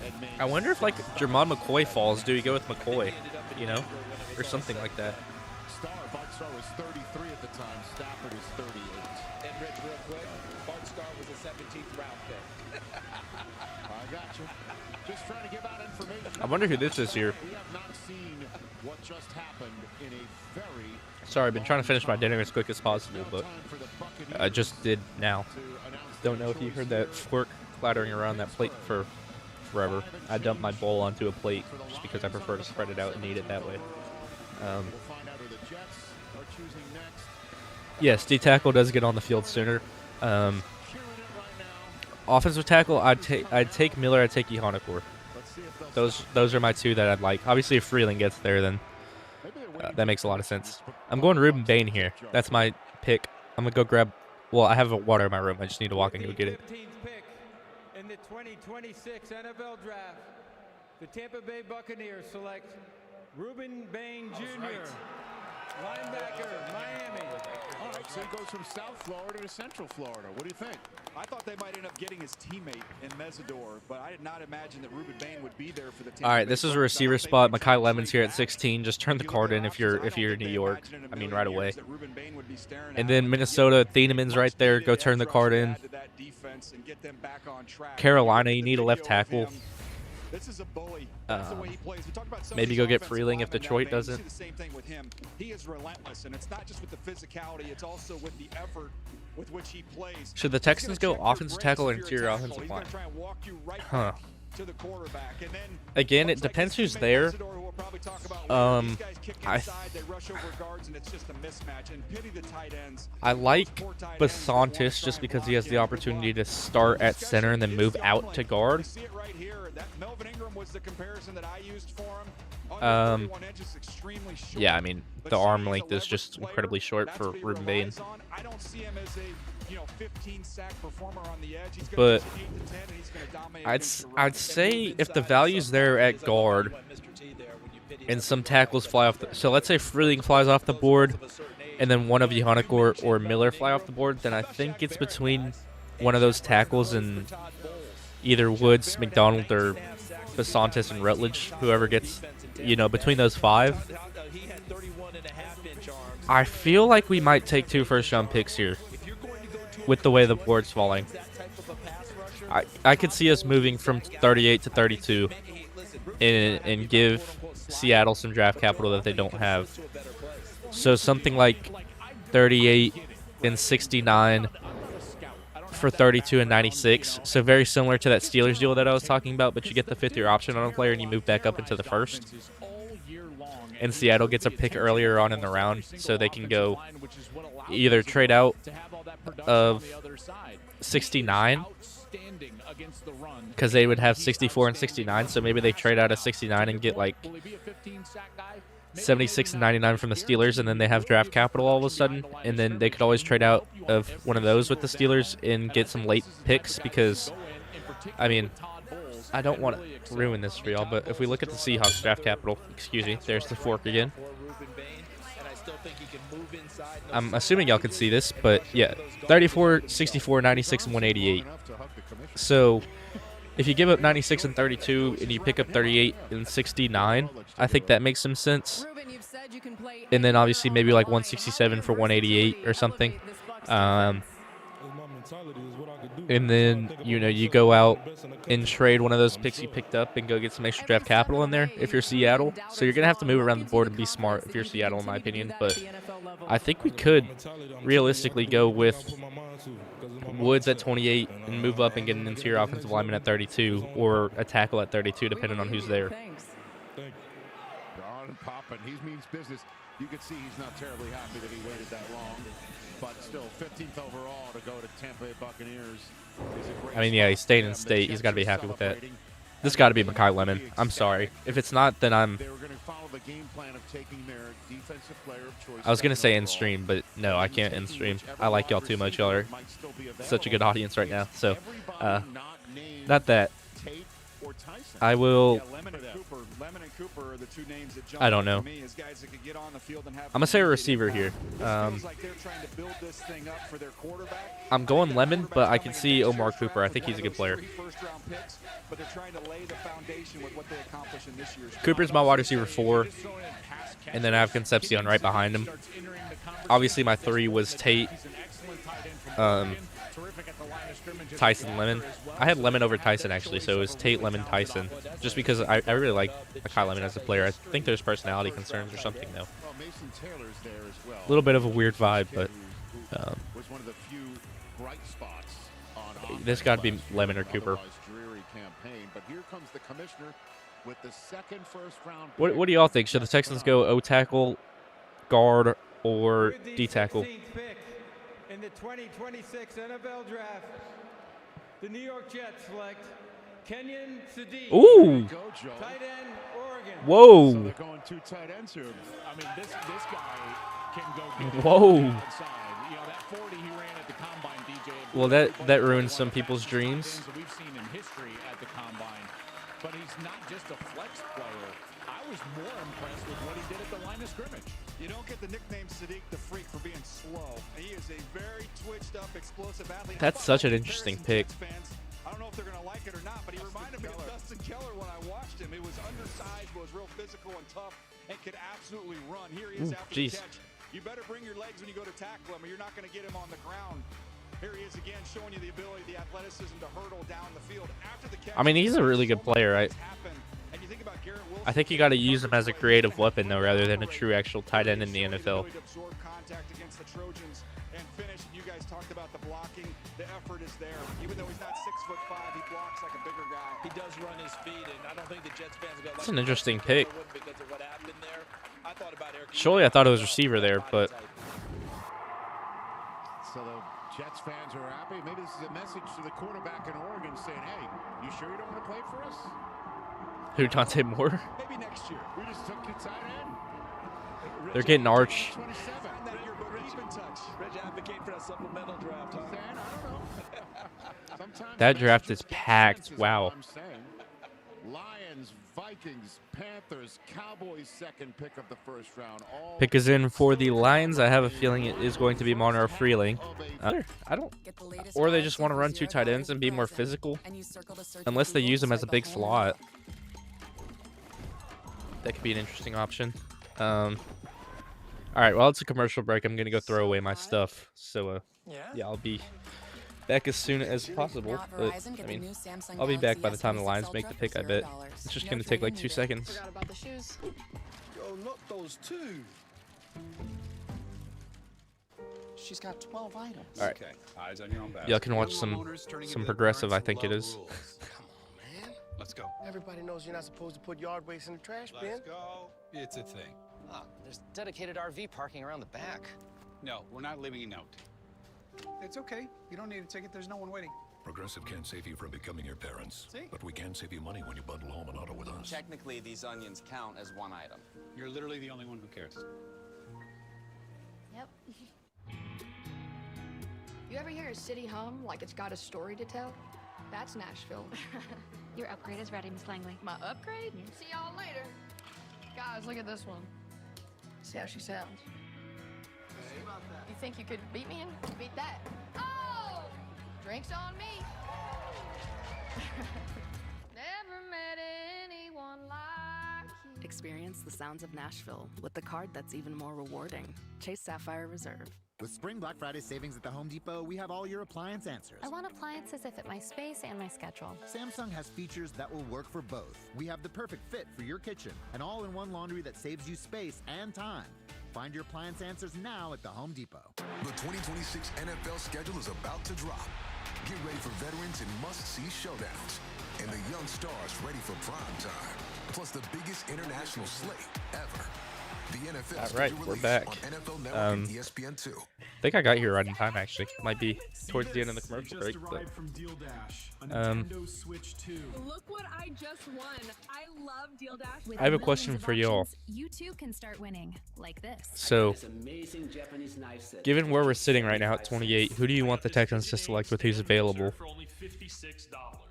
S5: and made.
S4: I wonder if, like, Jermon McCoy falls. Do we go with McCoy? You know? Or something like that.
S5: Bart Starr was 33 at the time. Stafford is 38.
S9: And Rich, real quick, Bart Starr was a 17th round pick.
S5: I got you. Just trying to give out information.
S4: I wonder who this is here.
S5: We have not seen what just happened in a very.
S4: Sorry, I've been trying to finish my dinner as quick as possible, but I just did now. Don't know if you heard that fork clattering around that plate for forever. I dumped my bowl onto a plate just because I prefer to spread it out and eat it that way. Yes, D tackle does get on the field sooner. Offensive tackle, I'd take Miller, I'd take Yohanakor. Those are my 2 that I'd like. Obviously, if Freeling gets there, then that makes a lot of sense. I'm going Ruben Bain here. That's my pick. I'm going to go grab... Well, I have a water in my room. I just need to walk and go get it.
S6: 15th pick in the 2026 NFL Draft, the Tampa Bay Buccaneers select Ruben Bain Jr., linebacker, Miami.
S8: All right, so he goes from South Florida to Central Florida. What do you think?
S1: I thought they might end up getting his teammate in Mesidor, but I did not imagine that Ruben Bain would be there for the team.
S4: All right, this is a receiver spot. Mekhi Lemons here at 16. Just turn the card in if you're in New York. I mean, right away. And then Minnesota, Thieneman's right there. Go turn the card in. Carolina, you need a left tackle.
S1: This is a bully.
S4: Maybe go get Freeling if Detroit doesn't.
S1: The same thing with him. He is relentless, and it's not just with the physicality; it's also with the effort with which he plays.
S4: Should the Texans go offensive tackle or interior offensive line? Huh. Again, it depends who's there. I like Basantis just because he has the opportunity to start at center and then move out to guard.
S1: That Melvin Ingram was the comparison that I used for him. Extremely short,
S4: yeah, I mean, the arm length is just incredibly short for Ruben Bain.
S1: I don't see him as a 15 sack performer on the edge. He's
S4: But
S1: get you 8 to 10 and he's going to dominate.
S4: I'd say if the value's there at guard and some tackles fly off so let's say Freeling flies off the board and then one of Johannek or Miller fly off the board, then I think it's between one of those tackles and either Woods, McDonald, or Basantis and Rutledge, whoever gets, between those 5. I feel like we might take 2 first-round picks here with the way the board's falling. I could see us moving from 38 to 32 and give Seattle some draft capital that they don't have. So something like 38 and 69 for 32 and 96. So very similar to that Steelers deal that I was talking about, but you get the 5th-year option on a player and you move back up into the 1st. And Seattle gets a pick earlier on in the round, so they can go either trade out of 69, because they would have 64 and 69, so maybe they trade out of 69 and get like 76 and 99 from the Steelers, and then they have draft capital all of a sudden, and then they could always trade out of one of those with the Steelers and get some late picks, because, I mean, I don't want to ruin this for y'all, but if we look at the Seahawks draft capital, excuse me, there's the fork again. I'm assuming y'all can see this, but yeah, 34, 64, 96, and 188. So if you give up 96 and 32 and you pick up 38 and 69, I think that makes some sense. And then obviously maybe like 167 for 188 or something. And then, you go out and trade one of those picks you picked up and go get some extra draft capital in there if you're Seattle. So you're going to have to move around the board and be smart if you're Seattle, in my opinion. But I think we could realistically go with Woods at 28 and move up and get an interior offensive lineman at 32 or a tackle at 32, depending on who's there.
S5: Poppin', he means business. You can see he's not terribly happy that he waited that long. But still, 15th overall to go to Tampa Bay Buccaneers.
S4: I mean, yeah, he's staying in state. He's got to be happy with that. This got to be Mekhi Lemon. I'm sorry. If it's not, then I'm... I was going to say in stream, but no, I can't in stream. I like y'all too much. Y'all are such a good audience right now. So, not that. I will... I don't know. I'm going to say a receiver here. I'm going Lemon, but I can see Omar Cooper. I think he's a good player. Cooper's my wide receiver 4, and then I have Concepcion right behind him. Obviously, my 3 was Tate, Tyson, Lemon. I had Lemon over Tyson, actually, so it was Tate, Lemon, Tyson, just because I really like Mekhi Lemon as a player. I think there's personality concerns or something, though. A little bit of a weird vibe, but this got to be Lemon or Cooper. What do y'all think? Should the Texans go O-tackle, guard, or D-tackle?
S6: In the 2026 NFL Draft, the New York Jets select Kenyon Sadiq.
S4: Ooh.
S6: Tight end, Oregon.
S4: Whoa.
S8: So they're going 2 tight ends here. I mean, this guy can go get
S4: Whoa.
S8: outside. That 40 he ran at the combine, DJ.
S4: Well, that ruins some people's dreams.
S2: We've seen in history at the combine, but he's not just a flex player. I was more impressed with what he did at the line of scrimmage.
S1: You don't get the nickname Sadiq the Freak for being slow. He is a very twitched up, explosive athlete.
S4: That's such an interesting pick.
S1: I don't know if they're going to like it or not, but he reminded me of Dustin Keller when I watched him. He was undersized, but was real physical and tough, and could absolutely run. Here he is after the catch. You better bring your legs when you go to tackle him, or you're not going to get him on the ground. Here he is again, showing you the ability, the athleticism to hurdle down the field after the catch.
S4: I mean, he's a really good player, right? I think you got to use him as a creative weapon, though, rather than a true actual tight end in the NFL.
S1: You guys talked about the blocking. The effort is there. Even though he's not 6'5", he blocks like a bigger guy.
S9: He does run his feet, and I don't think the Jets fans got.
S4: That's an interesting pick.
S9: Because of what happened there.
S4: Surely I thought it was receiver there, but.
S5: So Jets fans are happy. Maybe this is a message to the quarterback in Oregon saying, hey, you sure you don't want to play for us?
S4: Who, Dante Moore?
S5: Maybe next year. We just took you tight end.
S4: They're getting Arch.
S9: Reg advocate for a supplemental draft, huh?
S4: That draft is packed. Wow.
S5: Lions, Vikings, Panthers, Cowboys second pick of the first round.
S4: Pick is in for the Lions. I have a feeling it is going to be Monroe Freeling. I don't. Or they just want to run 2 tight ends and be more physical. Unless they use them as a big slot. That could be an interesting option. Alright, well, it's a commercial break. I'm going to go throw away my stuff. So, yeah, I'll be back as soon as possible. But, I mean, I'll be back by the time the Lions make the pick, I bet. It's just going to take like 2 seconds.
S1: Yo, not those 2.
S11: She's got 12 items.
S4: Alright.
S11: Okay, eyes on your own back.
S4: Y'all can watch some progressive, I think it is.
S11: Let's go.
S19: Everybody knows you're not supposed to put yard waste in the trash bin.
S11: Let's go. It's a thing.
S20: Ah, there's dedicated RV parking around the back.
S11: No, we're not leaving a note. It's okay. You don't need a ticket. There's no one waiting.
S21: Progressive can't save you from becoming your parents.
S11: See?
S21: But we can save you money when you bundle home and auto with us.
S20: Technically, these onions count as one item.
S11: You're literally the only one who cares.
S24: Yep. You ever hear a city hum like it's got a story to tell? That's Nashville.
S26: Your upgrade is ready, Miss Langley.
S24: My upgrade? See y'all later. Guys, look at this one. See how she sounds. You think you could beat me in? Beat that. Oh! Drinks on me. Never met anyone like you.
S22: Experience the sounds of Nashville with the card that's even more rewarding. Chase Sapphire Reserve.
S27: With Spring Black Friday savings at the Home Depot, we have all your appliance answers.
S26: I want appliances that fit my space and my schedule.
S27: Samsung has features that will work for both. We have the perfect fit for your kitchen, an all-in-one laundry that saves you space and time. Find your appliance answers now at the Home Depot.
S21: The 2026 NFL schedule is about to drop. Get ready for veterans and must-see showdowns. And the young stars ready for prime time. Plus the biggest international slate ever. The NFL
S4: All right, we're back. I think I got here right in time, actually. Might be towards the end of the commercial break. But,
S28: Look what I just won. I love Deal Dash.
S4: I have a question for y'all.
S26: You too can start winning like this.
S4: So, given where we're sitting right now at 28, who do you want the Texans to select with who's available?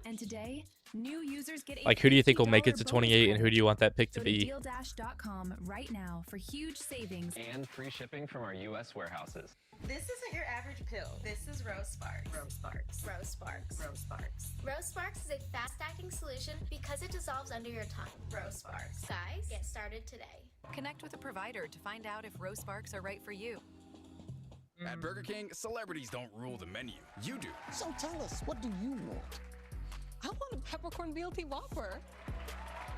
S26: And today, new users get
S4: like, who do you think will make it to 28, and who do you want that pick to be?
S26: DealDash.com right now for huge savings
S20: and free shipping from our U.S. warehouses.
S29: This isn't your average pill. This is Rose Sparks. Rose Sparks. Rose Sparks. Rose Sparks.
S30: Rose Sparks is a fast-acting solution because it dissolves under your tongue.
S29: Rose Sparks.
S30: Guys, get started today.
S31: Connect with a provider to find out if Rose Sparks are right for you.
S32: At Burger King, celebrities don't rule the menu. You do.
S33: So tell us, what do you want?
S29: I want a peppercorn BLT Whopper.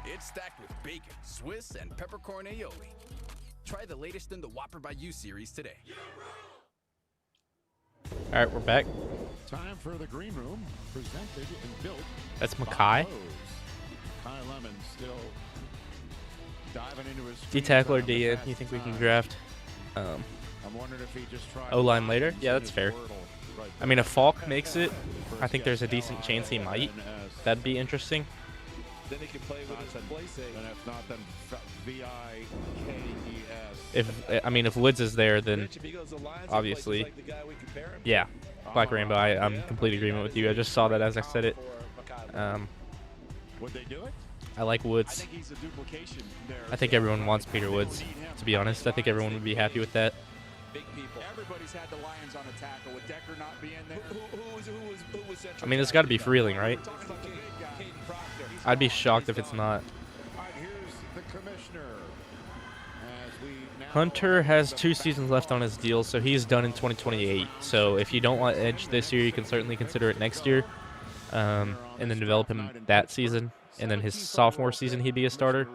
S32: It's stacked with bacon, Swiss, and peppercorn aioli. Try the latest in the Whopper by You series today.
S4: All right, we're back.
S5: Time for the green room, presented and built.
S4: That's Makai.
S5: Kai Lemon still diving into his
S4: D-tackle or DN, you think we can draft?
S5: I'm wondering if he just tried
S4: O-line later? Yeah, that's fair. I mean, if Falk makes it, I think there's a decent chance he might. That'd be interesting.
S9: Then he can play with his play safe.
S5: And if not, then
S4: If if Woods is there, then obviously, yeah, Black Rainbow. I'm in complete agreement with you. I just saw that as I said it.
S5: Would they do it?
S4: I like Woods. I think everyone wants Peter Woods. To be honest, I think everyone would be happy with that.
S1: Big people. Everybody's had the Lions on a tackle with Decker not being there. Who was
S4: I mean, it's got to be Freeling, right? I'd be shocked if it's not. Hunter has 2 seasons left on his deal, so he's done in 2028. So if you don't want Edge this year, you can certainly consider it next year, and then develop him that season. And then his sophomore season, he'd be a starter,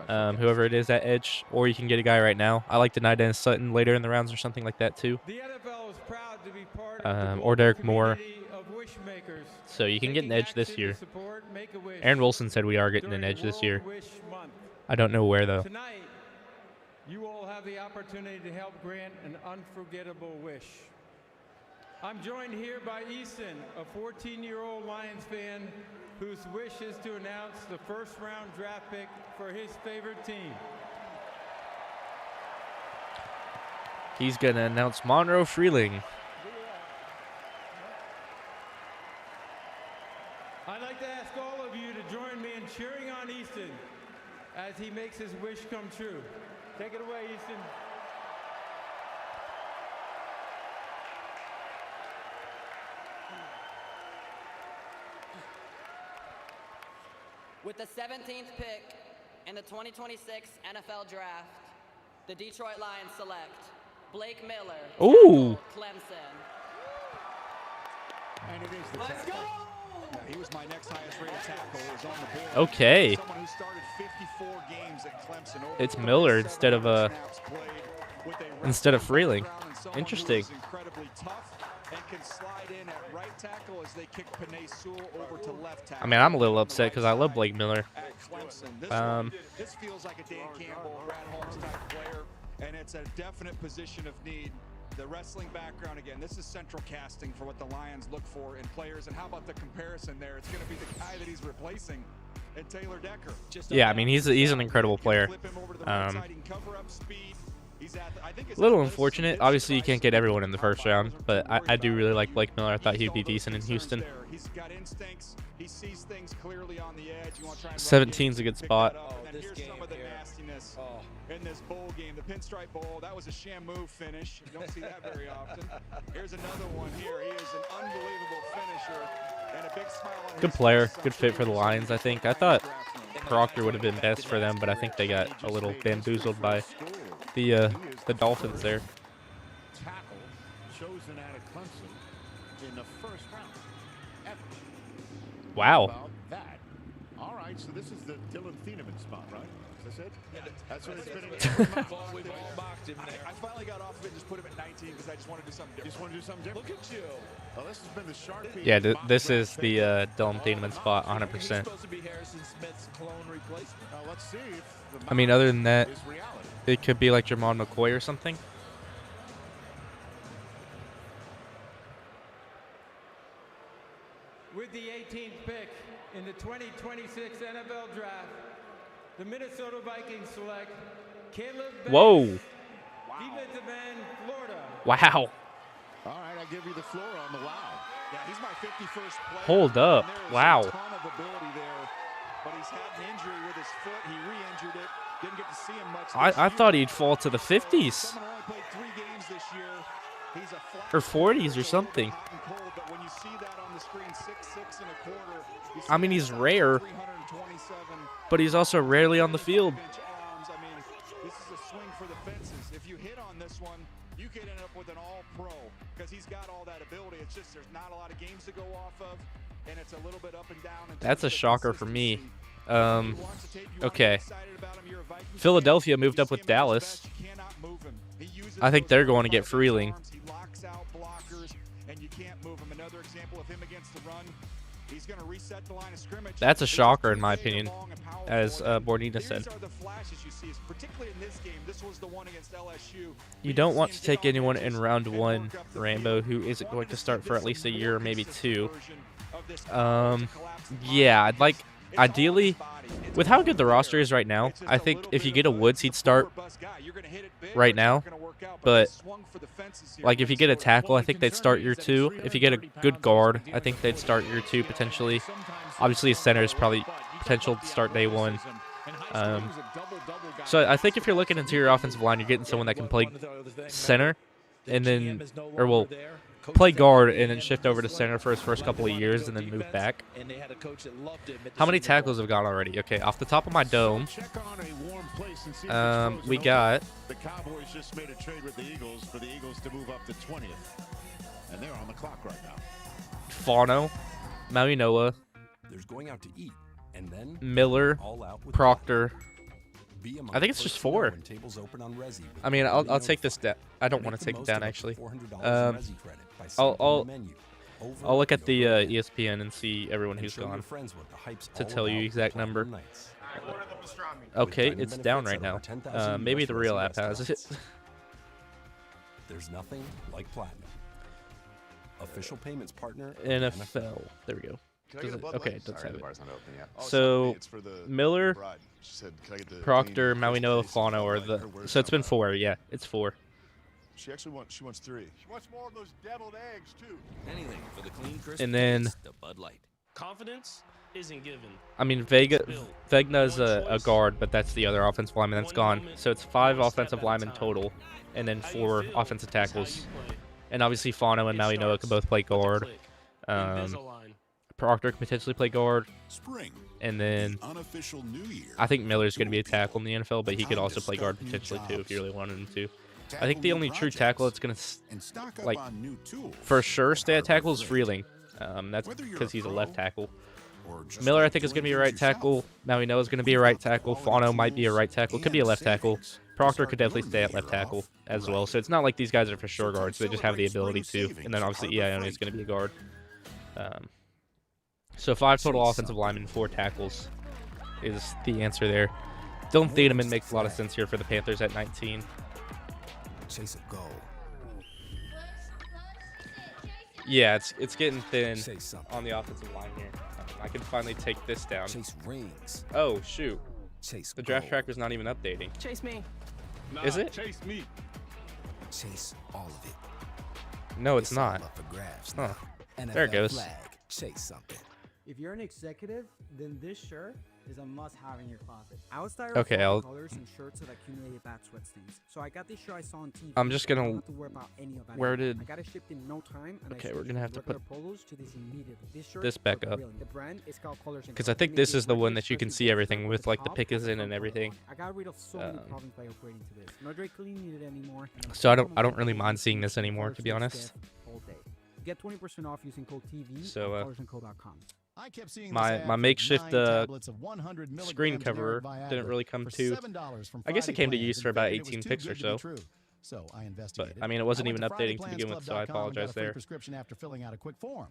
S4: whoever it is at Edge. Or you can get a guy right now. I like deny Dennis Sutton later in the rounds or something like that too.
S6: The NFL is proud to be part of
S4: or Derek Moore.
S6: of wish makers.
S4: So you can get an Edge this year. Aaron Wilson said we are getting an Edge this year. I don't know where though.
S6: Tonight, you all have the opportunity to help grant an unforgettable wish. I'm joined here by Easton, a 14-year-old Lions fan whose wish is to announce the first-round draft pick for his favorite team.
S4: He's going to announce Monroe Freeling.
S6: I'd like to ask all of you to join me in cheering on Easton as he makes his wish come true. Take it away, Easton.
S3: With the 17th pick in the 2026 NFL Draft, the Detroit Lions select Blake Miller,
S4: Ooh.
S3: Clemson.
S5: And it is the
S3: Let's
S5: tackle.
S3: go!
S1: He was my next highest rated tackle. Is on the board.
S4: Okay.
S1: Someone who started 54 games at Clemson.
S4: It's Miller instead of Freeling. Interesting.
S1: Incredibly tough and can slide in at right tackle as they kick Penei Sewell over to left tackle.
S4: I mean, I'm a little upset because I love Blake Miller.
S1: This feels like a Dan Campbell, Brad Holmes type player, and it's a definite position of need. The wrestling background, again, this is central casting for what the Lions look for in players. And how about the comparison there? It's going to be the guy that he's replacing, and Taylor Decker.
S4: Yeah, I mean, he's an incredible player. A little unfortunate. Obviously, you can't get everyone in the first round, but I do really like Blake Miller. I thought he'd be decent in Houston.
S1: He's got instincts. He sees things clearly on the edge. You want to try and
S4: 17's a good spot.
S1: And here's some of the nastiness in this bowl game. The Pinstripe Bowl, that was a Shamu finish. You don't see that very often. Here's another one here. He is an unbelievable finisher and a big smile on
S4: Good player. Good fit for the Lions, I think. I thought Proctor would have been best for them, but I think they got a little bamboozled by the Dolphins there.
S5: Tackle chosen out of Clemson in the first round ever.
S4: Wow.
S5: About that. All right, so this is the Dylan Thieneman spot, right? Is this it?
S1: Yeah,
S5: that's what it's been.
S1: We've all mocked him there. I finally got off of it and just put him at 19 because I just want to do something different.
S5: Just want to do something different?
S1: Look at you.
S5: Well, this has been the Sharpie.
S4: Yeah, this is the Dylan Thieneman spot, 100%.
S1: He's supposed to be Harrison Smith's clone replacement.
S5: Now let's see if the
S4: I mean, other than that,
S5: is reality.
S4: it could be like Jermon McCoy or something.
S6: With the 18th pick in the 2026 NFL Draft, the Minnesota Vikings select Caleb Banks,
S4: Whoa.
S6: defensive end, Florida.
S4: Wow.
S5: All right, I give you the floor on the wow.
S1: Yeah, he's my 51st player.
S4: Hold up. Wow.
S1: A ton of ability there, but he's had an injury with his foot. He re-injured it. Didn't get to see him much.
S4: I thought he'd fall to the 50s.
S1: Someone only played 3 games this year. He's a flat
S4: Or 40s or something.
S1: hot and cold, but when you see that on the screen, 6'6" and a quarter, you see
S4: I mean, he's
S1: that
S4: rare,
S1: 327
S4: but he's also rarely on the field.
S1: arms. I mean, this is a swing for the fences. If you hit on this one, you could end up with an all-pro because he's got all that ability. It's just there's not a lot of games to go off of, and it's a little bit up and down.
S4: That's a shocker for me. Okay. Philadelphia moved up with Dallas. I think they're going to get Freeling.
S1: He locks out blockers, and you can't move him. Another example of him against the run. He's going to reset the line of scrimmage.
S4: That's a shocker in my opinion, as Bornina said.
S1: These are the flashes you see, particularly in this game. This was the one against LSU.
S4: You don't want to take anyone in round 1, Rambo, who isn't going to start for at least a year or maybe 2. Yeah, I'd like, ideally, with how good the roster is right now, I think if you get a Woods, he'd start right now. But, like, if you get a tackle, I think they'd start year 2. If you get a good guard, I think they'd start year 2 potentially. Obviously, a center is probably potential to start day 1. So I think if you're looking into your offensive line, you're getting someone that can play center, and then, or well, play guard and then shift over to center for his first couple of years and then move back. How many tackles have gone already? Okay, off the top of my dome, we got.
S5: The Cowboys just made a trade with the Eagles for the Eagles to move up to 20th, and they're on the clock right now.
S4: Fano, Maui Noah,
S7: There's going out to eat, and then
S4: Miller, Proctor. I think it's just 4.
S7: Tables open on Resi.
S4: I mean, I'll take this down. I don't want to take it down actually. I'll look at the ESPN and see everyone who's gone to tell you exact number. Okay, it's down right now. Maybe the real app has it.
S7: There's nothing like platinum. official payments partner of the
S4: NFL. There we go.
S2: Can I get a Bud
S4: Okay,
S2: Light?
S4: it does
S2: Sorry,
S4: have
S2: the
S4: it.
S2: bar's not open yet. Oh,
S4: So
S2: it's for the
S4: Miller,
S2: bride. She said, "Can I get the
S4: Proctor,
S2: clean,
S4: Maui
S2: crisp
S4: Noah,
S2: taste of
S4: Fano
S2: Bud
S4: are
S2: Light?"
S4: the.
S2: Her words
S4: So it's been
S2: sound
S4: 4. Yeah, it's 4.
S2: She actually wants 3.
S5: She wants more of those deviled eggs, too.
S7: Anything for the clean, crisp
S4: And then-
S7: taste of Bud Light.
S8: Confidence isn't given.
S4: I mean, Vegna's a guard, but that's the other offensive lineman that's gone. So it's 5 offensive linemen total, and then 4 offensive tackles. And obviously, Fano and Maui Noah can both play guard. Proctor can potentially play guard.
S5: Spring.
S4: And then
S5: Unofficial New Year.
S4: I think Miller's going to be a tackle in the NFL, but he could also play guard potentially too if you really wanted him to. I think the only true tackle that's going to, like, for sure stay at tackle is Freeling. That's because he's a left tackle. Miller, I think, is going to be a right tackle. Maui Noah is going to be a right tackle. Fano might be a right tackle. Could be a left tackle. Proctor could definitely stay at left tackle as well. So it's not like these guys are for sure guards. They just have the ability to. And then obviously Ione is going to be a guard. So 5 total offensive linemen, 4 tackles is the answer there. Dylan Thiedemann makes a lot of sense here for the Panthers at 19.
S7: Chase a goal.
S4: Yeah, it's getting thin on the offensive line here. I can finally take this down.
S7: Chase rings.
S4: Oh, shoot.
S7: Chase
S4: the draft
S7: goal.
S4: tracker's not even updating.
S8: Chase me.
S4: Is it?
S5: Chase me.
S7: Chase all of it.
S4: No, it's
S7: all
S4: not.
S7: up for grabs
S4: Oh,
S7: now.
S4: there it
S7: NFL
S4: goes.
S7: Flag. Chase something.
S10: If you're an executive, then this shirt is a must-have in your closet. I was tired
S4: Okay,
S10: of colors and shirts that accumulated bad sweat stains. So I got this shirt I saw on TV.
S4: I'm just
S10: so I
S4: gonna-
S10: don't have to worry about any of that
S4: where
S10: anymore.
S4: did-
S10: I got it shipped in no time. And
S4: Okay,
S10: I
S4: we're
S10: switched
S4: gonna have
S10: from
S4: to put
S10: regular polos to this immediately. This shirt
S4: this
S10: is
S4: back
S10: for
S4: up.
S10: grilling. The brand is called Colors and
S4: Because
S10: Co.
S4: I think
S10: They
S4: this
S10: make
S4: is the
S10: a
S4: one
S10: regular
S4: that you
S10: shirt
S4: can
S10: with
S4: see
S10: the
S4: everything
S10: shirt
S4: with,
S10: at the
S4: like, the
S10: top
S4: pickers in
S10: the
S4: and
S10: front
S4: everything.
S10: polo. I got rid of so many problems by upgrading to this. No dry cleaning needed anymore. and
S4: So I don't
S10: I'm
S4: really mind seeing this anymore, to be honest.
S10: all day. Get 20% off using code TV
S4: So,
S10: at colorsandco.com.
S12: I kept seeing
S4: my makeshift screen cover didn't really come to. I guess it came to use for about 18 picks or so.
S12: So I investigated.
S4: But I mean, it wasn't
S12: I
S4: even
S12: went to
S4: updating to begin with, so I
S12: FridayPlansClub.com and got
S4: apologize
S12: a free
S4: there.
S12: prescription after filling out a quick form.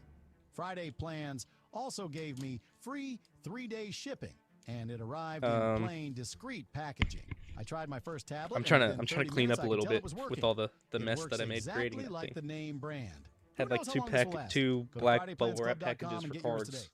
S12: Friday Plans also gave me free 3-day shipping, and it arrived in plain, discreet packaging. I tried my first tablet.
S4: I'm trying to clean up a little bit with all the mess that I made creating that
S12: like
S4: thing.
S12: the name brand.
S4: Had like
S12: Who knows how long this will last?
S4: 2
S12: Go to
S4: black bubble wrap
S12: FridayPlansClub.com
S4: packages
S12: and
S4: for
S12: get yours
S4: cards.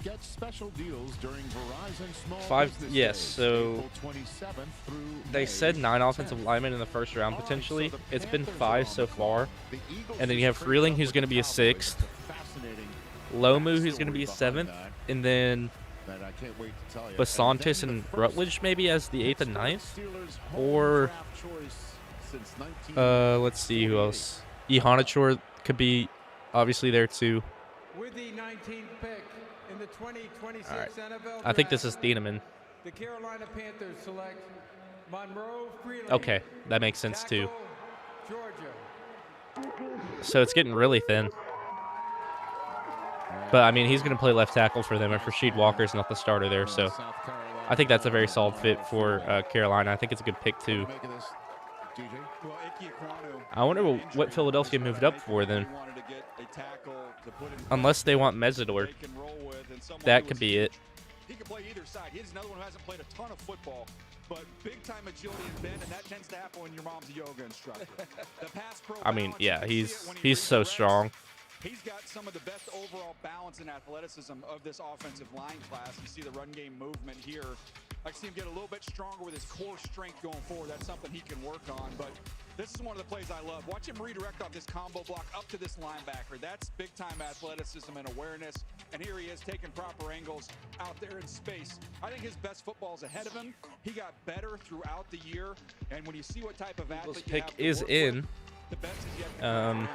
S5: Get special deals during Verizon Small
S4: 5,
S5: Business
S4: yes.
S5: Days,
S4: So
S5: April 27th through
S4: they
S5: May
S4: said 9 offensive
S5: 10th.
S4: linemen in the first round potentially.
S5: So the
S4: It's been
S5: Panthers
S4: 5
S5: are on
S4: so
S5: the
S4: far,
S5: clock. The Eagles
S4: and then
S5: just
S4: you have
S5: traded
S4: Freeling,
S5: up
S4: who's
S5: with
S4: going to
S5: the
S4: be a
S5: Cowboys.
S4: 6th.
S5: It's a fascinating
S4: Lomu, who's going to be a
S5: story
S4: 7th,
S5: behind
S4: and then
S5: that I can't wait to tell you.
S4: Basantis
S5: And then
S4: and
S5: the first
S4: Rutledge maybe as the 8th and 9th,
S5: Steelers home
S4: or
S5: draft choice since 19
S4: let's see who else. Ihanachor could be obviously there too.
S6: With the 19th pick in the 2026
S4: All right.
S6: NFL
S4: I think this
S6: Draft,
S4: is Thiedemann.
S6: the Carolina Panthers select Monroe Freeling.
S4: Okay, that makes sense too.
S6: Tackle, Georgia.
S4: So it's getting really thin. But I mean, he's going to play left tackle for them if Rasheed Walker's not the starter there. So I think that's a very solid fit for Carolina. I think it's a good pick too. I wonder what Philadelphia moved up for then. Unless they want Mesidor. That could be it.
S1: He can play either side. He's another one who hasn't played a ton of football, but big-time agility and bend, and that tends to happen when your mom's a yoga instructor. The pass pro
S4: I mean,
S1: balance,
S4: yeah,
S1: you can see it when he
S4: he's so
S1: brings it
S4: strong.
S1: around. He's got some of the best overall balance and athleticism of this offensive line class. You see the run game movement here. I see him get a little bit stronger with his core strength going forward. That's something he can work on, but this is one of the plays I love. Watch him redirect off this combo block up to this linebacker. That's big-time athleticism and awareness, and here he is taking proper angles out there in space. I think his best football is ahead of him. He got better throughout the year, and when you see what type of athlete you
S4: Pick
S1: have to
S4: is
S1: work
S4: in.
S1: with, the best is yet to come for him.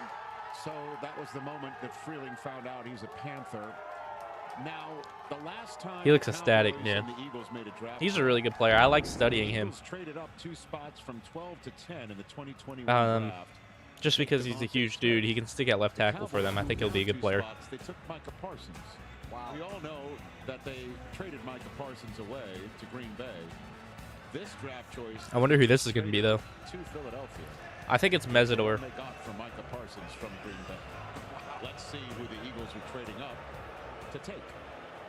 S5: So that was the moment that Freeling found out he's a Panther. Now, the last time
S4: He looks
S5: the
S4: ecstatic,
S5: Cowboys
S4: yeah.
S5: and the Eagles made a draft
S4: He's a really good player. I like studying
S5: the
S4: him.
S5: Eagles traded up 2 spots from 12 to 10 in the 2021 draft.
S4: Just because he's a huge dude, he can stick at left tackle for them. I think he'll be a good player.
S5: They took Micah Parsons. Wow. We all know that they traded Micah Parsons away to Green Bay. This draft choice.
S4: I wonder who this is going to be, though.
S5: To Philadelphia.
S4: I think it's Mesidor.
S5: They got from Micah Parsons from Green Bay. Let's see who the Eagles are trading up to take.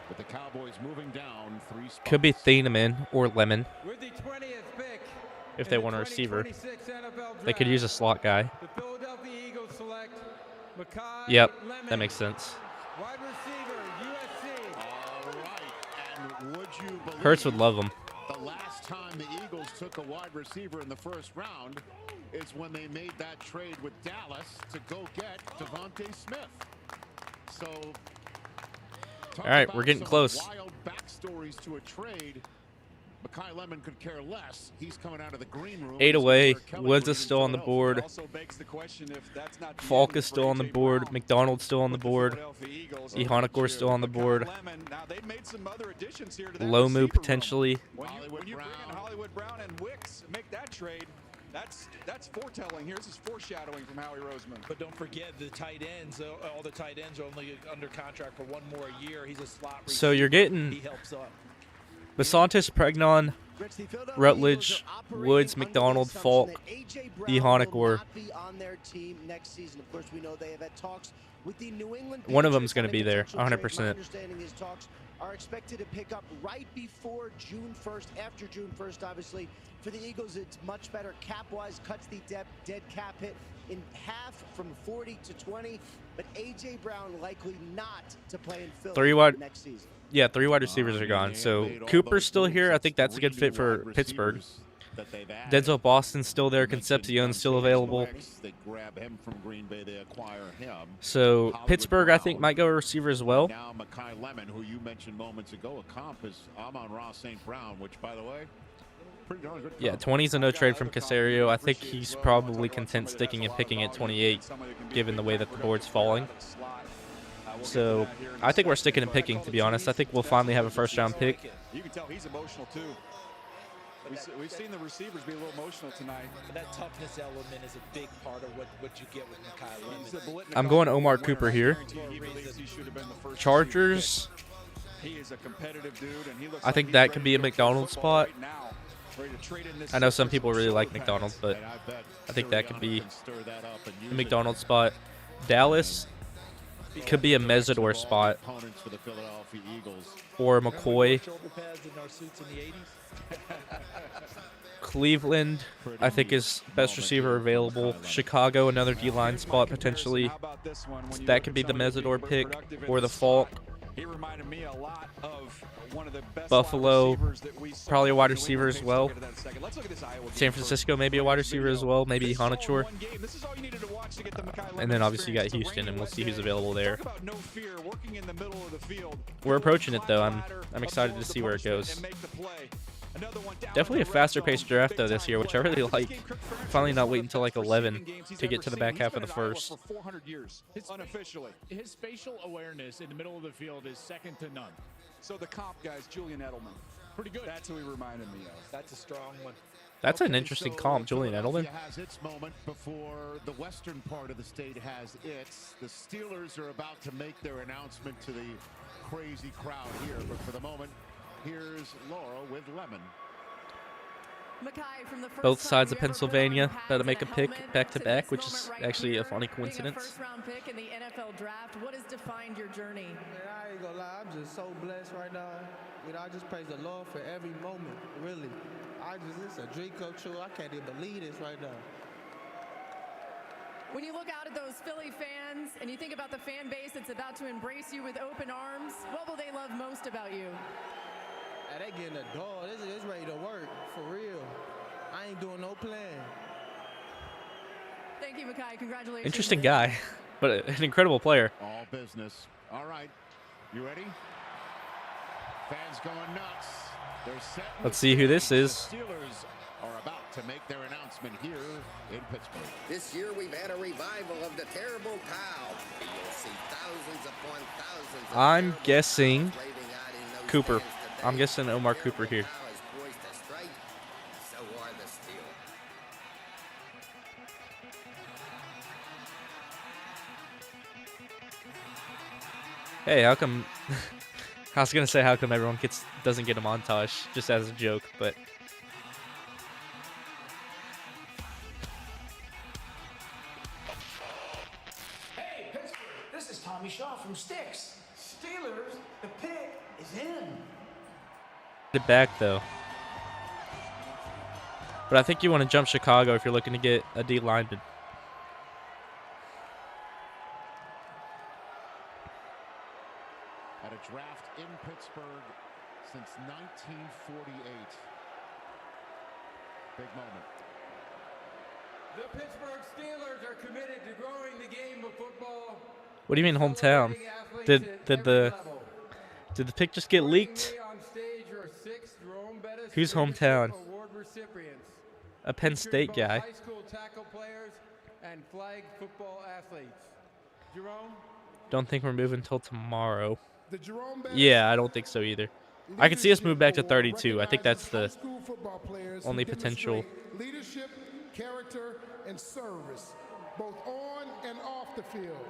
S5: With the Cowboys moving down 3 spots.
S4: Could be Thiedemann or Lemon.
S6: With the 20th pick
S4: If they want a receiver.
S6: NFL
S4: They could use a slot guy.
S6: The Philadelphia Eagles select Makai
S4: Yep,
S6: Lemon,
S4: that makes sense.
S6: wide receiver, USC.
S5: All right, and would you believe
S4: Hurts would love him.
S5: the last time the Eagles took a wide receiver in the first round is when they made that trade with Dallas to go get Devontae Smith. So,
S4: all right, we're getting close.
S5: Wild backstories to a trade. Makai Lemon could care less. He's coming out of the green room.
S4: 8 away. Woods is still on the board. Falk is still on the board. McDonald's still on the board. Ihanakor's still on the board. Lomu potentially.
S1: When you bring in Hollywood Brown and Wicks, make that trade. That's foretelling. Here's his foreshadowing from Howie Roseman.
S9: But don't forget the tight ends. All the tight ends are only under contract for one more year. He's a slot receiver.
S4: So you're getting
S9: He helps up.
S4: Basantis, Pregnon, Rutledge, Woods, McDonald, Falk, Ihanakor. One of them is going to be there, 100%.
S11: Are expected to pick up right before June 1st, after June 1st, obviously. For the Eagles, it's much better cap-wise, cuts the dead cap hit in half from 40 to 20, but A.J. Brown likely not to play in Philly next season.
S4: Yeah, 3 wide receivers are gone. So Cooper's still here. I think that's a good fit for Pittsburgh. Denzel Boston's still there. Concepcion's still available. So Pittsburgh, I think, might go a receiver as well.
S5: Now Makai Lemon, who you mentioned moments ago, a comp is Amon-Ra St. Brown, which, by the way, pretty darn good.
S4: Yeah, 20's a no trade from Caserio. I think he's probably content sticking and picking at 28, given the way that the board's falling. So I think we're sticking and picking, to be honest. I think we'll finally have a first-round pick.
S1: You can tell he's emotional, too. We've seen the receivers be a little emotional tonight.
S9: But that toughness element is a big part of what you get with Makai Lemon.
S4: I'm going Omar Cooper here. Chargers. I think that could be a McDonald spot. I know some people really like McDonald, but I think that could be a McDonald spot. Dallas could be a Mesidor spot. Or McCoy. Cleveland, I think, is best receiver available. Chicago, another D-line spot potentially. That could be the Mesidor pick or the Falk.
S1: He reminded me a lot of one of the best
S4: Buffalo, probably a wide receiver as well. San
S1: Francisco,
S4: Francisco, maybe a wide receiver as well. Maybe Hanachor. And then obviously you got Houston, and we'll see who's available there. We're approaching it, though. I'm excited to see where it goes. Definitely a faster-paced draft, though, this year, which I really like. Finally not waiting until, like, 11 to get to the back half of the first.
S5: His spatial awareness in the middle of the field is second to none.
S1: So the comp guys, Julian Edelman.
S5: Pretty good.
S1: That's who he reminded me of.
S9: That's a strong one.
S4: That's an interesting comp, Julian Edelman.
S5: Has its moment before the western part of the state has its. The Steelers are about to make their announcement to the crazy crowd here, but for the moment, here's Laurel with Lemon.
S4: Both sides of Pennsylvania about to make a pick back-to-back, which is actually a funny coincidence.
S13: First-round pick in the NFL draft. What has defined your journey?
S14: Man, I ain't gonna lie, I'm just so blessed right now. You know, I just praise the Lord for every moment, really. It's a dream come true. I can't even believe this right now.
S13: When you look out at those Philly fans and you think about the fan base that's about to embrace you with open arms, what will they love most about you?
S14: They getting the door. This ready to work, for real. I ain't doing no plan.
S13: Thank you, Makai. Congratulations.
S4: Interesting guy, but an incredible player.
S5: All business. All right. You ready? Fans going nuts. They're set.
S4: Let's see who this is.
S5: The Steelers are about to make their announcement here in Pittsburgh.
S15: This year we've had a revival of the terrible cow. You'll see thousands upon thousands of
S4: I'm guessing Cooper. I'm guessing Omar Cooper here. Hey, how come? I was gonna say how come everyone doesn't get a montage just as a joke, but
S16: hey, Pittsburgh, this is Tommy Shaw from Sticks. Steelers, the pick is in.
S4: It back though. But I think you want to jump Chicago if you're looking to get a D lineman.
S5: a draft in Pittsburgh since 1948. Big moment.
S6: The Pittsburgh Steelers are committed to growing the game of football.
S4: What do you mean hometown? Did the pick just get leaked? Who's hometown? A Penn State guy.
S6: High school tackle players and flag football athletes. Jerome?
S4: Don't think we're moving until tomorrow. Yeah, I don't think so either. I could see us move back to 32. I think that's the only potential.
S17: Leadership, character, and service, both on and off the field.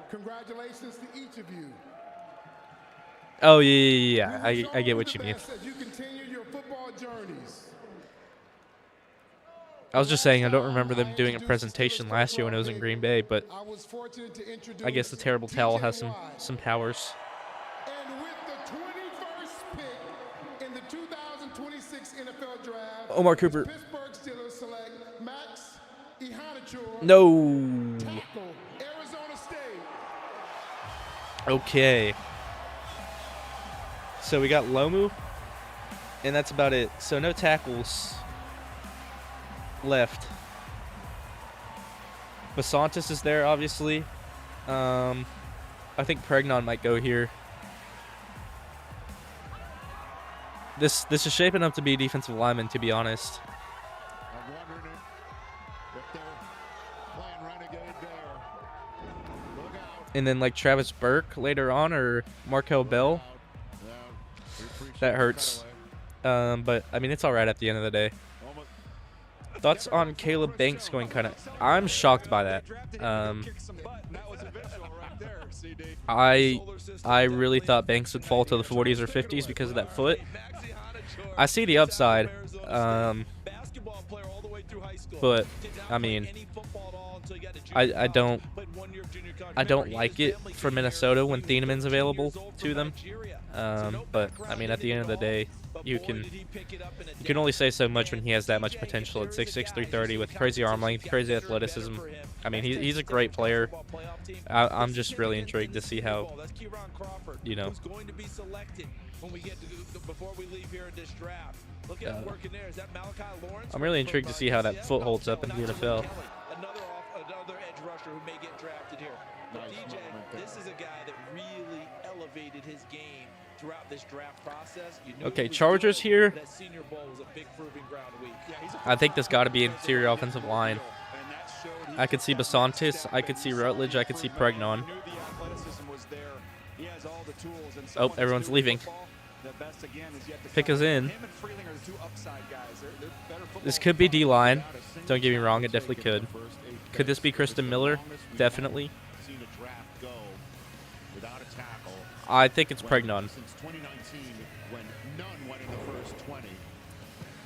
S17: Congratulations to each of you.
S4: Oh yeah. I get what you mean.
S17: As you continue your football journeys.
S4: I was just saying I don't remember them doing a presentation last year when I was in Green Bay, but I guess the terrible towel has some powers.
S17: And with the 21st pick in the 2026 NFL Draft,
S4: Omar Cooper.
S17: Pittsburgh Steelers select Max Ihanature.
S4: No.
S17: Tackle, Arizona State.
S4: Okay. So we got Lomu, and that's about it. So no tackles left. Basantis is there, obviously. I think Pregnon might go here. This is shaping up to be defensive lineman, to be honest.
S5: I'm wondering if they're playing renegade there. Look out.
S4: And then like Travis Burke later on, or Markel Bell. That hurts. But I mean, it's all right at the end of the day. Thoughts on Caleb Banks going kind of... I'm shocked by that. I really thought Banks would fall to the 40s or 50s because of that foot. I see the upside. But, I mean, I don't like it for Minnesota when Thienemann's available to them. But I mean, at the end of the day, you can only say so much when he has that much potential at 6'6", 330 with crazy arm length, crazy athleticism. I mean, he's a great player. I'm just really intrigued to see how, you know. I'm really intrigued to see how that foot holds up in the NFL.
S9: Another edge rusher who may get drafted here. But DJ, this is a guy that really elevated his game throughout this draft process.
S4: Okay, Chargers here.
S9: That Senior Bowl was a big proving ground week.
S4: I think this got to be interior offensive line. I could see Basantis, I could see Rutledge, I could see Pregnon. Oh, everyone's leaving. Pick us in. This could be D-line. Don't get me wrong, it definitely could. Could this be Kristen Miller? Definitely. I think it's Pregnon.
S5: Since 2019, when none went in the first 20,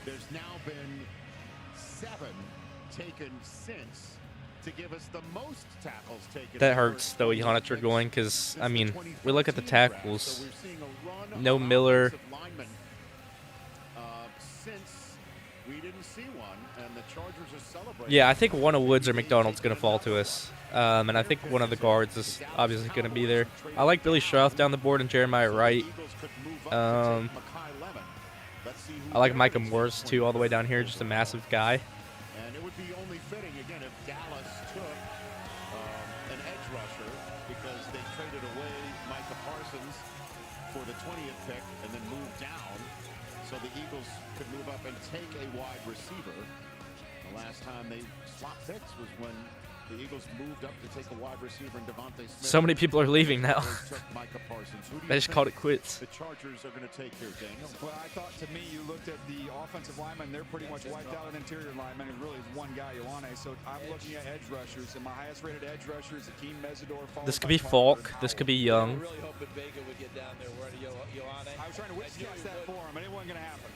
S5: there's now been 7 taken since to give us the most tackles taken.
S4: That hurts, though, Ihanature going, because, I mean, we look at the tackles. No Miller.
S5: Since we didn't see one, and the Chargers are celebrating.
S4: Yeah, I think one of Woods or McDonald's going to fall to us. And I think one of the guards is obviously going to be there. I like Billy Schrauth down the board and Jeremiah Wright. I like Micah Morris, too, all the way down here. Just a massive guy.
S5: And it would be only fitting, again, if Dallas took an edge rusher because they traded away Micah Parsons for the 20th pick and then moved down so the Eagles could move up and take a wide receiver. The last time they swapped picks was when the Eagles moved up to take a wide receiver in Devontae Smith.
S4: So many people are leaving now. They just called it quits.
S5: The Chargers are going to take here, Daniel.
S1: Well, I thought, to me, you looked at the offensive linemen, they're pretty much wiped out an interior lineman. It really is one guy, Ioane. So I'm looking at edge rushers, and my highest rated edge rusher is Akeem Mesidor.
S4: This could be Falk. This could be Young.
S9: I really hoping Vega would get down there. We're at Ioane.
S1: I was trying to witness that for him, and it wasn't going to happen.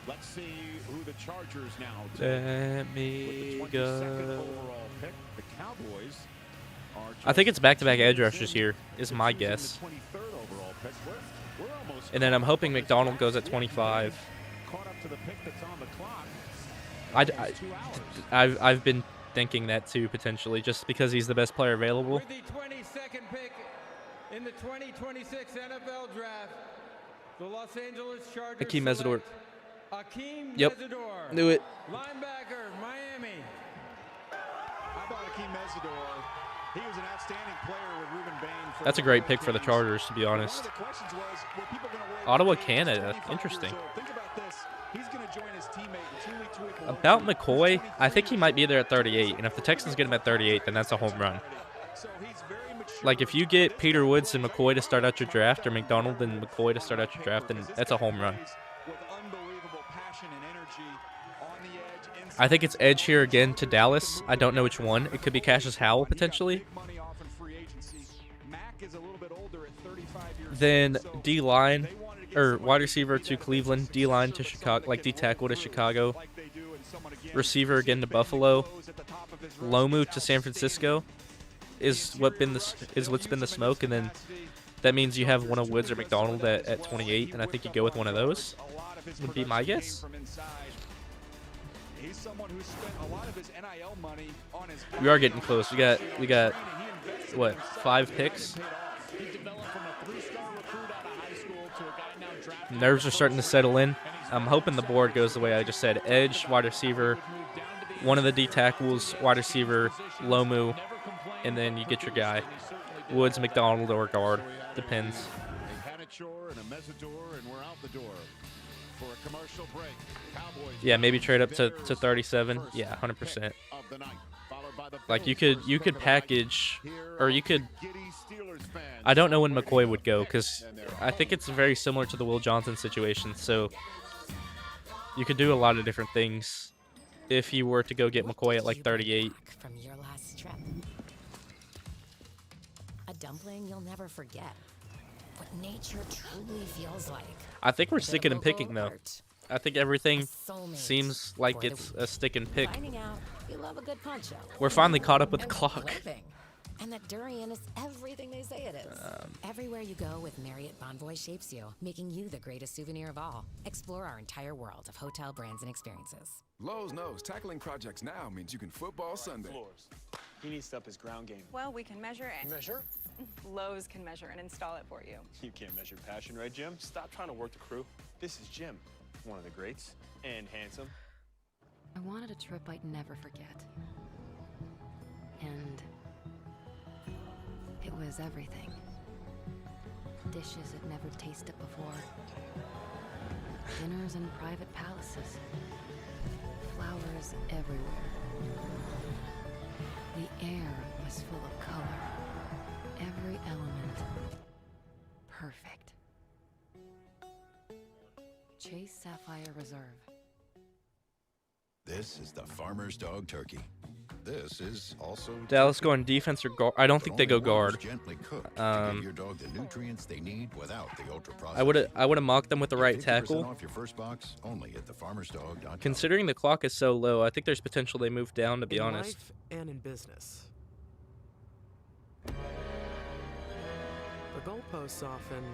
S5: Let's see who the Chargers now take.
S4: Let me
S5: With the 22nd
S4: go.
S5: overall pick, the Cowboys are
S4: I think it's back-to-back edge rushers here, is my guess.
S5: the 23rd overall pick. We're almost
S4: And then I'm hoping McDonald goes at 25.
S5: caught up to the pick that's on the clock.
S4: I've been thinking that too, potentially, just because he's the best player available.
S6: With the 22nd pick In the 2026 NFL Draft, the Los Angeles Chargers
S4: Hakeem Mesidor.
S6: Hakeem
S4: Yep.
S6: Mesidor.
S4: Knew it.
S6: Linebacker, Miami.
S1: How about Hakeem Mesidor? He was an outstanding player with Ruben Bain.
S4: That's a great pick for the Chargers, to be honest.
S1: One of the questions was, were people going to worry
S4: Ottawa,
S1: about Bain
S4: Canada.
S1: 25
S4: Interesting.
S1: years old? Think about this. He's going to join his teammate in 2 weeks.
S4: About McCoy, I think he might be there at 38, and if the Texans get him at 38, then that's a home run. Like, if you get Peter Woods and McCoy to start out your draft, or McDonald and McCoy to start out your draft, then that's a home run. I think it's edge here again to Dallas. I don't know which one. It could be Cassius Howell, potentially. Then D-line, or wide receiver to Cleveland, D-line to Chicago, like D-tackle to Chicago. Receiver again to Buffalo. Lomu to San Francisco is what's been the smoke, and then that means you have one of Woods or McDonald at 28, and I think you go with one of those. Would be my guess.
S1: He's someone who spent a lot of his NIL money on his.
S4: We are getting close. We got what, 5 picks? Nerves are starting to settle in. I'm hoping the board goes the way I just said. Edge, wide receiver, one of the D tackles, wide receiver, Lomu, and then you get your guy. Woods, McDonald, or guard. Depends. Yeah, maybe trade up to 37. Yeah, 100%. Like, you could package, or you could. I don't know when McCoy would go, because I think it's very similar to the Will Johnson situation. So you could do a lot of different things if you were to go get McCoy at like 38.
S18: From your last trip. A dumpling you'll never forget. What nature truly feels like.
S4: I think we're sticking and picking, though. I think everything seems like it's a stick and pick.
S18: Finding out you love a good poncho.
S4: We're finally caught up with the clock.
S18: And that durian is everything they say it is. Everywhere you go with Marriott Bonvoy shapes you, making you the greatest souvenir of all. Explore our entire world of hotel brands and experiences.
S19: Lowe's knows tackling projects now means you can football Sunday.
S20: He needs to up his ground game.
S21: Well, we can measure it.
S20: Measure?
S21: Lowe's can measure and install it for you.
S20: You can't measure passion, right, Jim? Stop trying to work the crew. This is Jim, one of the greats, and handsome.
S21: I wanted a trip I'd never forget. And it was everything. Dishes I'd never tasted before. Dinners in private palaces. Flowers everywhere. The air was full of color. Every element perfect. Chase Sapphire Reserve.
S22: This is the farmer's dog turkey. This is also
S4: Dallas going defense or guard? I don't think they go guard.
S22: Gently cooked to give your dog the nutrients they need without the ultra processed.
S4: I would have mocked them with the right tackle.
S22: Off your first box only at thefarmersdog.com.
S4: Considering the clock is so low, I think there's potential they move down, to be honest.
S23: In life and in business. The goalposts often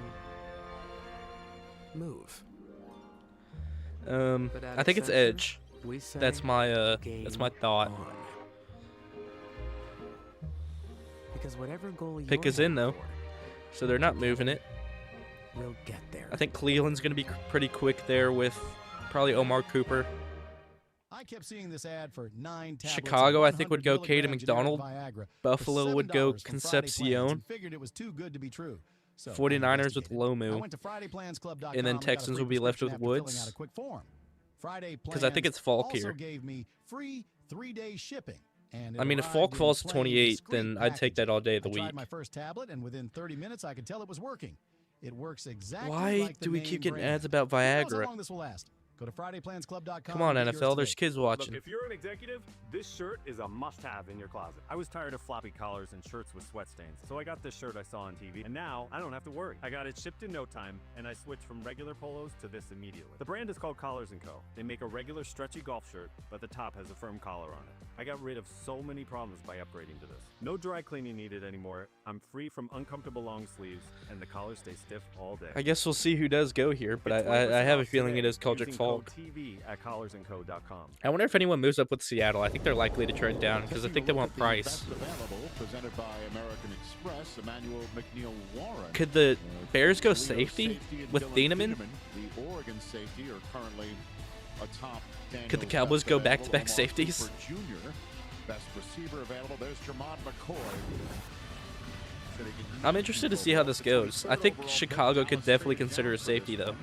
S23: move.
S4: I think it's edge. That's my thought.
S23: Because whatever goal
S4: Pick is in though, so they're not moving it.
S23: We'll get there.
S4: I think Cleveland's gonna be pretty quick there with probably Omar Cooper.
S12: I kept seeing this ad for 9 tablets.
S4: Chicago, I think, would go Caden McDonald. Buffalo would go Concepcion.
S12: Figured it was too good to be true. So
S4: 49ers with Lomu.
S12: I went to FridayPlansClub.com
S4: and then Texans would be left with Woods. Because I think it's Falk
S12: also
S4: here.
S12: Gave me free 3-day shipping. And
S4: I mean, if Falk falls to 28, then I'd take that all day of the
S12: I
S4: week.
S12: tried my first tablet, and within 30 minutes, I could tell it was working. It works exactly
S4: Why
S12: like the
S4: do we
S12: name
S4: keep getting
S12: brand.
S4: ads about
S12: Who knows
S4: Viagra?
S12: how long this will last? Go to FridayPlansClub.com.
S4: Come on,
S12: and get
S4: NFL.
S12: yours
S4: There's
S12: today.
S4: kids watching.
S24: Look, if you're an executive, this shirt is a must-have in your closet. I was tired of floppy collars and shirts with sweat stains, so I got this shirt I saw on TV, and now I don't have to worry. I got it shipped in no time, and I switched from regular polos to this immediately. The brand is called Collars & Co. They make a regular stretchy golf shirt, but the top has a firm collar on it. I got rid of so many problems by upgrading to this. No dry cleaning needed anymore. I'm free from uncomfortable long sleeves, and the collars stay stiff all day.
S4: I guess we'll see who does go here, but I have a feeling it is Keldrick Falk. Falk.
S24: TV at collarsandco.com.
S4: I wonder if anyone moves up with Seattle. I think they're likely to trade down because I think they want Price.
S5: Presented by American Express, Emmanuel McNeil Warren.
S4: Could the Bears go safety with Thieneman?
S5: The Oregon safety are currently atop Daniel's
S4: Could the Cowboys go back-to-back
S5: Omar
S4: safeties?
S5: Cooper Jr., best receiver available. There's Jermon McCoy.
S4: I'm interested to see how this goes. I think Chicago could definitely consider a safety, though.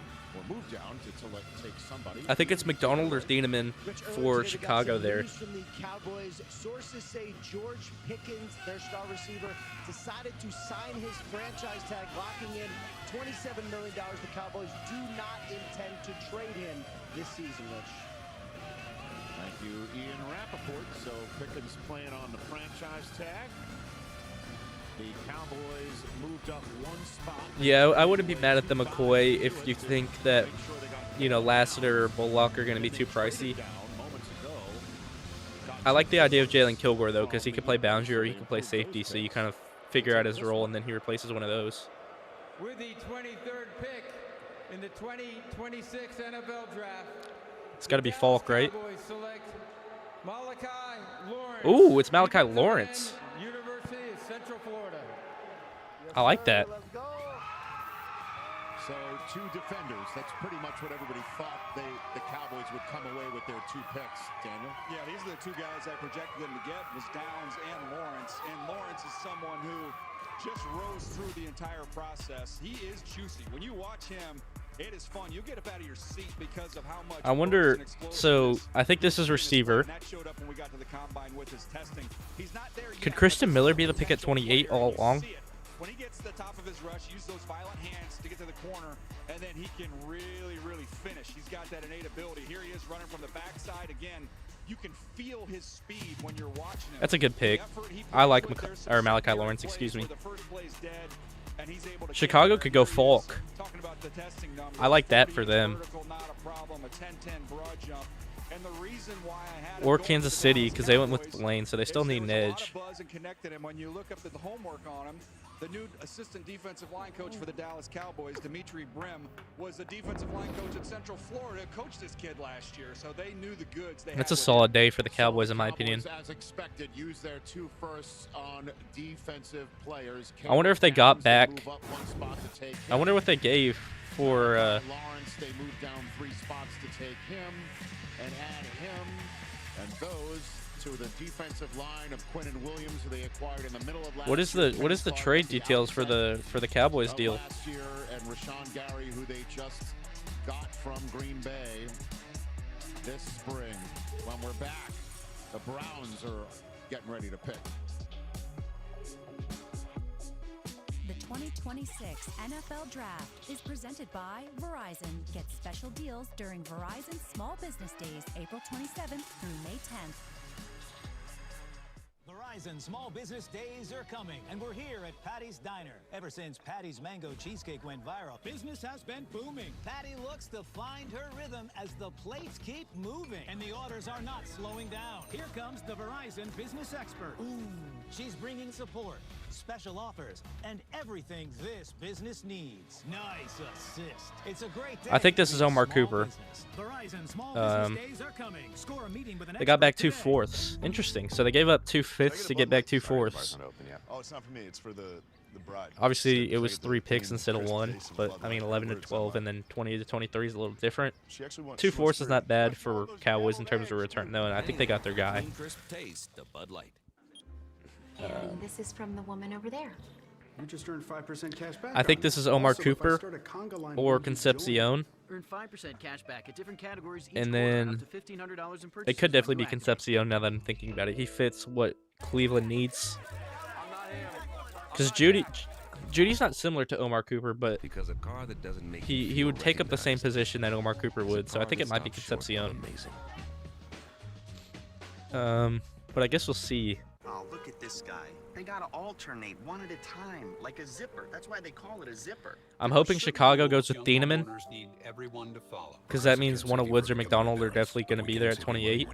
S4: I think it's McDonald or Thieneman for Chicago there.
S11: From the Cowboys, sources say George Pickens, their star receiver, decided to sign his franchise tag, locking in $27 million. The Cowboys do not intend to trade him this season, Rich.
S5: Thank you, Ian Rappaport. So Pickens playing on the franchise tag. The Cowboys moved up one spot.
S4: Yeah, I wouldn't be mad at the McCoy if you think that, you know, Lassiter or Bullock are going to be too pricey. I like the idea of Jalen Kilgore, though, because he can play boundary or he can play safety, so you kind of figure out his role and then he replaces one of those.
S6: With the 23rd pick in the 2026 NFL Draft.
S4: It's got to be Falk, right?
S6: Cowboys select Malachi Lawrence.
S4: Ooh, it's Malachi Lawrence.
S6: University of Central Florida.
S4: I like that.
S5: So two defenders. That's pretty much what everybody thought the Cowboys would come away with their two picks, Daniel.
S1: Yeah, these are the two guys I projected them to get, was Downs and Lawrence. And Lawrence is someone who just rose through the entire process. He is juicy. When you watch him, it is fun. You get up out of your seat because of how much.
S4: I wonder, so I think this is receiver.
S1: That showed up when we got to the combine with his testing. He's not there
S4: Could
S1: yet,
S4: Christian Miller be the pick at 28 all along?
S1: When he gets to the top of his rush, use those violent hands to get to the corner, and then he can really, really finish. He's got that innate ability. Here he is running from the backside again. You can feel his speed when you're watching him.
S4: That's a good pick. I like Malachi Lawrence, excuse me. Chicago could go Falk. I like that for them. Or Kansas City, because they went with Lane, so they still need an edge.
S1: When you look up at the homework on him, the new assistant defensive line coach for the Dallas Cowboys, Dimitri Brim, was the defensive line coach at Central Florida, coached this kid last year, so they knew the goods.
S4: That's a solid day for the Cowboys, in my opinion.
S5: As expected, use their two firsts on defensive players.
S4: I wonder if they got back. I wonder what they gave for.
S5: Lawrence, they moved down 3 spots to take him and add him, and those to the defensive line of Quinnen Williams, who they acquired in the middle of last year.
S4: What is the trade details for the Cowboys deal?
S5: Last year, and Rashawn Gary, who they just got from Green Bay this spring. When we're back, the Browns are getting ready to pick.
S2: The 2026 NFL Draft is presented by Verizon. Get special deals during Verizon Small Business Days, April 27th through May 10th.
S3: Verizon Small Business Days are coming, and we're here at Patty's Diner. Ever since Patty's Mango Cheesecake went viral, business has been booming. Patty looks to find her rhythm as the plates keep moving, and the orders are not slowing down. Here comes the Verizon Business Expert. Ooh, she's bringing support, special offers, and everything this business needs. Nice assist. It's a great day.
S4: I think this is Omar Cooper.
S3: Verizon Small Business Days are coming. Score a meeting with an
S4: They got back
S3: expert
S4: 2
S3: today.
S4: fourths. Interesting. So they gave up 2 fifths to get back 2 fourths.
S7: Oh, it's not for me. It's for the bride.
S4: Obviously, it was 3 picks instead of 1, but I mean 11 to 12 and then 20 to 23 is a little different. 2 fourths is not bad for Cowboys in terms of return, though, and I think they got their guy.
S8: Crisp taste, the Bud Light.
S25: And this is from the woman over there.
S26: You just earned 5% cash back.
S4: I think this is Omar
S26: Also, if I
S4: Cooper
S26: start a conga line
S4: or
S26: with you,
S4: Concepcion.
S27: Earn 5% cash back at different categories each
S4: And
S27: quarter,
S4: then
S27: up to $1,500 in purchases.
S4: it could definitely be Concepcion now that I'm thinking about it. He fits what Cleveland needs. Because Judy's not similar to Omar Cooper, but
S8: because a car that doesn't make
S4: he would take up the same position that Omar Cooper would, so I think it might be Concepcion. But I guess we'll see.
S28: Oh, look at this guy. They gotta alternate one at a time, like a zipper. That's why they call it a zipper.
S4: I'm hoping Chicago goes with Thieneman,
S8: need everyone to follow.
S4: because that means one of Woods or McDonald are definitely going to be there at 28.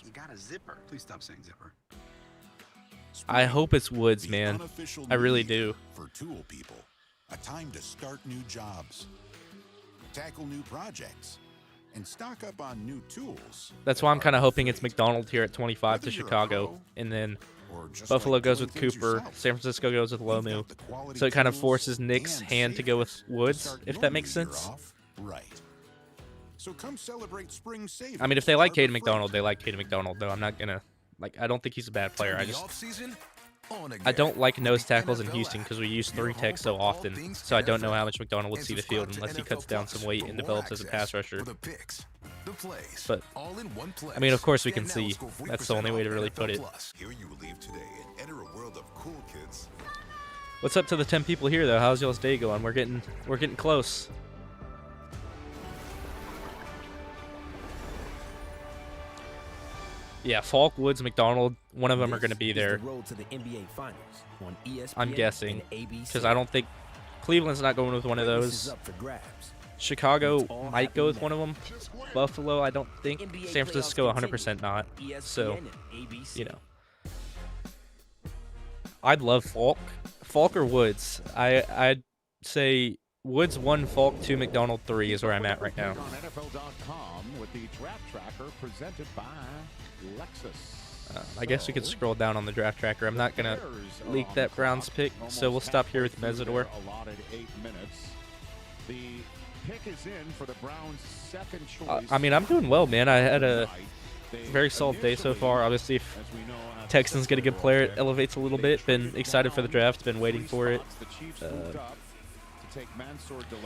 S28: You got a zipper.
S26: Please stop saying zipper.
S4: I hope it's Woods, man. I really do.
S22: For tool people, a time to start new jobs, tackle new projects, and stock up on new tools.
S4: That's why I'm kind of hoping it's McDonald here at 25 to Chicago, and then Buffalo goes with Cooper, San Francisco goes with Lomu. So it kind of forces Nick's hand to go with Woods, if that makes sense.
S22: Right. So come celebrate spring savings.
S4: I mean, if they like Caden McDonald, they like Caden McDonald, though. I'm not gonna, like, I don't think he's a bad player. I don't like nose tackles in Houston because we use 3 techs so often, so I don't know how much McDonald would see the field unless he cuts down some weight and develops as a pass rusher. But, I mean, of course we can see. That's the only way to really put it. What's up to the 10 people here, though? How's y'all's day going? We're getting close. Yeah, Falk, Woods, McDonald, one of them are going to be there. I'm guessing, because I don't think Cleveland's not going with one of those. Chicago might go with one of them. Buffalo, I don't think. San Francisco, 100% not. So, you know. I'd love Falk. Falk or Woods. I'd say Woods 1, Falk 2, McDonald 3 is where I'm at right now.
S5: With the draft tracker presented by Lexus.
S4: I guess we could scroll down on the draft tracker. I'm not going to leak that Browns pick, so we'll stop here with Mesidor.
S5: Allotted 8 minutes. The pick is in for the Browns' second choice.
S4: I mean, I'm doing well, man. I had a very solid day so far. Obviously, if Texans get a good player, it elevates a little bit. Been excited for the draft. Been waiting for it.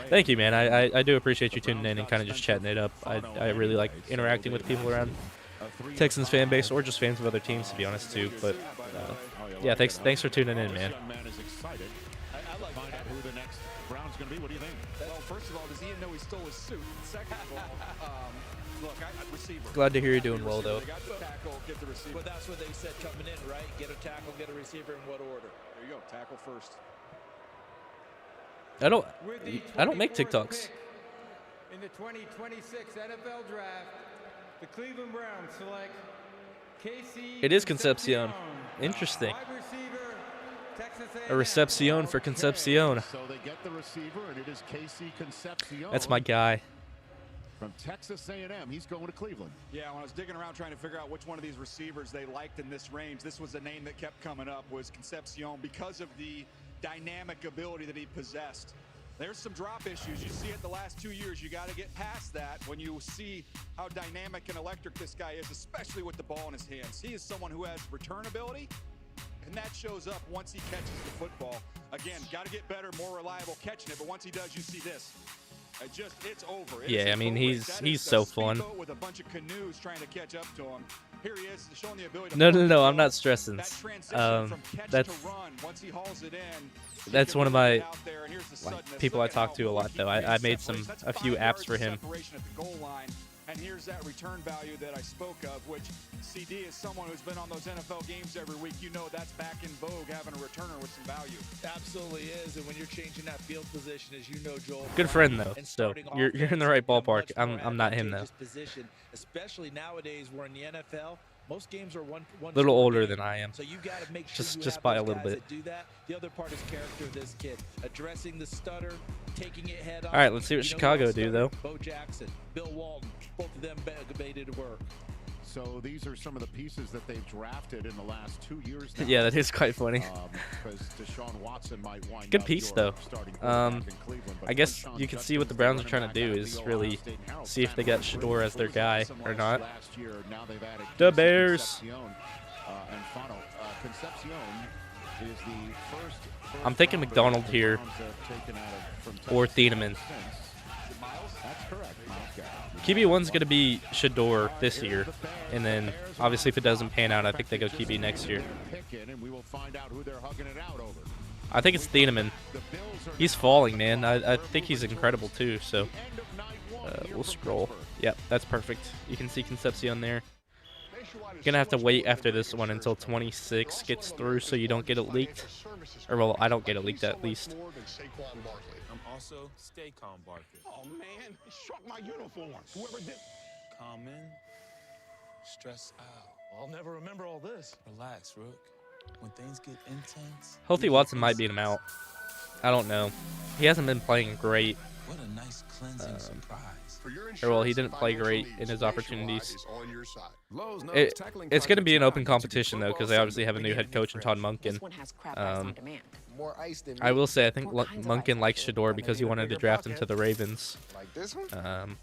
S4: Thank you, man. I do appreciate you tuning in and kind of just chatting it up. I really like interacting with people around Texans fan base or just fans of other teams, to be honest, too. But yeah, thanks for tuning in, man.
S1: What do you think? Well, first of all, does Ian know he stole his suit? Second of all, look, receiver.
S4: Glad to hear you're doing well, though.
S1: They got the tackle, get the receiver. Well, that's what they said coming in, right? Get a tackle, get a receiver. In what order? There you go. Tackle first.
S4: I don't make TikToks.
S6: In the 2026 NFL Draft, the Cleveland Browns select Casey.
S4: It is Concepcion. Interesting. A recepcion for Concepcion.
S5: So they get the receiver, and it is Casey Concepcion.
S4: That's my guy.
S5: From Texas A&M, he's going to Cleveland.
S1: Yeah, when I was digging around trying to figure out which one of these receivers they liked in this range, this was a name that kept coming up, was Concepcion, because of the dynamic ability that he possessed. There's some drop issues. You see it the last 2 years. You got to get past that when you see how dynamic and electric this guy is, especially with the ball in his hands. He is someone who has return ability, and that shows up once he catches the football. Again, got to get better, more reliable catching it, but once he does, you see this. It's over.
S4: Yeah, I mean, he's so fun.
S1: With a bunch of canoes trying to catch up to him. Here he is, showing the ability to
S4: No, I'm not stressing. That's one of my people I talk to a lot, though. I made a few apps for him.
S1: And here's that return value that I spoke of, which CD is someone who's been on those NFL games every week. You know that's back in vogue, having a returner with some value. Absolutely is, and when you're changing that field position, as you know, Joel.
S4: Good friend, though, so you're in the right ballpark. I'm not him, though.
S1: Position, especially nowadays, we're in the NFL. Most games are one
S4: little older than I am.
S1: So you got to make sure
S4: just by a little bit.
S1: Do that. The other part is character of this kid, addressing the stutter, taking it head on.
S4: All right, let's see what Chicago do, though.
S1: Bo Jackson, Bill Walton, both of them made work.
S5: So these are some of the pieces that they've drafted in the last 2 years now.
S4: Yeah, that is quite funny.
S5: Deshaun Watson might wind
S4: Good piece, though. I guess you can see what the Browns are trying to do is really see if they got Shador as their guy or not. The Bears. I'm thinking McDonald here or Thieneman. QB1's going to be Shador this year, and then obviously if it doesn't pan out, I think they go QB next year. I think it's Thieneman. He's falling, man. I think he's incredible too, so we'll scroll. Yep, that's perfect. You can see Concepcion there. You're going to have to wait after this one until 26 gets through so you don't get it leaked. Or, well, I don't get it leaked at least.
S9: Also, stay calm, Barker.
S5: Oh, man, he struck my uniform. Whoever did.
S9: Calm in. Stress out.
S10: I'll never remember all this.
S9: Relax, Rook. When things get intense.
S4: Healthy Watson might beat him out. I don't know. He hasn't been playing great.
S9: What a nice cleansing surprise.
S4: Or well, he didn't play great in his opportunities. It's going to be an open competition though, because they obviously have a new head coach in Todd Monken. I will say I think Monken likes Shador because he wanted to draft him to the Ravens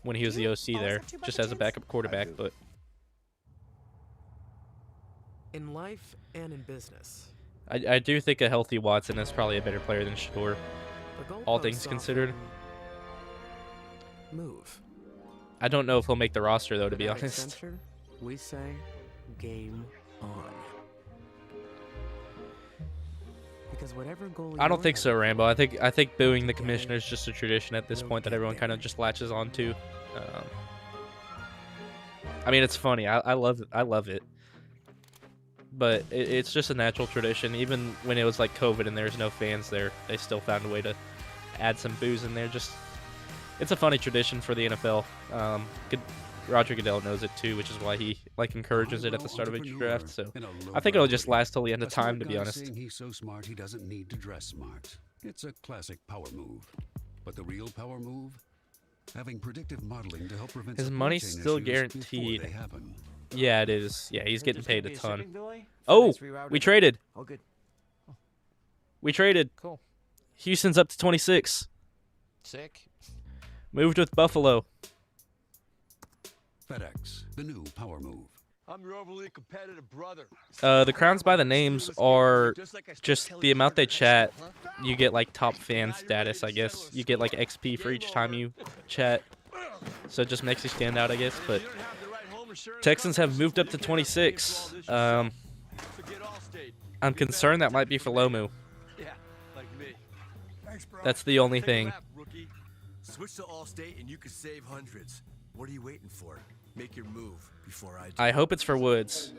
S4: when he was the OC there, just as a backup quarterback. But
S23: in life and in business,
S4: I do think a healthy Watson is probably a better player than Shador, all things considered.
S23: Move.
S4: I don't know if he'll make the roster though, to be honest.
S23: Center, we say game on. Because whatever goal
S4: I don't think so, Rambo. I think booing the commissioner is just a tradition at this point that everyone kind of just latches onto. I mean, it's funny. I love it. But it's just a natural tradition. Even when it was like COVID and there's no fans there, they still found a way to add some boos in there. It's a funny tradition for the NFL. Roger Goodell knows it too, which is why he encourages it at the start of each draft. So I think it'll just last till the end of time, to be honest.
S13: He's so smart he doesn't need to dress smart. It's a classic power move. But the real power move? Having predictive modeling to help prevent
S4: his money's still guaranteed. Yeah, it is. Yeah, he's getting paid a ton. Oh, we traded.
S1: Oh, good.
S4: We traded.
S1: Cool.
S4: Houston's up to 26.
S1: Sick.
S13: Moved with Buffalo. FedEx, the new power move.
S14: I'm your overly competitive brother.
S4: The crowns by the names are just the amount they chat. You get like top fan status, I guess. You get like XP for each time you chat. So it just makes you stand out, I guess. But Texans have moved up to 26. I'm concerned that might be for Lomu. That's the only thing.
S14: Switch to Allstate and you could save hundreds. What are you waiting for? Make your move before I do.
S4: I hope it's for Woods,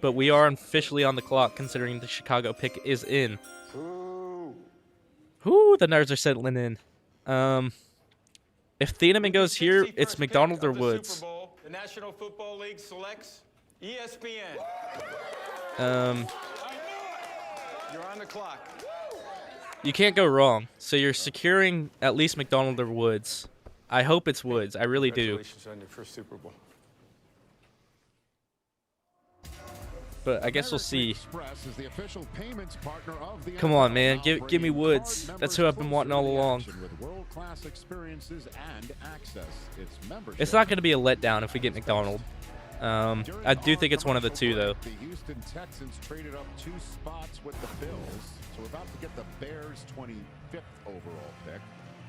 S4: but we are officially on the clock considering the Chicago pick is in. Whoo, the Nerds are settling in. If Thieneman goes here, it's McDonald or Woods.
S6: The National Football League selects ESPN. You're on the clock.
S4: You can't go wrong. So you're securing at least McDonald or Woods. I hope it's Woods. I really do.
S6: Congratulations on your first Super Bowl.
S4: But I guess we'll see. Come on, man. Give me Woods. That's who I've been wanting all along. It's not going to be a letdown if we get McDonald. I do think it's one of the two, though.
S5: The Houston Texans traded up 2 spots with the Bills. So we're about to get the Bears' 25th overall pick.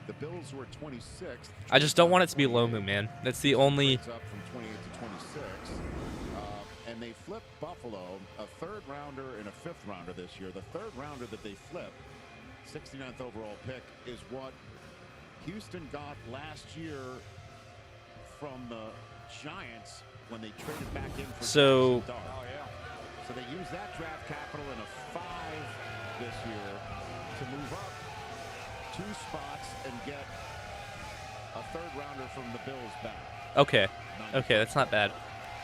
S5: The Bills were 26th.
S4: I just don't want it to be Lomu, man. That's the only...
S5: Up from 28 to 26. And they flipped Buffalo, a 3rd rounder and a 5th rounder this year. The 3rd rounder that they flipped, 69th overall pick, is what Houston got last year from the Giants when they traded back in for
S4: So
S5: they used that draft capital in a 5 this year to move up 2 spots and get a 3rd rounder from the Bills back.
S4: Okay, that's not bad.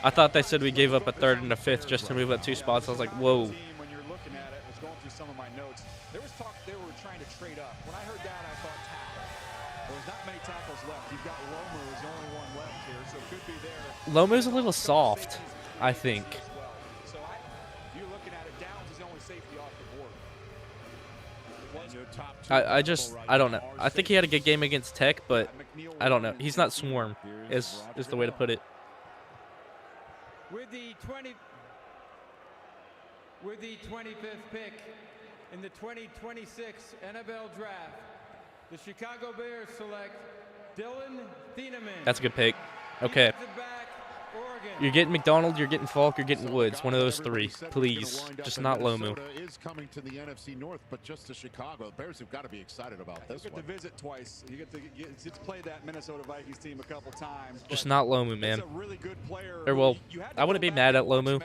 S4: I thought they said we gave up a 3rd and a 5th just to move up 2 spots. I was like, whoa.
S1: When you're looking at it, I was going through some of my notes. There was talk they were trying to trade up. When I heard that, I thought tackle. There's not many tackles left. You've got Lomu, who's the only one left here, so it could be there.
S4: Lomu's a little soft, I think.
S1: So you're looking at it, Downs is the only safety off the board.
S4: I don't know. I think he had a good game against Tech, but I don't know. He's not swarm, is the way to put it.
S6: With the 25th pick in the 2026 NFL Draft, the Chicago Bears select Dylan Thieneman.
S4: That's a good pick. Okay. You're getting McDonald, you're getting Falk, you're getting Woods. One of those 3, please. Just not Lomu.
S5: Is coming to the NFC North, but just to Chicago. The Bears have got to be excited about this one.
S1: You get to visit twice. You get to play that Minnesota Vikings team a couple times.
S4: Just not Lomu, man.
S1: It's a really good player.
S4: Or well, I wouldn't be mad at Lomu,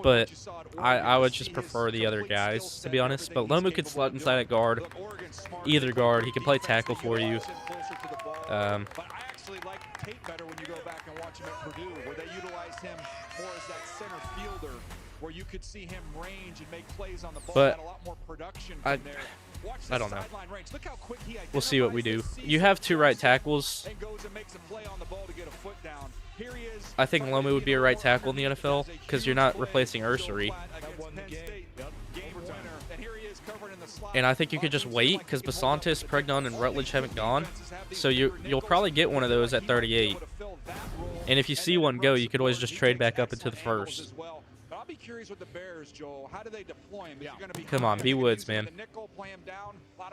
S4: but I would just prefer the other guys, to be honest. But Lomu could slot inside at guard, either guard. He can play tackle for you.
S1: Actually like tape better when you go back and watch him at Purdue, where they utilized him more as that center fielder, where you could see him range and make plays on the ball.
S4: But
S1: had a lot more production from there
S4: I don't know. We'll see what we do. You have 2 right tackles. I think Lomu would be a right tackle in the NFL because you're not replacing Ursary. And I think you could just wait because Basantis, Pregnon, and Rutledge haven't gone. So you'll probably get one of those at 38. And if you see one go, you could always just trade back up into the first.
S1: I'll be curious with the Bears, Joel. How do they deploy him?
S4: Come on, B. Woods, man.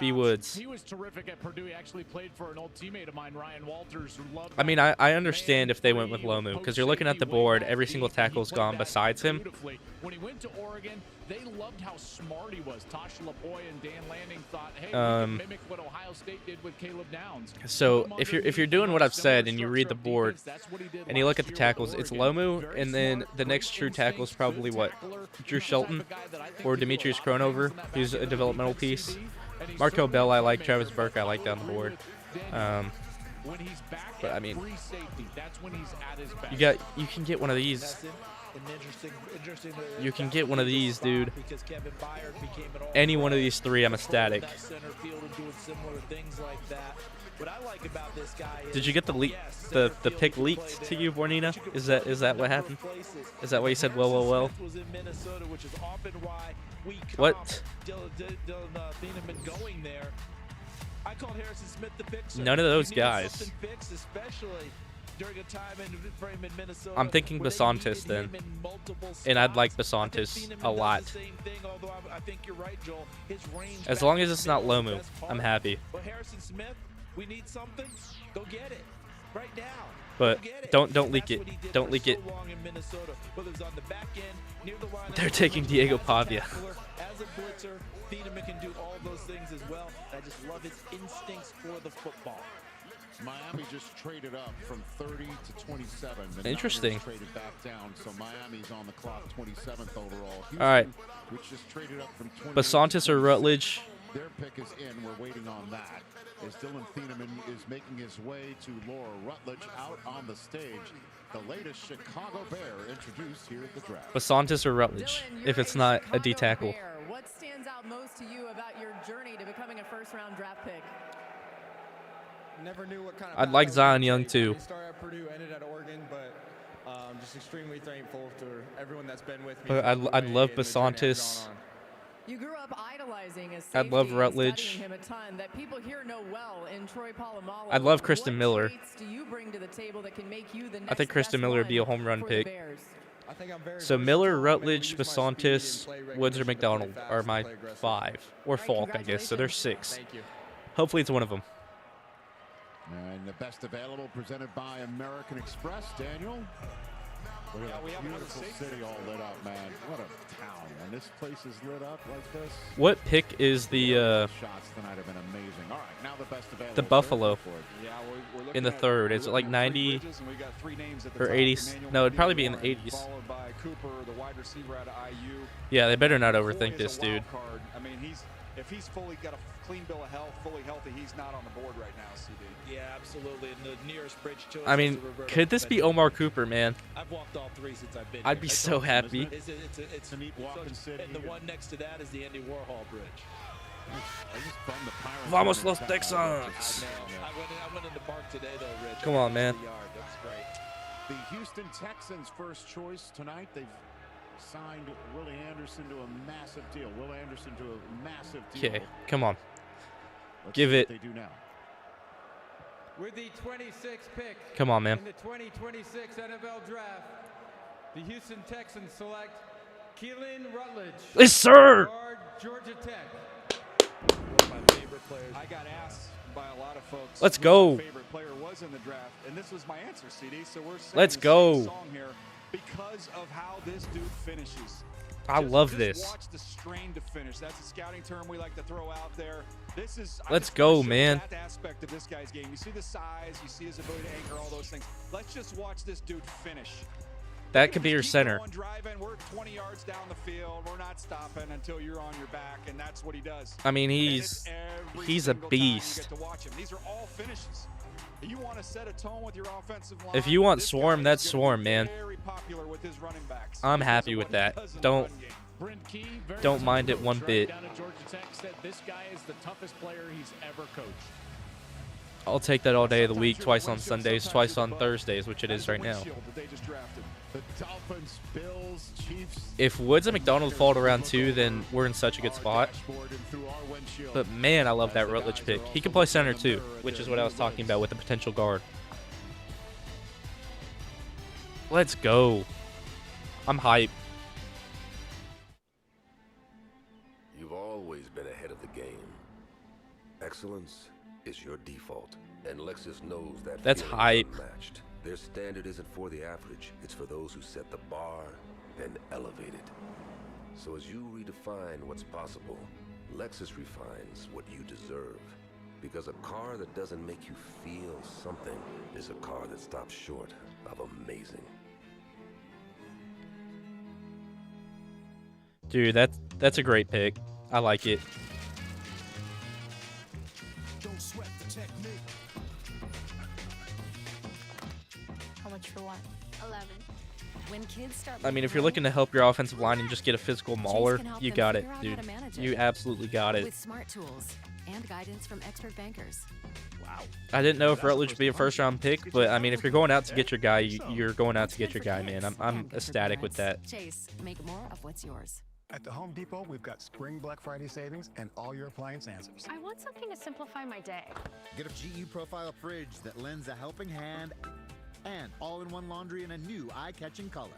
S4: B. Woods.
S12: He was terrific at Purdue. He actually played for an old teammate of mine, Ryan Walters, who loved.
S4: I mean, I understand if they went with Lomu because you're looking at the board. Every single tackle's gone besides him.
S12: When he went to Oregon, they loved how smart he was. Tasha Lapoy and Dan Lanning thought, hey, we can mimic what Ohio State did with Caleb Downs.
S4: So if you're doing what I've said and you read the board and you look at the tackles, it's Lomu, and then the next true tackle is probably what? Drew Shelton or Demetrius Kronover, who's a developmental piece. Marco Bell I like, Travis Burke I like down the board. But I mean, you can get one of these. You can get one of these, dude. Any one of these 3, I'm ecstatic. Did you get the pick leaked to you, Bornina? Is that what happened? Is that why you said well? What? None of those guys. I'm thinking Basantis then, and I'd like Basantis a lot. As long as it's not Lomu, I'm happy. But don't leak it. Don't leak it. They're taking Diego Pavia.
S1: Thieneman can do all those things as well. I just love his instincts for the football.
S5: Miami just traded up from 30 to 27.
S4: Interesting.
S5: Traded back down, so Miami's on the clock, 27th overall. Houston,
S4: all right.
S5: Which just traded up from 20
S4: Basantis or Rutledge?
S5: Their pick is in. We're waiting on that. As Dylan Thieneman is making his way to Laura Rutledge out on the stage. The latest Chicago Bear introduced here at the draft.
S4: Basantis or Rutledge, if it's not a D tackle.
S15: What stands out most to you about your journey to becoming a first-round draft pick?
S6: Never knew what kind of.
S4: I'd like Zion Young too.
S6: Started at Purdue, ended at Oregon, but I'm just extremely thankful to everyone that's been with me.
S4: But I'd love Basantis.
S15: You grew up idolizing his
S4: I'd love Rutledge.
S15: him a ton that people here know well in Troy Polamalu.
S4: I'd love Kristen Miller.
S15: Do you bring to the table that can make you the next
S4: I think Kristen Miller would be a home run pick. So Miller, Rutledge, Basantis, Woods, or McDonald are my 5. Or Falk, I guess. So there's 6. Hopefully it's one of them.
S5: And the best available presented by American Express. Daniel? Look at that beautiful city all lit up, man. What a town. And this place is lit up like this.
S4: What pick is the
S5: shots tonight have been amazing. All right, now the best available.
S4: The Buffalo
S1: we're
S4: in the 3rd? Is it like 90 or 80s? No, it'd probably be in the 80s.
S1: Followed by Cooper, the wide receiver out of IU.
S4: Yeah, they better not overthink this dude.
S1: I mean, if he's fully got a clean bill of health, fully healthy, he's not on the board right now, CD. Yeah, absolutely. And the nearest bridge to us.
S4: I mean, could this be Omar Cooper, man?
S1: I've walked all 3 since I've been
S4: I'd be so happy.
S1: It's a neat walking city. And the one next to that is the Andy Warhol Bridge.
S4: Vamos los Texans!
S1: I went in the park today, though, Rich.
S4: Come on, man.
S1: That's great.
S5: The Houston Texans' first choice tonight. They've signed Willie Anderson to a massive deal. Will Anderson to a massive deal.
S4: Okay, come on.
S5: Let's
S4: Give
S5: see
S4: it.
S5: What they do now.
S6: With the 26th pick.
S4: Come on, man.
S6: In the 2026 NFL Draft, the Houston Texans select Keelan Rutledge.
S4: Yes, sir.
S6: Guard, Georgia Tech.
S1: One of my favorite players. I got asked by a lot of folks.
S4: Let's go.
S1: Who my favorite player was in the draft, and this was my answer, CD. So we're saying
S4: Let's
S1: the
S4: go.
S1: same song here because of how this dude finishes.
S4: I love this.
S1: Watch the strain to finish. That's a scouting term we like to throw out there. This is.
S4: Let's go, man.
S1: That aspect of this guy's game. You see the size. You see his ability to anchor, all those things. Let's just watch this dude finish.
S4: That could be your center.
S1: Driving. We're 20 yards down the field. We're not stopping until you're on your back, and that's what he does.
S4: I mean, he's a beast.
S1: You get to watch him. These are all finishes. You want to set a tone with your offensive line.
S4: If you want Swarm, that's Swarm, man.
S1: Very popular with his running backs.
S4: I'm happy with that. Don't
S12: Brent Key, very
S4: Don't
S12: tough
S4: mind it
S12: coach,
S4: one
S12: right?
S4: bit.
S12: Down at Georgia Tech, said this guy is the toughest player he's ever coached.
S4: I'll take that all day of the week, twice on Sundays, twice on Thursdays, which it is right now. If Woods and McDonald fall to round 2, then we're in such a good spot. But man, I love that Rutledge pick. He can play center too, which is what I was talking about with the potential guard. Let's go. I'm hyped.
S11: You've always been ahead of the game. Excellence is your default, and Lexus knows that.
S4: That's hype.
S11: Unmatched. Their standard isn't for the average, it's for those who set the bar and elevate it. So as you redefine what's possible, Lexus refines what you deserve. Because a car that doesn't make you feel something is a car that stops short of amazing.
S4: Dude, that's a great pick. I like it.
S16: Don't sweat the technique.
S17: How much for what? 11.
S2: When kids start
S4: I mean, if you're looking to help your offensive line and just get a physical mauler, you got it, dude. You absolutely got it.
S2: With smart tools and guidance from expert bankers.
S12: Wow.
S4: I didn't know if Rutledge would be a first-round pick, but I mean, if you're going out to get your guy, you're going out to get your guy, man. I'm ecstatic with that.
S2: Chase, make more of what's yours.
S26: At the Home Depot, we've got spring Black Friday savings and all your appliance answers.
S17: I want something to simplify my day.
S18: Get a GE Profile fridge that lends a helping hand and all-in-one laundry in a new eye-catching color.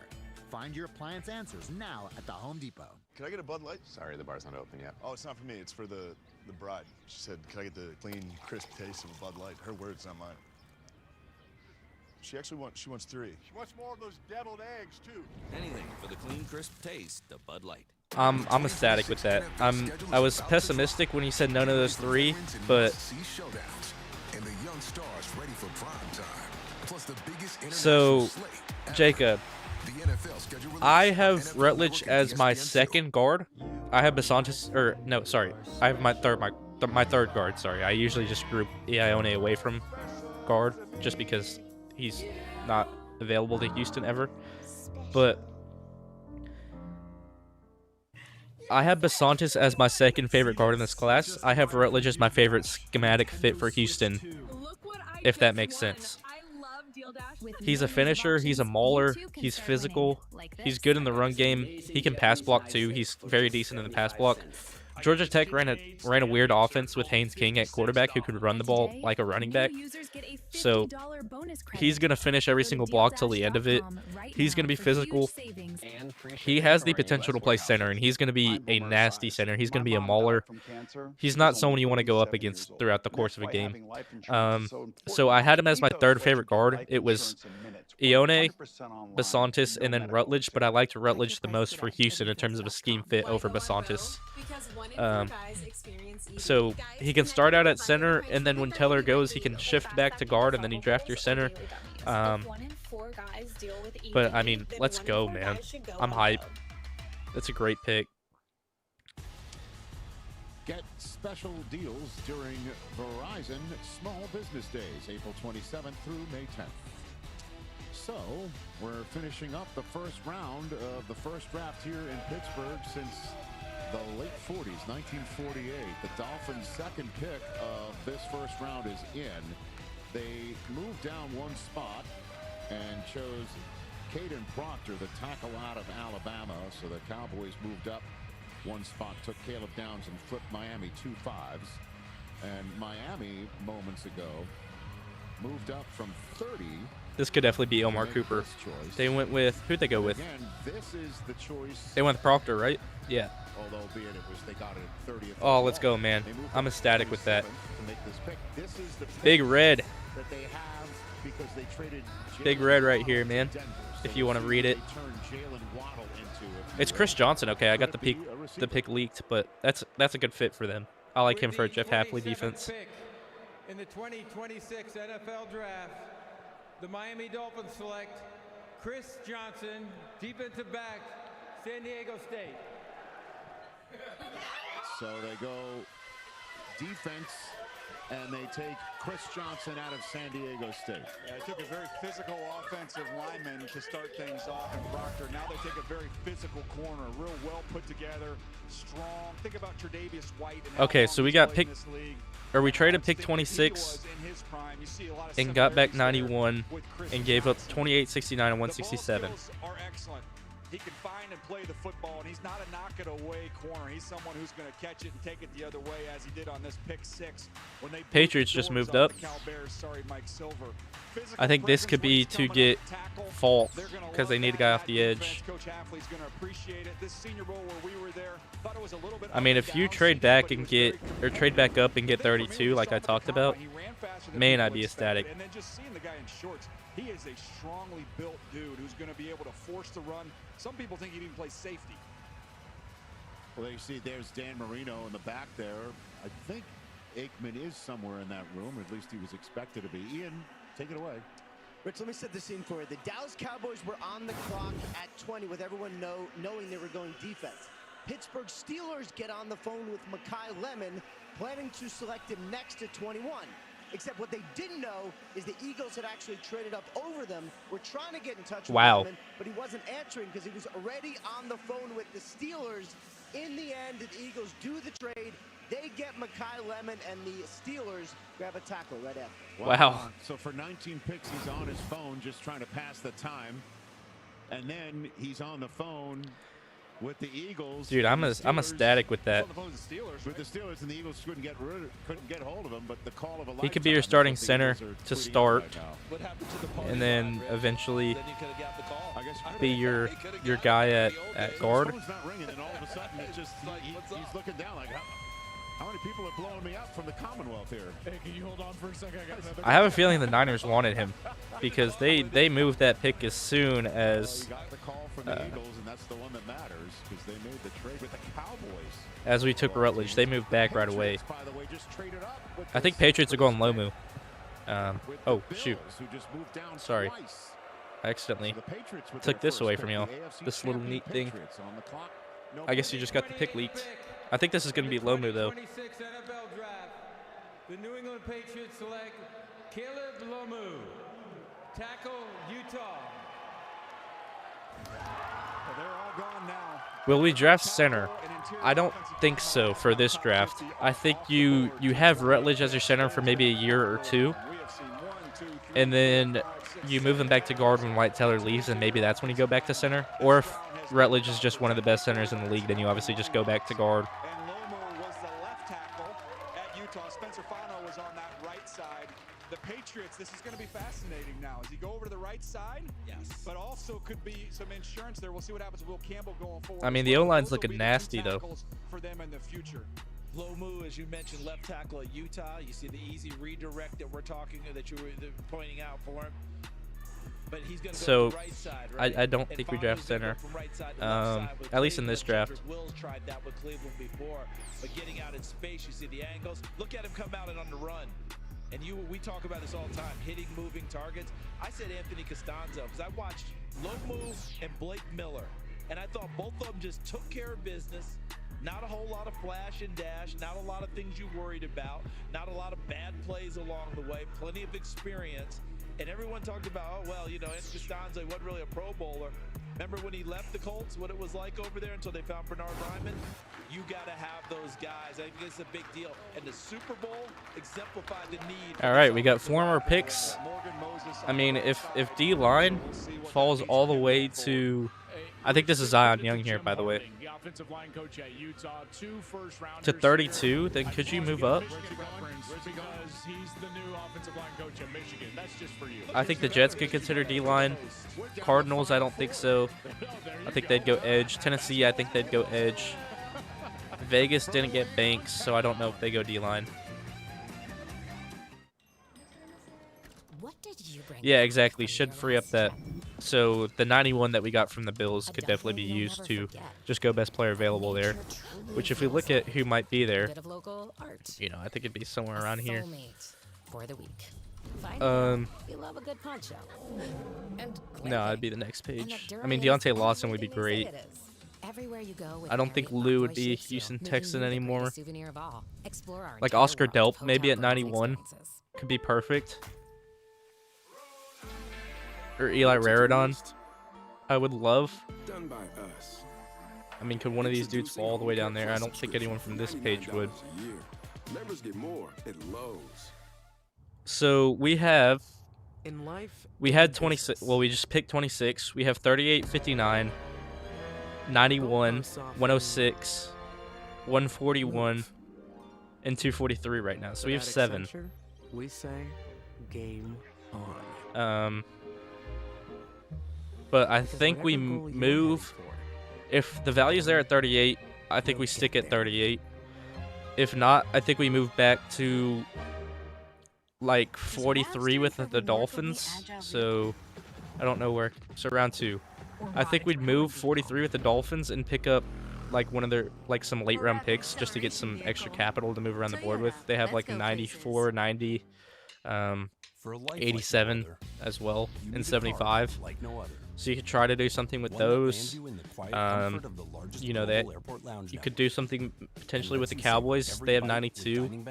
S18: Find your appliance answers now at the Home Depot.
S7: Can I get a Bud Light? Sorry, the bar's not open yet. Oh, it's not for me. It's for the bride. She said, can I get the clean, crisp taste of a Bud Light? Her words, not mine. She wants 3.
S5: She wants more of those deviled eggs, too.
S8: Anything for the clean, crisp taste of Bud Light.
S4: I'm ecstatic with that. I was pessimistic when he said none of those 3, but so Jacob, I have Rutledge as my second guard. I have Basantis, or no, sorry, I have my third guard. Sorry, I usually just group Ione away from guard just because he's not available to Houston ever, but I have Basantis as my second favorite guard in this class. I have Rutledge as my favorite schematic fit for Houston, if that makes sense. He's a finisher, he's a mauler, he's physical, he's good in the run game, he can pass block too, he's very decent in the pass block. Georgia Tech ran a weird offense with Haynes King at quarterback who could run the ball like a running back. So he's going to finish every single block till the end of it. He's going to be physical. He has the potential to play center, and he's going to be a nasty center. He's going to be a mauler. He's not someone you want to go up against throughout the course of a game. So I had him as my third favorite guard. It was Ione, Basantis, and then Rutledge, but I liked Rutledge the most for Houston in terms of a scheme fit over Basantis. So he can start out at center, and then when Teller goes, he can shift back to guard, and then you draft your center. But I mean, let's go, man. I'm hyped. That's a great pick.
S5: Get special deals during Verizon Small Business Days, April 27th through May 10th. So, we're finishing up the first round of the first draft here in Pittsburgh since the late 40s, 1948. The Dolphins' second pick of this first round is in. They moved down one spot and chose Caden Proctor, the tackle out of Alabama. So the Cowboys moved up one spot, took Caleb Downs and flipped Miami 2 5s. And Miami, moments ago, moved up from 30.
S4: This could definitely be Omar Cooper. They went with, who'd they go with?
S5: Again, this is the choice.
S4: They went with Proctor, right? Yeah.
S5: Although, albeit it was, they got it at 30th.
S4: Oh, let's go, man. I'm ecstatic with that.
S5: To make this pick. This is the
S4: Big red.
S5: That they have because they traded
S4: Big red right here, man. If you want to read it. It's Chris Johnson. Okay, I got the pick leaked, but that's a good fit for them. I like him for a Jeff Hafley defense.
S6: In the 2026 NFL Draft, the Miami Dolphins select Chris Johnson, defensive back, San Diego State.
S5: So they go defense and they take Chris Johnson out of San Diego State.
S1: Yeah, they took a very physical offensive lineman to start things off in Proctor. Now they take a very physical corner, real well put together, strong. Think about Tre'Davious White. And
S4: okay, so we got pick, or we traded pick 26 and got back 91 and gave up 28, 69, and 167.
S1: Are excellent. He can find and play the football, and he's not a knock-it-away corner. He's someone who's going to catch it and take it the other way, as he did on this pick 6. When they
S4: Patriots just moved up. I think this could be to get Fault because they need a guy off the edge. I mean, if you trade back and get, or trade back up and get 32, like I talked about, man, I'd be ecstatic.
S1: And then just seeing the guy in shorts, he is a strongly built dude who's going to be able to force the run. Some people think he'd even play safety.
S5: Well, you see, there's Dan Marino in the back there. I think Aikman is somewhere in that room, or at least he was expected to be. Ian, take it away.
S3: Rich, let me set the scene for you. The Dallas Cowboys were on the clock at 20 with everyone knowing they were going defense. Pittsburgh Steelers get on the phone with Mekhi Lemon, planning to select him next at 21. Except what they didn't know is the Eagles had actually traded up over them. We're trying to get in touch with Lemon, but he wasn't answering because he was already on the phone with the Steelers. In the end, the Eagles do the trade. They get Mekhi Lemon, and the Steelers grab a tackle right after.
S4: Wow.
S5: So for 19 picks, he's on his phone just trying to pass the time. And then he's on the phone with the Eagles.
S4: Dude, I'm ecstatic with that.
S5: With the Steelers, and the Eagles couldn't get hold of him, but the call of a
S4: he could be your starting center to start, and then eventually be your guy at guard.
S5: He's looking down like, how many people are blowing me up from the Commonwealth here?
S12: Hey, can you hold on for a second?
S4: I have a feeling the Niners wanted him because they moved that pick as soon as as we took Rutledge. They moved back right away. I think Patriots are going Lomu. Oh, shoot. Sorry. I accidentally took this away from y'all. This little neat thing. I guess you just got the pick leaked. I think this is going to be Lomu, though.
S6: 26 NFL draft. The New England Patriots select Caleb Lomu, tackle, Utah.
S1: Well, they're all gone now.
S4: Will we draft center? I don't think so for this draft. I think you have Rutledge as your center for maybe a year or two, and then you move him back to guard when White Teller leaves, and maybe that's when you go back to center. Or if Rutledge is just one of the best centers in the league, then you obviously just go back to guard.
S1: And Lomu was the left tackle at Utah. Spencer Fano was on that right side. The Patriots, this is going to be fascinating now. As he go over to the right side? Yes. But also could be some insurance there. We'll see what happens with Will Campbell going forward.
S4: I mean, the O-line's looking nasty, though.
S1: For them in the future.
S19: Lomu, as you mentioned, left tackle at Utah. You see the easy redirect that we're talking, that you were pointing out for him. But he's going to go to the right side, right?
S4: I don't think we draft center, at least in this draft.
S19: Will's tried that with Cleveland before, but getting out in space, you see the angles. Look at him come out and on the run. And we talk about this all the time, hitting moving targets. I said Anthony Costanzo because I watched Lomu and Blake Miller, and I thought both of them just took care of business. Not a whole lot of flash and dash, not a lot of things you worried about, not a lot of bad plays along the way, plenty of experience. And everyone talked about, oh, well, you know, Anthony Costanzo wasn't really a Pro Bowler. Remember when he left the Colts, what it was like over there until they found Bernard Ryman? You got to have those guys. I think it's a big deal. And the Super Bowl exemplified the need.
S4: All right, we got 4 more picks. I mean, if D-line falls all the way to... I think this is Zion Young here, by the way.
S12: The offensive line coach at Utah, 2 first-rounders
S4: to 32, then could you move up?
S12: Because he's the new offensive line coach at Michigan. That's just for you.
S4: I think the Jets could consider D-line. Cardinals, I don't think so. I think they'd go edge. Tennessee, I think they'd go edge. Vegas didn't get Banks, so I don't know if they go D-line. Yeah, exactly. Should free up that. So the 91 that we got from the Bills could definitely be used to just go best player available there. Which if we look at who might be there, you know, I think it'd be somewhere around here. No, it'd be the next page. I mean, Deontay Lawson would be great.
S2: everywhere you go with
S4: I don't think Lou would be a
S2: Shakespeare,
S4: Houston
S2: making
S4: Texan
S2: you the
S4: anymore.
S2: greatest souvenir of all. Explore our
S4: Like
S2: entire
S4: Oscar
S2: world
S4: Delp,
S2: of
S4: maybe at
S2: hotel rooms and
S4: 91.
S2: experiences.
S4: Could be perfect. Or Eli Raridon. I would love.
S10: Done by us.
S4: I mean, could one of these dudes fall all the way down there? I don't think anyone from this page would.
S10: Members get more at Lowe's.
S4: So we have.
S23: In life,
S4: We had 26. Well, we just picked 26. We have 38, 59, 91, 106, 141, and 243 right now. So we have 7.
S23: We say game on.
S4: But I think we move. If the value's there at 38, I think we stick at 38. If not, I think we move back to like 43 with the Dolphins. So I don't know where. So round 2. I think we'd move 43 with the Dolphins and pick up like one of their some late round picks just to get some extra capital to move around the board with. They have like 94, 90, 87 as well, and 75. So you could try to do something with those. You know, that you could do something potentially with the Cowboys. They have 92.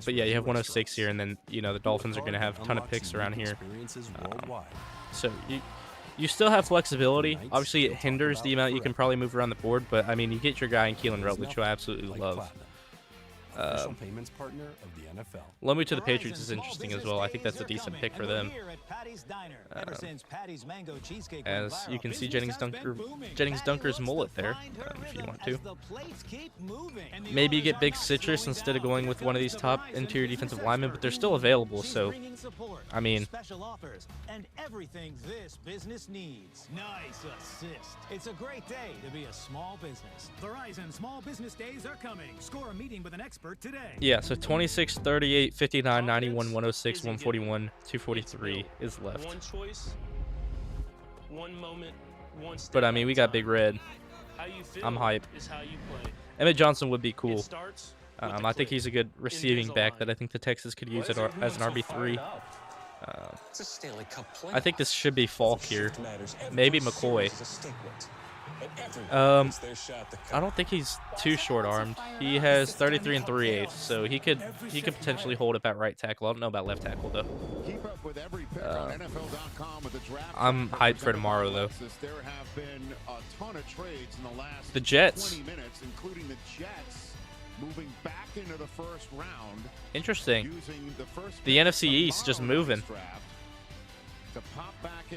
S4: But yeah, you have 106 here, and then you know the Dolphins are going to have a ton of picks around here. So you still have flexibility. Obviously, it hinders the amount you can probably move around the board, but I mean, you get your guy in Keelan Rutledge, who I absolutely love.
S20: Payments partner of the NFL.
S4: Lumley to the Patriots is interesting as well. I think that's a decent pick for them. As you can see, Jennings Dunker's mullet there, if you want to. Maybe you get Big Citrus instead of going with one of these top interior defensive linemen, but they're still available. So, I mean,
S1: special offers and everything this business needs. Nice assist. It's a great day to be a small business.
S16: Verizon Small Business Days are coming. Score a meeting with an expert today.
S4: Yeah, so 26, 38, 59, 91, 106, 141, 243 is left.
S21: One choice, one moment, one step.
S4: But I mean, we got Big Red. I'm hype. Emmett Johnson would be cool. I think he's a good receiving back that I think the Texans could use as an RB3. I think this should be Falk here. Maybe McCoy. I don't think he's too short-armed. He has 33 and 3/8, so he could potentially hold up at right tackle. I don't know about left tackle though. I'm hyped for tomorrow though. The Jets.
S5: Moving back into the first round.
S4: Interesting. The NFC East just moving.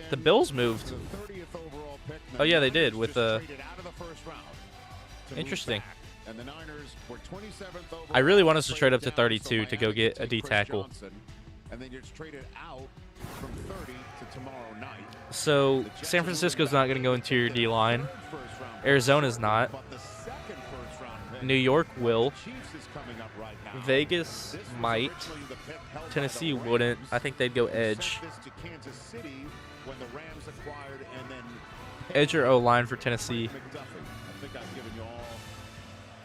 S4: The Bills moved. Oh yeah, they did with interesting. I really want us to trade up to 32 to go get a D tackle. So San Francisco's not going to go interior D line. Arizona's not. New York will. Vegas might. Tennessee wouldn't. I think they'd go edge. Edge or O-line for Tennessee.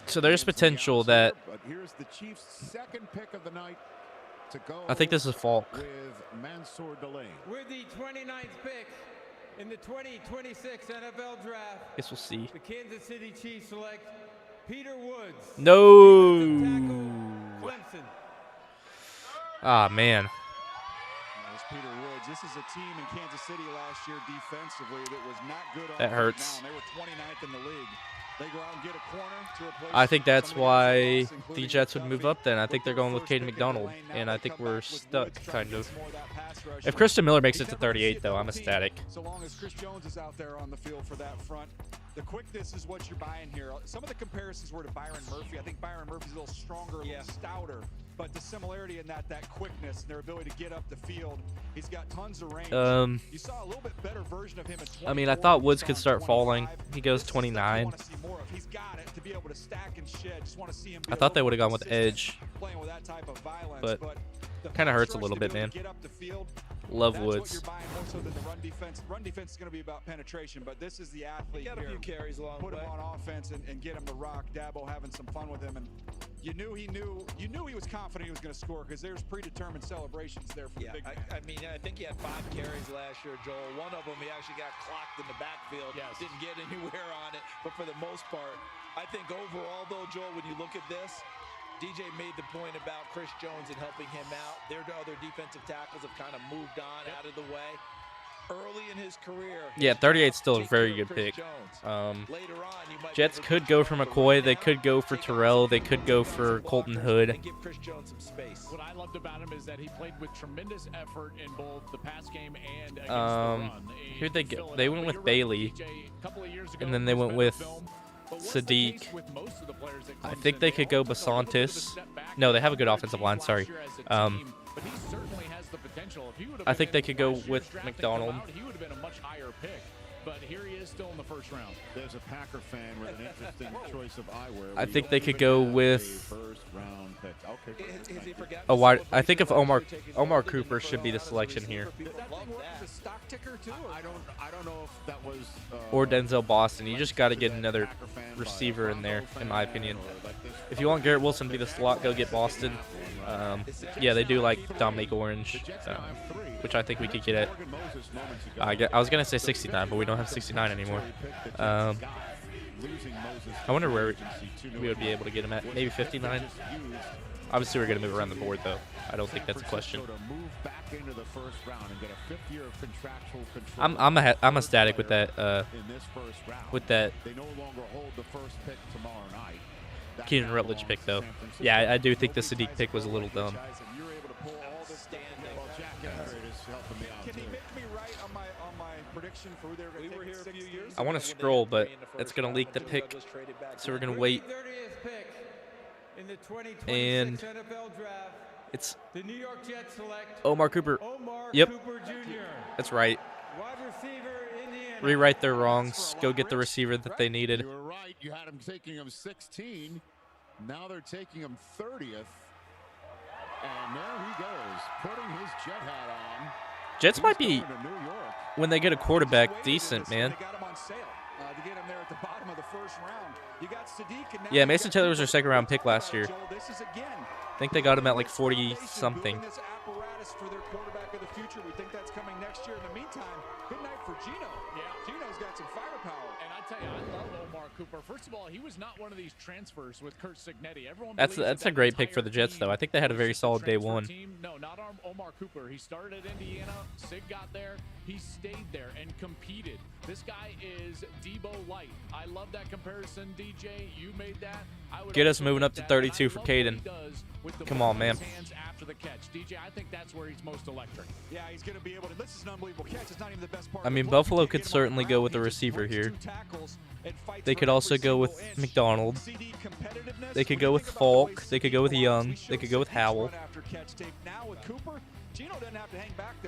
S4: So there's potential that... I think this is Falk.
S1: With the 29th pick in the 2026 NFL Draft,
S4: Guess we'll see.
S1: the Kansas City Chiefs select Peter Woods.
S4: No.
S1: Clemson.
S4: Ah, man.
S1: There's Peter Woods. This is a team in Kansas City last year defensively that was not good on
S4: That hurts.
S1: down. They were 29th in the league. They go out and get a corner to replace
S4: I think that's
S1: some of the
S4: why
S1: loss,
S4: the Jets would move up then. I think they're going with Caden McDonald, and I think we're stuck, kind of. If Christian Miller makes it to 38, though, I'm ecstatic.
S1: So long as Chris Jones is out there on the field for that front, the quickness is what you're buying here. Some of the comparisons were to Byron Murphy. I think Byron Murphy's a little stronger, a little stouter, but the similarity in that quickness and their ability to get up the field, he's got tons of range. You saw a little bit better version of him at 24.
S4: I mean, I thought Woods could start falling. He goes 29.
S1: He's got it to be able to stack and shed. Just want to see him
S4: I thought they would have gone with edge,
S1: playing with that type of violence,
S4: but kind of hurts a little bit, man. Love Woods.
S1: More so than the run defense. Run defense is going to be about penetration, but this is the athlete
S19: Got a
S1: here.
S19: few carries along
S1: Put
S19: the
S1: him
S19: way.
S1: on offense and get him to rock. Dabo having some fun with him, and you knew he was confident he was going to score because there's predetermined celebrations there for the big man.
S19: I mean, I think he had 5 carries last year, Joel. One of them, he actually got clocked in the backfield. Didn't get anywhere on it. But for the most part, I think overall, though, Joel, when you look at this, DJ made the point about Chris Jones and helping him out. Their other defensive tackles have kind of moved on out of the way. Early in his career.
S4: Yeah, 38 's still a very good pick. Jets could go for McCoy. They could go for Terrell. They could go for Colton Hood.
S19: And give Chris Jones some space.
S12: What I loved about him is that he played with tremendous effort in both the pass game and against the run.
S4: Who'd they go? They went with Bailey, and then they went with Sadiq. I think they could go Basantis. No, they have a good offensive line. Sorry.
S12: But he certainly has the potential. If he would have
S4: I think they could go with
S12: drafted
S4: McDonald.
S12: him out, he would have been a much higher pick. But here he is still in the first round.
S5: There's a Packer fan with an interesting choice of eyewear.
S4: I think they could go with
S5: First round pick. Okay.
S4: a wide. I think if Omar Cooper should be the selection here,
S1: Stock ticker too.
S5: I don't know if that was.
S4: or Denzel Boston. You just got to get another receiver in there, in my opinion. If you want Garrett Wilson to be the slot, go get Boston. Yeah, they do like Dominique Orange, which I think we could get at. I was gonna say 69, but we don't have 69 anymore. I wonder where we would be able to get him at. Maybe 59. Obviously, we're gonna move around the board, though. I don't think that's a question. I'm ecstatic with that. With that. Keenan Rutledge pick, though. Yeah, I do think the Sadiq pick was a little dumb. I want to scroll, but it's going to leak the pick, so we're going to wait. And it's Omar Cooper. Yep, that's right. Rewrite their wrongs. Go get the receiver that they needed.
S5: You were right. You had him taking him 16. Now they're taking him 30th. And there he goes, putting his jet hat on.
S4: Jets might be, when they get a quarterback, decent, man. Yeah, Mason Taylor was their second-round pick last year. I think they got him at like 40-something.
S1: For their quarterback of the future. We think that's coming next year. In the meantime, good night for Gino. Yeah, Gino's got some firepower.
S12: And I tell you, I love Omar Cooper. First of all, he was not one of these transfers with Kurt Signetti. Everyone
S4: that's a great pick for the Jets, though. I think they had a very solid day one.
S12: No, not Omar Cooper. He started at Indiana. Sig got there. He stayed there and competed. This guy is Debo Light. I love that comparison, DJ. You made that.
S4: Get us moving up to 32 for Caden. Come on, man.
S12: After the catch, DJ, I think that's where he's most electric.
S1: Yeah, he's going to be able to. This is an unbelievable catch. It's not even the best part.
S4: I mean, Buffalo could certainly go with a receiver here. They could also go with McDonald. They could go with Falk. They could go with Young. They could go with Howell.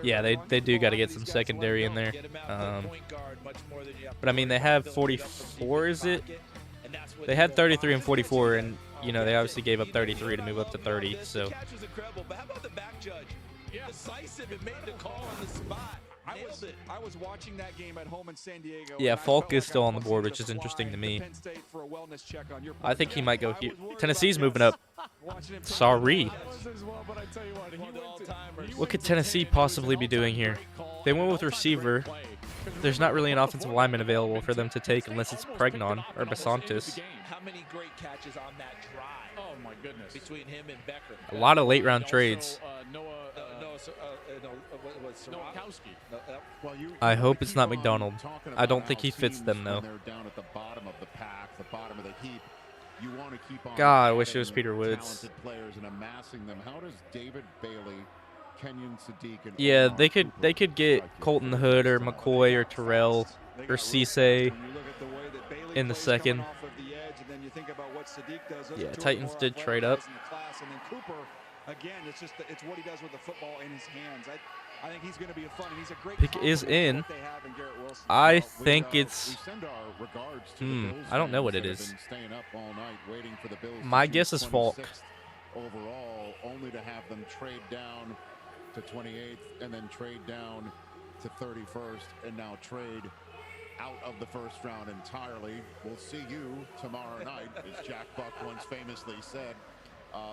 S4: Yeah, they do got to get some secondary in there. But I mean, they have 44. Is it? They had 33 and 44, and you know they obviously gave up 33 to move up to 30. So.
S19: Catch was incredible, but how about the back judge? Decisive and made the call on the spot.
S1: I was watching that game at home in San Diego.
S4: Yeah, Falk is still on the board, which is interesting to me. I think he might go here. Tennessee's moving up. Sorry. What could Tennessee possibly be doing here? They went with receiver. There's not really an offensive lineman available for them to take unless it's Pregnon or Basantis.
S19: How many great catches on that drive?
S12: Oh my goodness!
S19: Between him and Becker.
S4: A lot of late round trades. I hope it's not McDonald. I don't think he fits them though. God, I wish it was Peter Woods. Yeah, they could get Colton Hood or McCoy or Terrell or Cisse in the second. Yeah, Titans did trade up.
S1: Again, it's what he does with the football in his hands. I think he's going to be a fun. He's a great
S4: pick is in. I think it's. I don't know what it is. My guess is Falk.
S5: Overall, only to have them trade down to 28th and then trade down to 31st and now trade out of the first round entirely. We'll see you tomorrow night, as Jack Buck once famously said.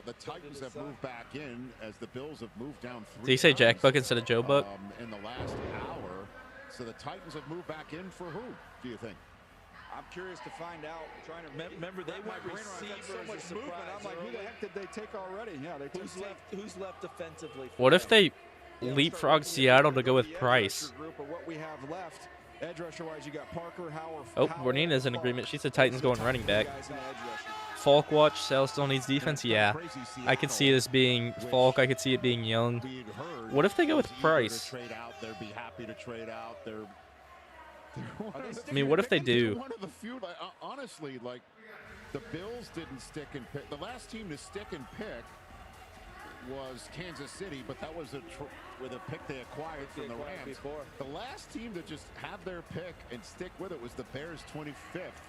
S5: The Titans have moved back in as the Bills have moved down 3
S4: Did he say Jack
S5: times,
S4: Buck instead of Joe Buck?
S5: in the last hour. So the Titans have moved back in for who, do you think?
S1: I'm curious to find out. Trying to
S19: remember they went receiver
S1: so much movement. I'm like, who the heck did they take already? Yeah, they
S19: who's left defensively?
S4: What if they leapfrog Seattle to go with Price?
S1: Group of what we have left. Edge rusher wise, you got Parker, Howard.
S4: Oh, Bernina's in agreement. She said Titans going running back. Falk watch. Sal still needs defense. Yeah, I could see this being Falk. I could see it being Young. What if they go with Price?
S5: They'd be happy to trade out.
S4: I mean, what if they do?
S5: One of the few, honestly, like the Bills didn't stick and pick. The last team to stick and pick was Kansas City, but that was with a pick they acquired from the Rams. The last team to just have their pick and stick with it was the Bears 25th.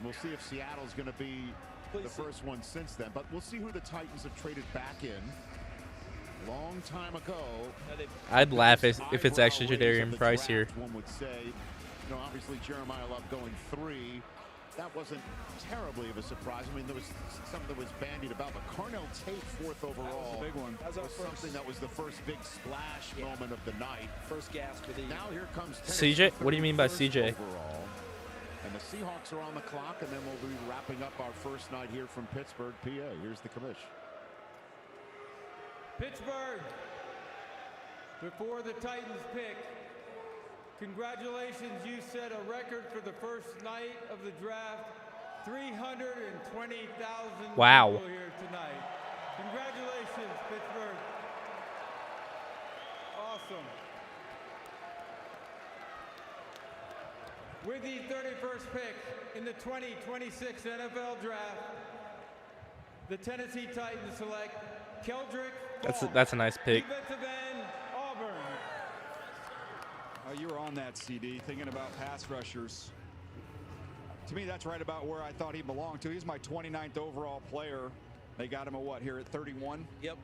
S5: We'll see if Seattle's going to be the first one since then, but we'll see who the Titans have traded back in. Long time ago.
S4: I'd laugh if it's actually Jadarian Price here.
S5: One would say, obviously Jeremiah Love going 3. That wasn't terribly of a surprise. I mean, there was something that was bandied about, but Carnell Tate 4th overall.
S1: That was a big one.
S5: That was something that was the first big splash moment of the night.
S19: First gasp for the year.
S5: Now here comes
S4: CJ. What do you mean by CJ?
S5: Overall. And the Seahawks are on the clock, and then we'll be wrapping up our first night here from Pittsburgh, PA. Here's the commish.
S6: Pittsburgh, before the Titans pick, congratulations, you set a record for the first night of the draft. 320,000
S4: wow.
S6: people here tonight. Congratulations, Pittsburgh. Awesome. With the 31st pick in the 2026 NFL Draft, the Tennessee Titans select Keldrick.
S4: That's a nice pick.
S6: Defensive end, Auburn.
S1: You were on that, CD, thinking about pass rushers. To me, that's right about where I thought he belonged to. He's my 29th overall player. They got him at what here at 31?
S19: Yep,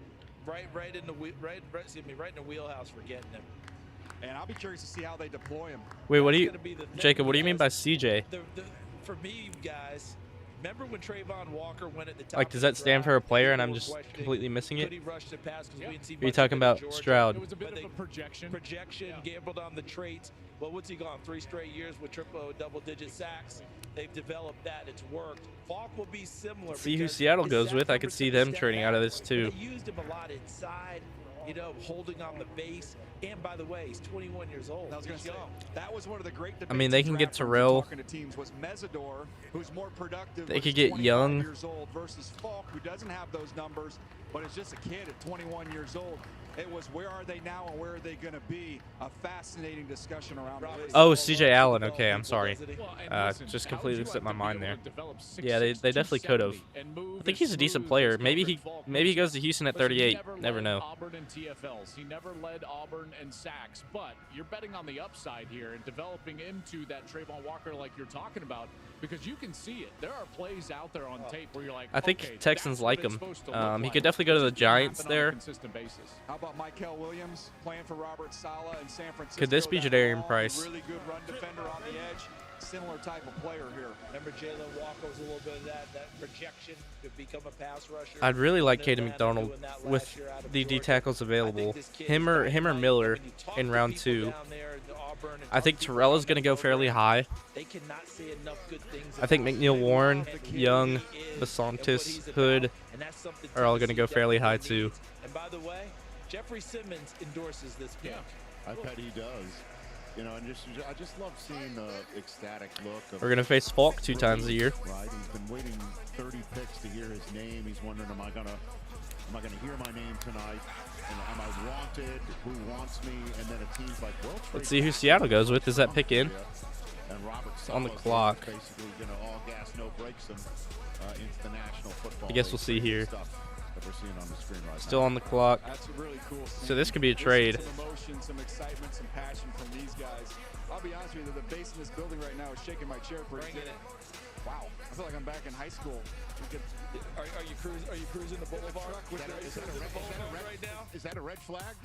S19: right in the wheelhouse for getting him.
S1: And I'll be curious to see how they deploy him.
S4: Wait, what do you, Jacob? What do you mean by CJ?
S19: For me, guys, remember when Trayvon Walker went at the top?
S4: Like, does that stand for a player, and I'm just completely missing it? Are you talking about Stroud?
S12: It was a bit of a projection.
S19: Gambled on the traits. Well, what's he gone? 3 straight years with double-digit sacks. They've developed that. It's worked. Falk will be similar.
S4: See who Seattle goes with. I could see them trading out of this too.
S19: They used him a lot inside, holding on the base. And by the way, he's 21 years old.
S1: I was going to say, that was one of the great debates.
S4: I mean, they can get Terrell.
S1: Talking to teams was Mesidor, who's more productive.
S4: They could get Young.
S1: Years old versus Falk, who doesn't have those numbers, but is just a kid at 21 years old. It was where are they now and where are they going to be? A fascinating discussion around.
S4: Oh, CJ Allen. Okay, I'm sorry. Just completely slipped my mind there. Yeah, they definitely could have. I think he's a decent player. Maybe he goes to Houston at 38. Never know.
S12: Auburn and TFLs. He never led Auburn in sacks, but you're betting on the upside here and developing into that Trayvon Walker like you're talking about, because you can see it. There are plays out there on tape where you're like,
S4: I think Texans like him. He could definitely go to the Giants there.
S1: How about Michael Williams playing for Robert Saleh in San Francisco?
S4: Could this be Jadarian Price?
S1: Really good run defender on the edge. Similar type of player here.
S19: Remember Jalen Walker was a little bit of that projection to become a pass rusher.
S4: I'd really like Caden McDonald with the D tackles available. Him or Miller in round 2. I think Terrell is going to go fairly high. I think McNeil Warren, Young, Basantis, Hood are all going to go fairly high too.
S19: And by the way, Jeffrey Simmons endorses this pick.
S5: I bet he does. And I just love seeing the ecstatic look.
S4: We're going to face Falk 2 times a year.
S5: Right, he's been waiting 30 picks to hear his name. He's wondering, am I gonna hear my name tonight? And am I wanted? Who wants me? And then a team's like, well,
S4: let's see who Seattle goes with. Does that pick in?
S5: And Robert
S4: on the clock.
S5: Basically, all gas, no brakes him into the National Football
S4: I guess we'll see here.
S5: That we're seeing on the screen right
S4: Still
S5: now.
S4: on the clock.
S1: That's a really cool scene.
S4: So this could be a trade.
S1: Some emotion, some excitement, some passion from these guys. I'll be honest with you, the base in this building right now is shaking my chair pretty good. Wow, I feel like I'm back in high school.
S19: Are you cruising the boulevard?
S5: Is that a red flag?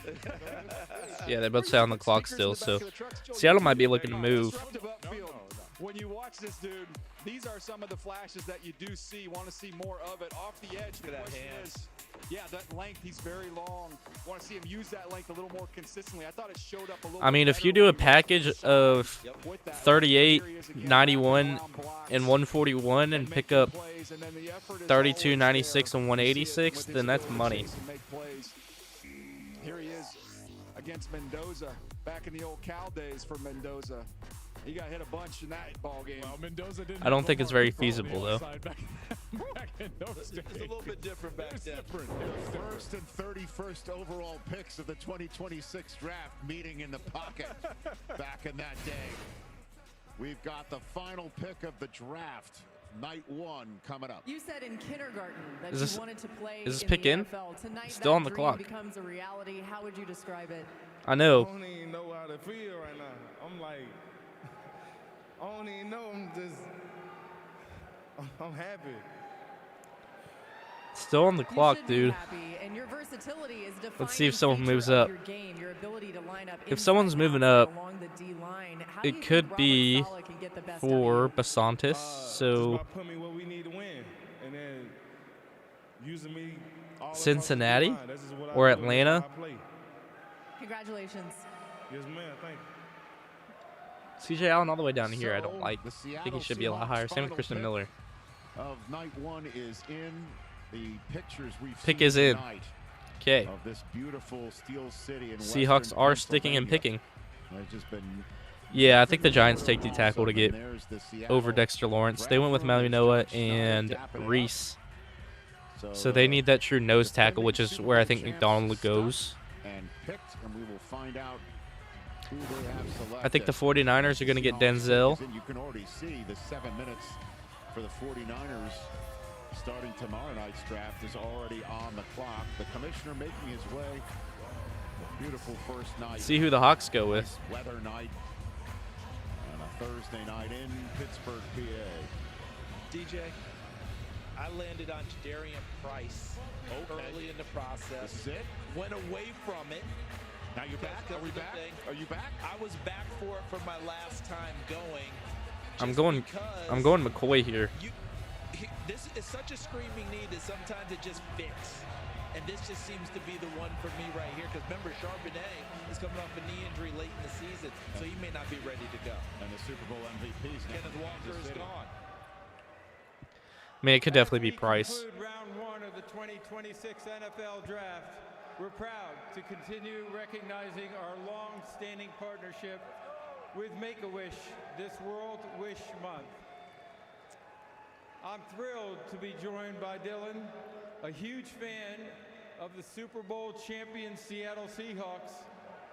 S4: Yeah, they both stay on the clock still, so Seattle might be looking to move.
S1: When you watch this dude, these are some of the flashes that you do see. Want to see more of it off the edge.
S19: Look at that hand.
S1: Yeah, that length, he's very long. Want to see him use that length a little more consistently. I thought it showed up a little
S4: I mean, if you do a package of 38, 91, and 141 and pick up 32, 96, and 186, then that's money.
S1: Here he is against Mendoza. Back in the old Cal days for Mendoza. He got hit a bunch in that ball game.
S12: Well, Mendoza didn't
S4: I don't think it's very feasible, though.
S12: Back in those days.
S19: It's a little bit different back then.
S5: First and 31st overall picks of the 2026 draft meeting in the pocket back in that day. We've got the final pick of the draft. Night 1 coming up.
S15: You said in kindergarten that
S4: Is this-
S15: you wanted to play
S4: is this
S15: in
S4: pick
S15: the
S4: in?
S15: NFL. Tonight,
S4: Still
S15: that
S4: on the
S15: dream
S4: clock.
S15: becomes a reality. How would you describe it?
S4: I know.
S9: I don't even know how to feel right now. I'm like, I don't even know. I'm happy.
S4: Still on the clock, dude.
S15: Happy, and your versatility is
S4: Let's see if someone
S15: feature
S4: moves
S15: of
S4: up.
S15: your game, your ability to line up
S4: If someone's moving up,
S15: along the D line. How do you
S4: it
S15: think
S4: could
S15: Robert
S4: be
S15: Saleh can get the best out of
S4: for
S15: you?
S4: Basantis. So
S9: Just by putting me where we need to win, and then using me all across the
S4: Cincinnati
S9: line. That's just what I
S4: or
S9: do, that's
S4: Atlanta.
S9: how I play.
S15: Congratulations.
S9: Yes, ma'am. Thank you.
S4: CJ Allen all the way down here. I don't
S5: So,
S4: like.
S5: the
S4: I think he
S5: Seattle
S4: should be a lot
S5: Seahawks
S4: higher. Same with
S5: final
S4: Christian
S5: pick
S4: Miller.
S5: Of night 1 is in. The pictures we've
S4: Pick
S5: seen
S4: is in.
S5: tonight
S4: Okay.
S5: of this beautiful Steel City in
S4: Seahawks
S5: western
S4: are sticking and
S5: Pennsylvania.
S4: picking.
S5: There's just been
S4: Yeah, I think the Giants take the tackle to
S5: awesome,
S4: get
S5: and there's the Seattle
S4: over Dexter Lawrence. They went with Malinois and Reese. So they need that true nose tackle, which is where I think McDonald goes.
S5: And picked, and we will find out who they have selected.
S4: I think the 49ers are going to get Denzel.
S5: You can already see the 7 minutes for the 49ers starting tomorrow night's draft is already on the clock. The commissioner making his way. Beautiful first night.
S4: See who the Hawks go with.
S5: Nice weather night. And a Thursday night in Pittsburgh, PA.
S19: DJ, I landed on Jadarian Price early in the process.
S5: This is it?
S19: Went away from it.
S5: Now you're back? Are we back? Are you back?
S19: I was back for it for my last time going.
S4: I'm going McCoy here.
S19: This is such a screaming need that sometimes it just fits. And this just seems to be the one for me right here. Because remember, Charbonnet is coming off a knee injury late in the season, so he may not be ready to go.
S5: And the Super Bowl MVP's
S19: Kenneth Walker is gone.
S4: I mean, it could definitely be Price.
S6: Conclude round 1 of the 2026 NFL Draft. We're proud to continue recognizing our long-standing partnership with Make-A-Wish this World Wish Month. I'm thrilled to be joined by Dylan, a huge fan of the Super Bowl champion Seattle Seahawks,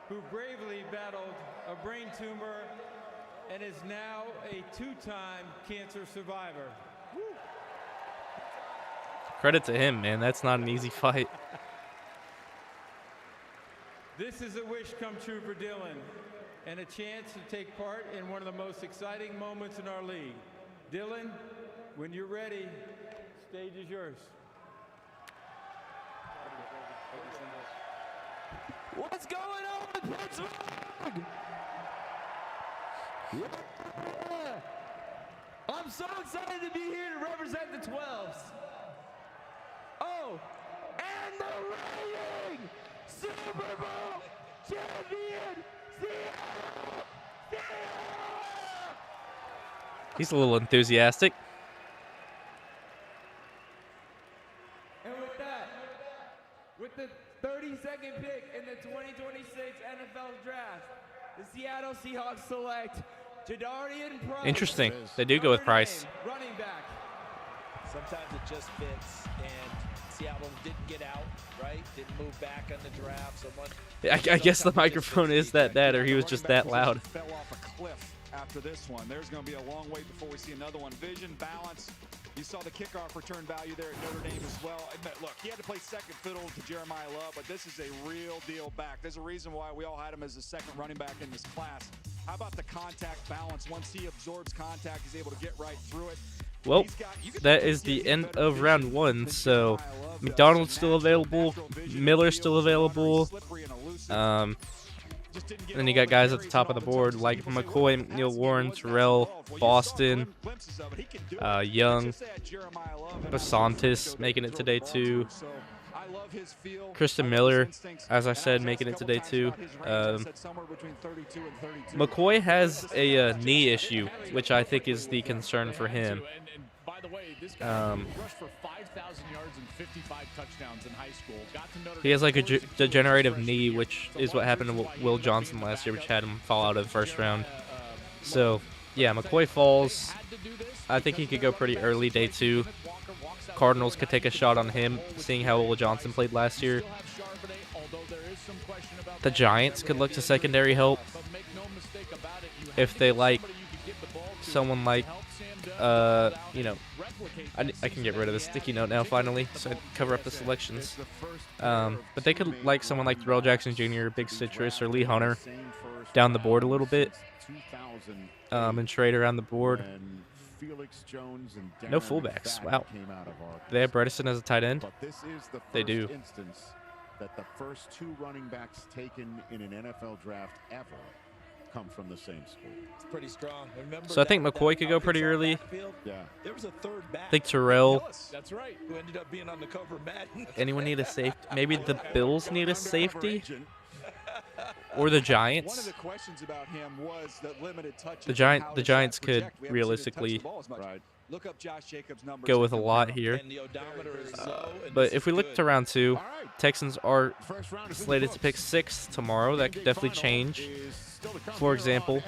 S6: who bravely battled a brain tumor and is now a 2-time cancer survivor. Woo.
S4: Credit to him, man. That's not an easy fight.
S6: This is a wish come true for Dylan and a chance to take part in one of the most exciting moments in our league. Dylan, when you're ready, stage is yours.
S13: What's going on with Pittsburgh? Yeah. I'm so excited to be here to represent the 12s. Oh, and the reigning Super Bowl champion, Seattle!
S4: He's a little enthusiastic.
S13: And with that, with the 32nd pick in the 2026 NFL Draft, the Seattle Seahawks select Jadarian Price.
S4: Interesting. They do go with Price.
S13: Running back.
S19: Sometimes it just fits, and Seattle didn't get out, right? Didn't move back on the draft so much.
S4: I guess the microphone is that bad, or he was just that loud.
S1: Fell off a cliff after this one. There's going to be a long wait before we see another one. Vision, balance. You saw the kickoff return value there at Notre Dame as well. Look, he had to play second fiddle to Jeremiah Love, but this is a real deal back. There's a reason why we all had him as the second running back in this class. How about the contact balance? Once he absorbs contact, he's able to get right through it.
S4: Well, that is the end of round 1. So McDonald's still available, Miller's still available. And then you got guys at the top of the board like McCoy, Neil Warren, Terrell, Boston, Young, Basantis making it today too. Kristen Miller, as I said, making it today too. McCoy has a knee issue, which I think is the concern for him.
S12: By the way, this guy rushed for 5,000 yards and 55 touchdowns in high school.
S4: He has like a degenerative knee, which is what happened to Will Johnson last year, which had him fall out of the first round. So, yeah, McCoy falls. I think he could go pretty early, day 2. Cardinals could take a shot on him, seeing how Will Johnson played last year. The Giants could look to secondary help if they like someone like, you know, I can get rid of the sticky note now finally, so I cover up the selections. But they could like someone like Terrell Jackson Jr., Big Citrus, or Lee Hunter down the board a little bit, and trade around the board. No fullbacks. Wow. They have Bredesen as a tight end? They do.
S5: That the first 2 running backs taken in an NFL draft ever come from the same school.
S19: It's pretty strong. Remember
S4: so I think McCoy could go pretty early.
S5: Yeah.
S19: There was a third back.
S4: I think Terrell.
S19: That's right. Who ended up being on the cover of Madden.
S4: Anyone need a safety? Maybe the Bills need a safety? Or the Giants?
S1: One of the questions about him was the limited touches.
S4: The Giants could realistically
S1: look up Josh Jacobs' numbers.
S4: Go with a lot here. But if we look to round 2, Texans are slated to pick 6 tomorrow. That could definitely change. For example,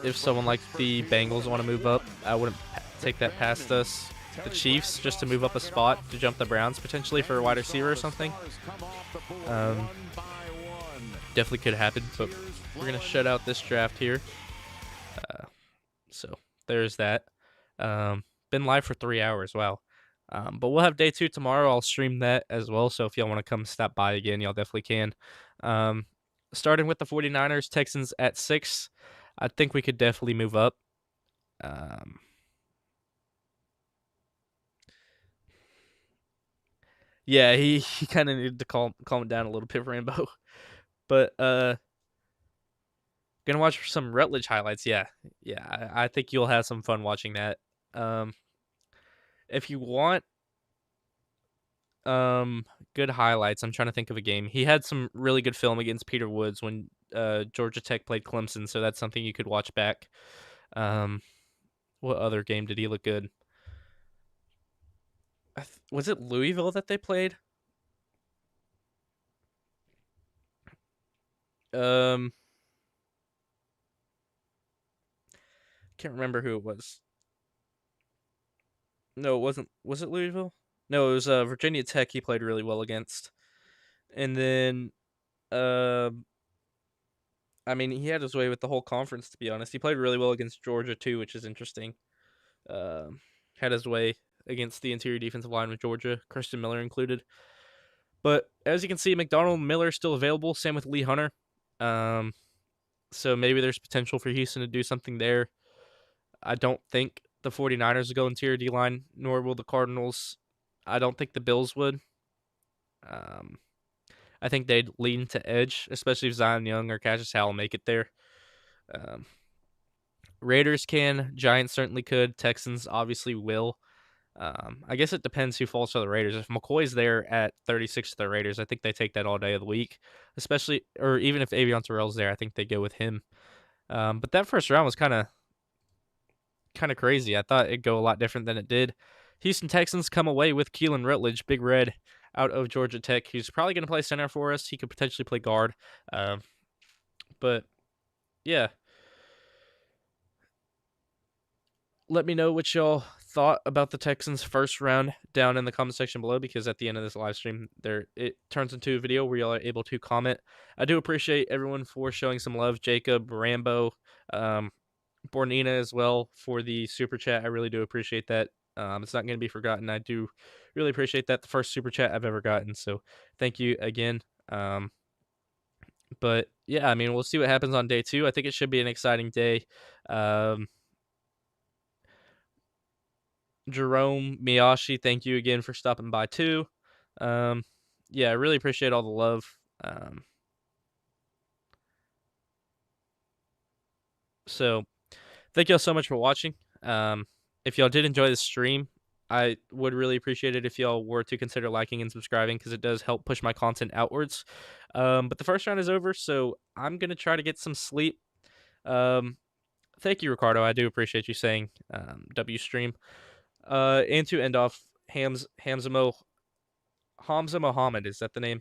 S4: if someone like the Bengals want to move up, I wouldn't take that past us. The Chiefs, just to move up a spot to jump the Browns potentially for a wide receiver or something. Definitely could happen, but we're going to shut out this draft here. So there's that. Been live for 3 hours. Wow. But we'll have day 2 tomorrow. I'll stream that as well. So if y'all want to come stop by again, y'all definitely can. Starting with the 49ers, Texans at 6. I think we could definitely move up. Yeah, he kind of needed to calm it down a little bit, Rambo. But gonna watch some Rutledge highlights. Yeah, I think you'll have some fun watching that. If you want good highlights, I'm trying to think of a game. He had some really good film against Peter Woods when Georgia Tech played Clemson, so that's something you could watch back. What other game did he look good? Was it Louisville that they played? Can't remember who it was. No, it wasn't. Was it Louisville? No, it was Virginia Tech he played really well against. And then, I mean, he had his way with the whole conference, to be honest. He played really well against Georgia, too, which is interesting. Had his way against the interior defensive line with Georgia, Kristen Miller included. But as you can see, McDonald and Miller are still available. Same with Lee Hunter. So maybe there's potential for Houston to do something there. I don't think the 49ers will go interior D-line, nor will the Cardinals. I don't think the Bills would. I think they'd lean to edge, especially if Zion Young or Cassius Howell make it there. Raiders can. Giants certainly could. Texans obviously will. I guess it depends who falls to the Raiders. If McCoy's there at 36 to the Raiders, I think they take that all day of the week. Especially, or even if Avion Terrell's there, I think they go with him. But that first round was kind of crazy. I thought it'd go a lot different than it did. Houston Texans come away with Keelan Rutledge, Big Red, out of Georgia Tech. He's probably going to play center for us. He could potentially play guard. But, yeah. Let me know what y'all thought about the Texans' first round down in the comment section below, because at the end of this live stream, it turns into a video where y'all are able to comment. I do appreciate everyone for showing some love. Jacob, Rambo, Bornina as well for the super chat. I really do appreciate that. It's not going to be forgotten. I do really appreciate that. The first super chat I've ever gotten. So thank you again. But yeah, I mean, we'll see what happens on day 2. I think it should be an exciting day. Jerome Miyashi, thank you again for stopping by too. Yeah, I really appreciate all the love. So thank y'all so much for watching. If y'all did enjoy the stream, I would really appreciate it if y'all were to consider liking and subscribing because it does help push my content outwards. But the first round is over, so I'm going to try to get some sleep. Thank you, Ricardo. I do appreciate you saying W stream. And to end off, Hamza Mohammed, is that the name?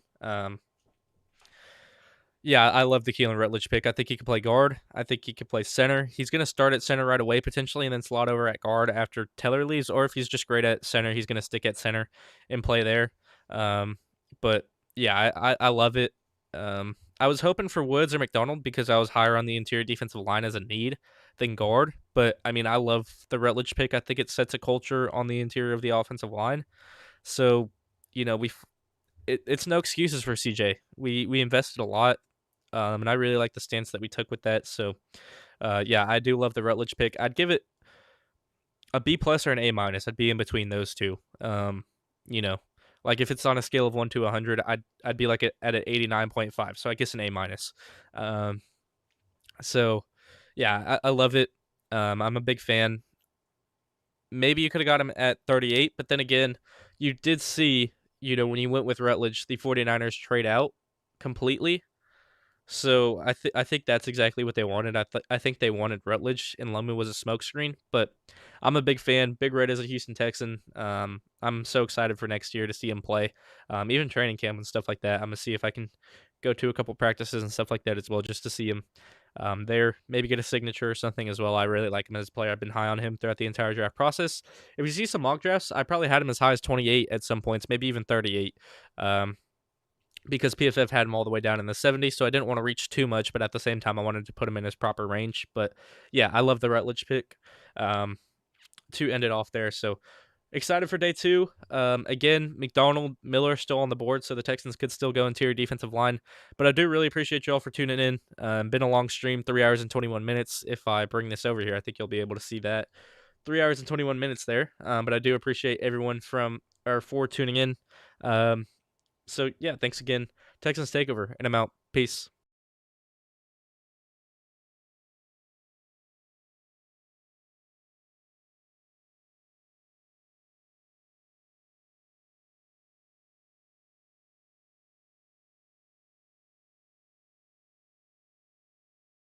S4: Yeah, I love the Keelan Rutledge pick. I think he could play guard. I think he could play center. He's going to start at center right away potentially and then slot over at guard after Teller leaves. Or if he's just great at center, he's going to stick at center and play there. But yeah, I love it. I was hoping for Woods or McDonald because I was higher on the interior defensive line as a need than guard. But I mean, I love the Rutledge pick. I think it sets a culture on the interior of the offensive line. So, it's no excuses for CJ. We invested a lot. And I really like the stance that we took with that. So, yeah, I do love the Rutledge pick. I'd give it a B plus or an A minus. I'd be in between those two. Like if it's on a scale of 1 to 100, I'd be like at an 89.5. So I guess an A minus. So, yeah, I love it. I'm a big fan. Maybe you could have got him at 38, but then again, you did see, when you went with Rutledge, the 49ers trade out completely. So I think that's exactly what they wanted. I think they wanted Rutledge and Lumu was a smokescreen, but I'm a big fan. Big Red is a Houston Texan. I'm so excited for next year to see him play. Even training camp and stuff like that. I'm gonna see if I can go to a couple practices and stuff like that as well, just to see him there. Maybe get a signature or something as well. I really like him as a player. I've been high on him throughout the entire draft process. If you see some mock drafts, I probably had him as high as 28 at some points, maybe even 38. Because PFF had him all the way down in the 70s, so I didn't want to reach too much, but at the same time, I wanted to put him in his proper range. But yeah, I love the Rutledge pick to end it off there. So excited for day 2. Again, McDonald, Miller still on the board, so the Texans could still go interior defensive line. But I do really appreciate you all for tuning in. Been a long stream, 3 hours and 21 minutes. If I bring this over here, I think you'll be able to see that. 3 hours and 21 minutes there. But I do appreciate everyone for tuning in. So, yeah, thanks again. Texans Takeover, and I'm out. Peace.